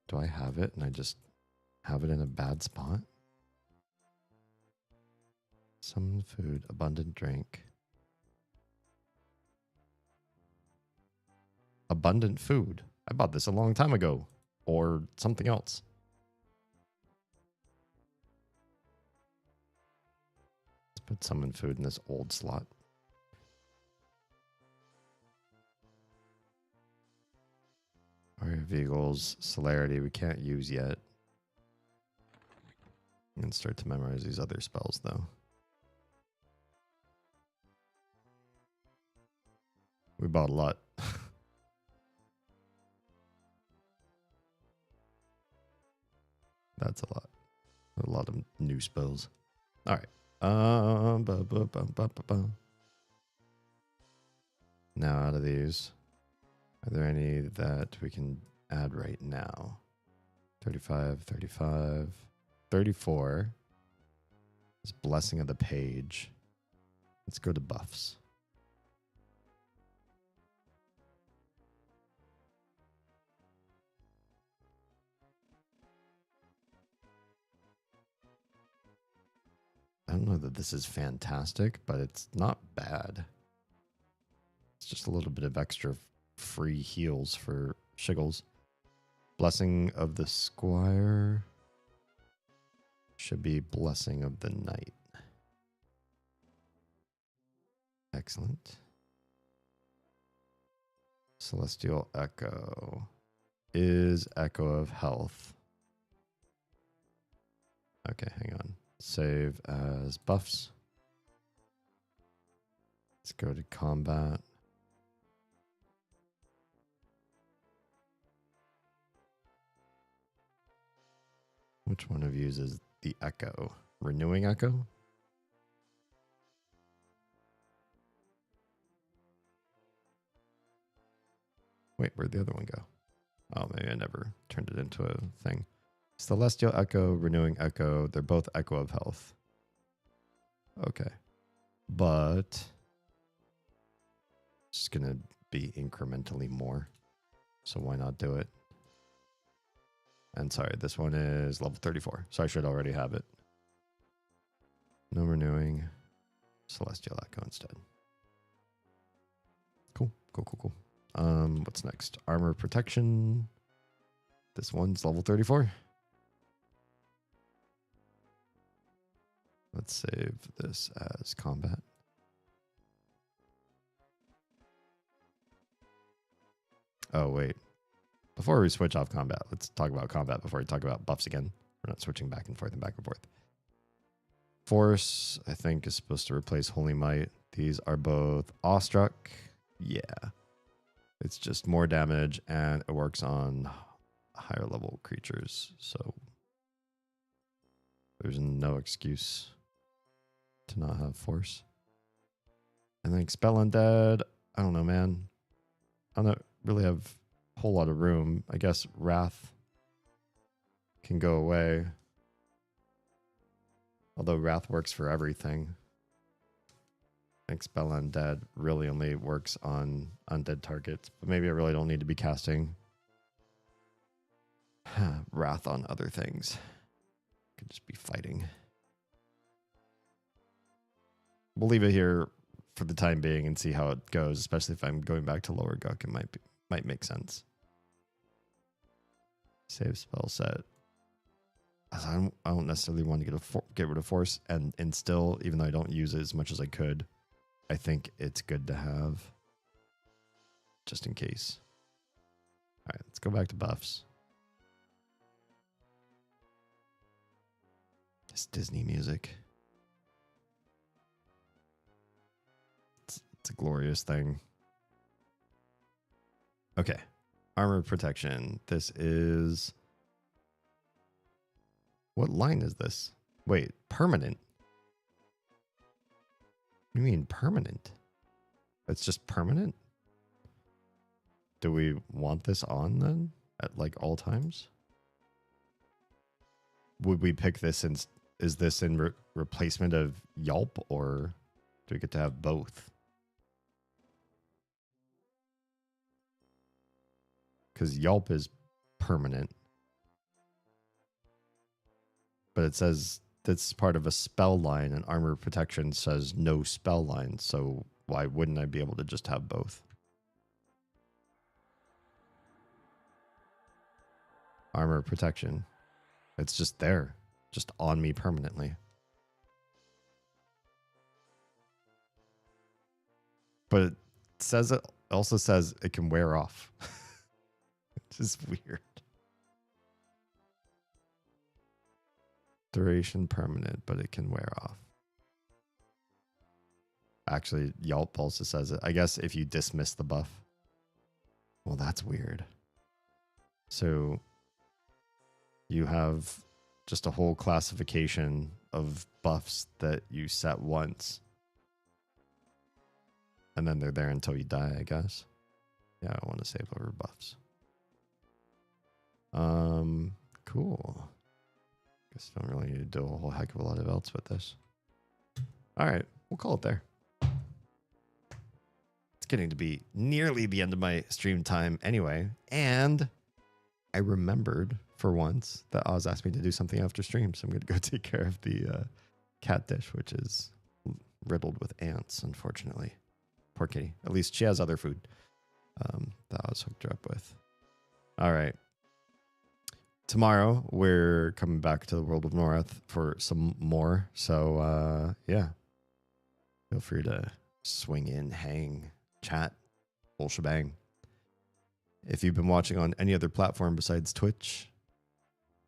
Do I have it and I just have it in a bad spot? Summon food, abundant drink. Abundant food. I bought this a long time ago. Or something else. Let's put summon food in this old slot. Alright, Vehicles, Celerity we can't use yet. I'm going to start to memorize these other spells though. We bought a lot. That's a lot. A lot of new spells. All right. Now out of these, are there any that we can add right now? 35, 35, 34. This Blessing of the Page. Let's go to buffs. I don't know that this is fantastic, but it's not bad. It's just a little bit of extra free heals for shiggles. Blessing of the Squire should be Blessing of the Knight. Excellent. Celestial Echo is Echo of Health. Okay, hang on. Save as buffs. Let's go to combat. Which one of you uses the echo? Renewing echo? Wait, where'd the other one go? Oh, maybe I never turned it into a thing. Celestial Echo, Renewing Echo. They're both Echo of Health. Okay. But it's going to be incrementally more. So why not do it? And sorry, this one is level 34. So I should already have it. No renewing. Celestial Echo instead. Cool. What's next? Armor protection. This one's level 34. Let's save this as combat. Oh, wait. Before we switch off combat, let's talk about combat before we talk about buffs again. We're not switching back and forth and back and forth. Force, I think, is supposed to replace Holy Might. These are both awestruck. Yeah. It's just more damage, and it works on higher level creatures. So there's no excuse to not have force. And then Expel Undead. I don't know, man. I don't really have a whole lot of room. I guess Wrath can go away. Although Wrath works for everything. Expel Undead really only works on undead targets. But maybe I really don't need to be casting Wrath on other things. Could just be fighting. We'll leave it here for the time being and see how it goes, especially if I'm going back to lower Guk. It might make sense. Save spell set. I don't necessarily want to get rid of force and instill, even though I don't use it as much as I could. I think it's good to have just in case. All right, let's go back to buffs. This Disney music. It's a glorious thing. Okay. Armor protection. This is... What line is this? Wait, permanent? What do you mean permanent? It's just permanent? Do we want this on then? At like all times? Would we pick this in... Is this in replacement of Yelp, or do we get to have both? Because Yelp is permanent. But it says that's part of a spell line, and armor protection says no spell line. So why wouldn't I be able to just have both? Armor protection. It's just there. Just on me permanently. But it says it also says it can wear off. Which is weird. Duration permanent, but it can wear off. Actually, Yelp also says it. I guess if you dismiss the buff. Well, that's weird. So you have just a whole classification of buffs that you set once. And then they're there until you die, I guess. Yeah, I want to save over buffs. Cool. Guess don't really need to do a whole heck of a lot of else with this. All right, we'll call it there. It's getting to be nearly the end of my stream time anyway, and I remembered for once that Oz asked me to do something after stream, so I'm going to go take care of the cat dish, which is riddled with ants, unfortunately. Poor kitty. At least she has other food that Oz hooked her up with. All right. Tomorrow, we're coming back to the world of North for some more. So, yeah. Feel free to swing in, hang, chat, whole shebang. If you've been watching on any other platform besides Twitch,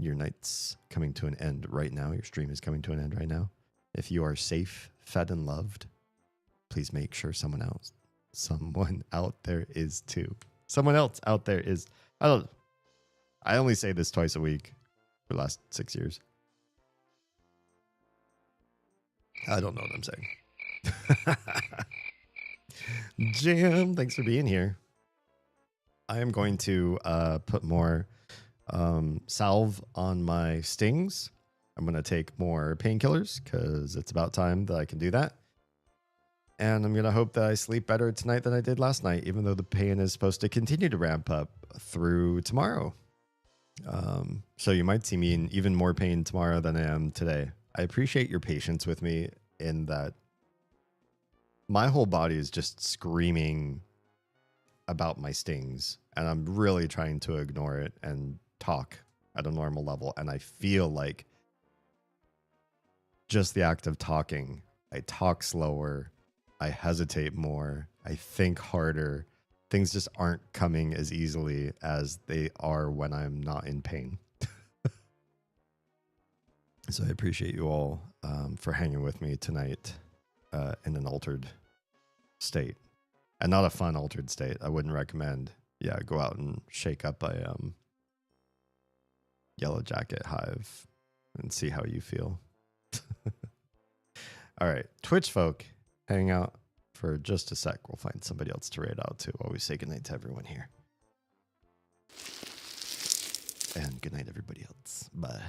your night's coming to an end right now. Your stream is coming to an end right now. If you are safe, fed, and loved, please make sure someone out there is too. Someone else out there is. I only say this twice a week for the last 6 years. I don't know what I'm saying. Jim, thanks for being here. I am going to put more salve on my stings. I'm going to take more painkillers because it's about time that I can do that. And I'm going to hope that I sleep better tonight than I did last night, even though the pain is supposed to continue to ramp up through tomorrow. So you might see me in even more pain tomorrow than I am today. I appreciate your patience with me in that my whole body is just screaming about my stings, and I'm really trying to ignore it and talk at a normal level. And I feel like just the act of talking, I talk slower, I hesitate more, I think harder. Things just aren't coming as easily as they are when I'm not in pain. So I appreciate you all for hanging with me tonight in an altered state. And not a fun altered state. I wouldn't recommend. Yeah, go out and shake up a yellow jacket hive and see how you feel. All right, Twitch folk, hang out for just a sec. We'll find somebody else to raid out to while we say goodnight to everyone here. And goodnight, everybody else. Bye.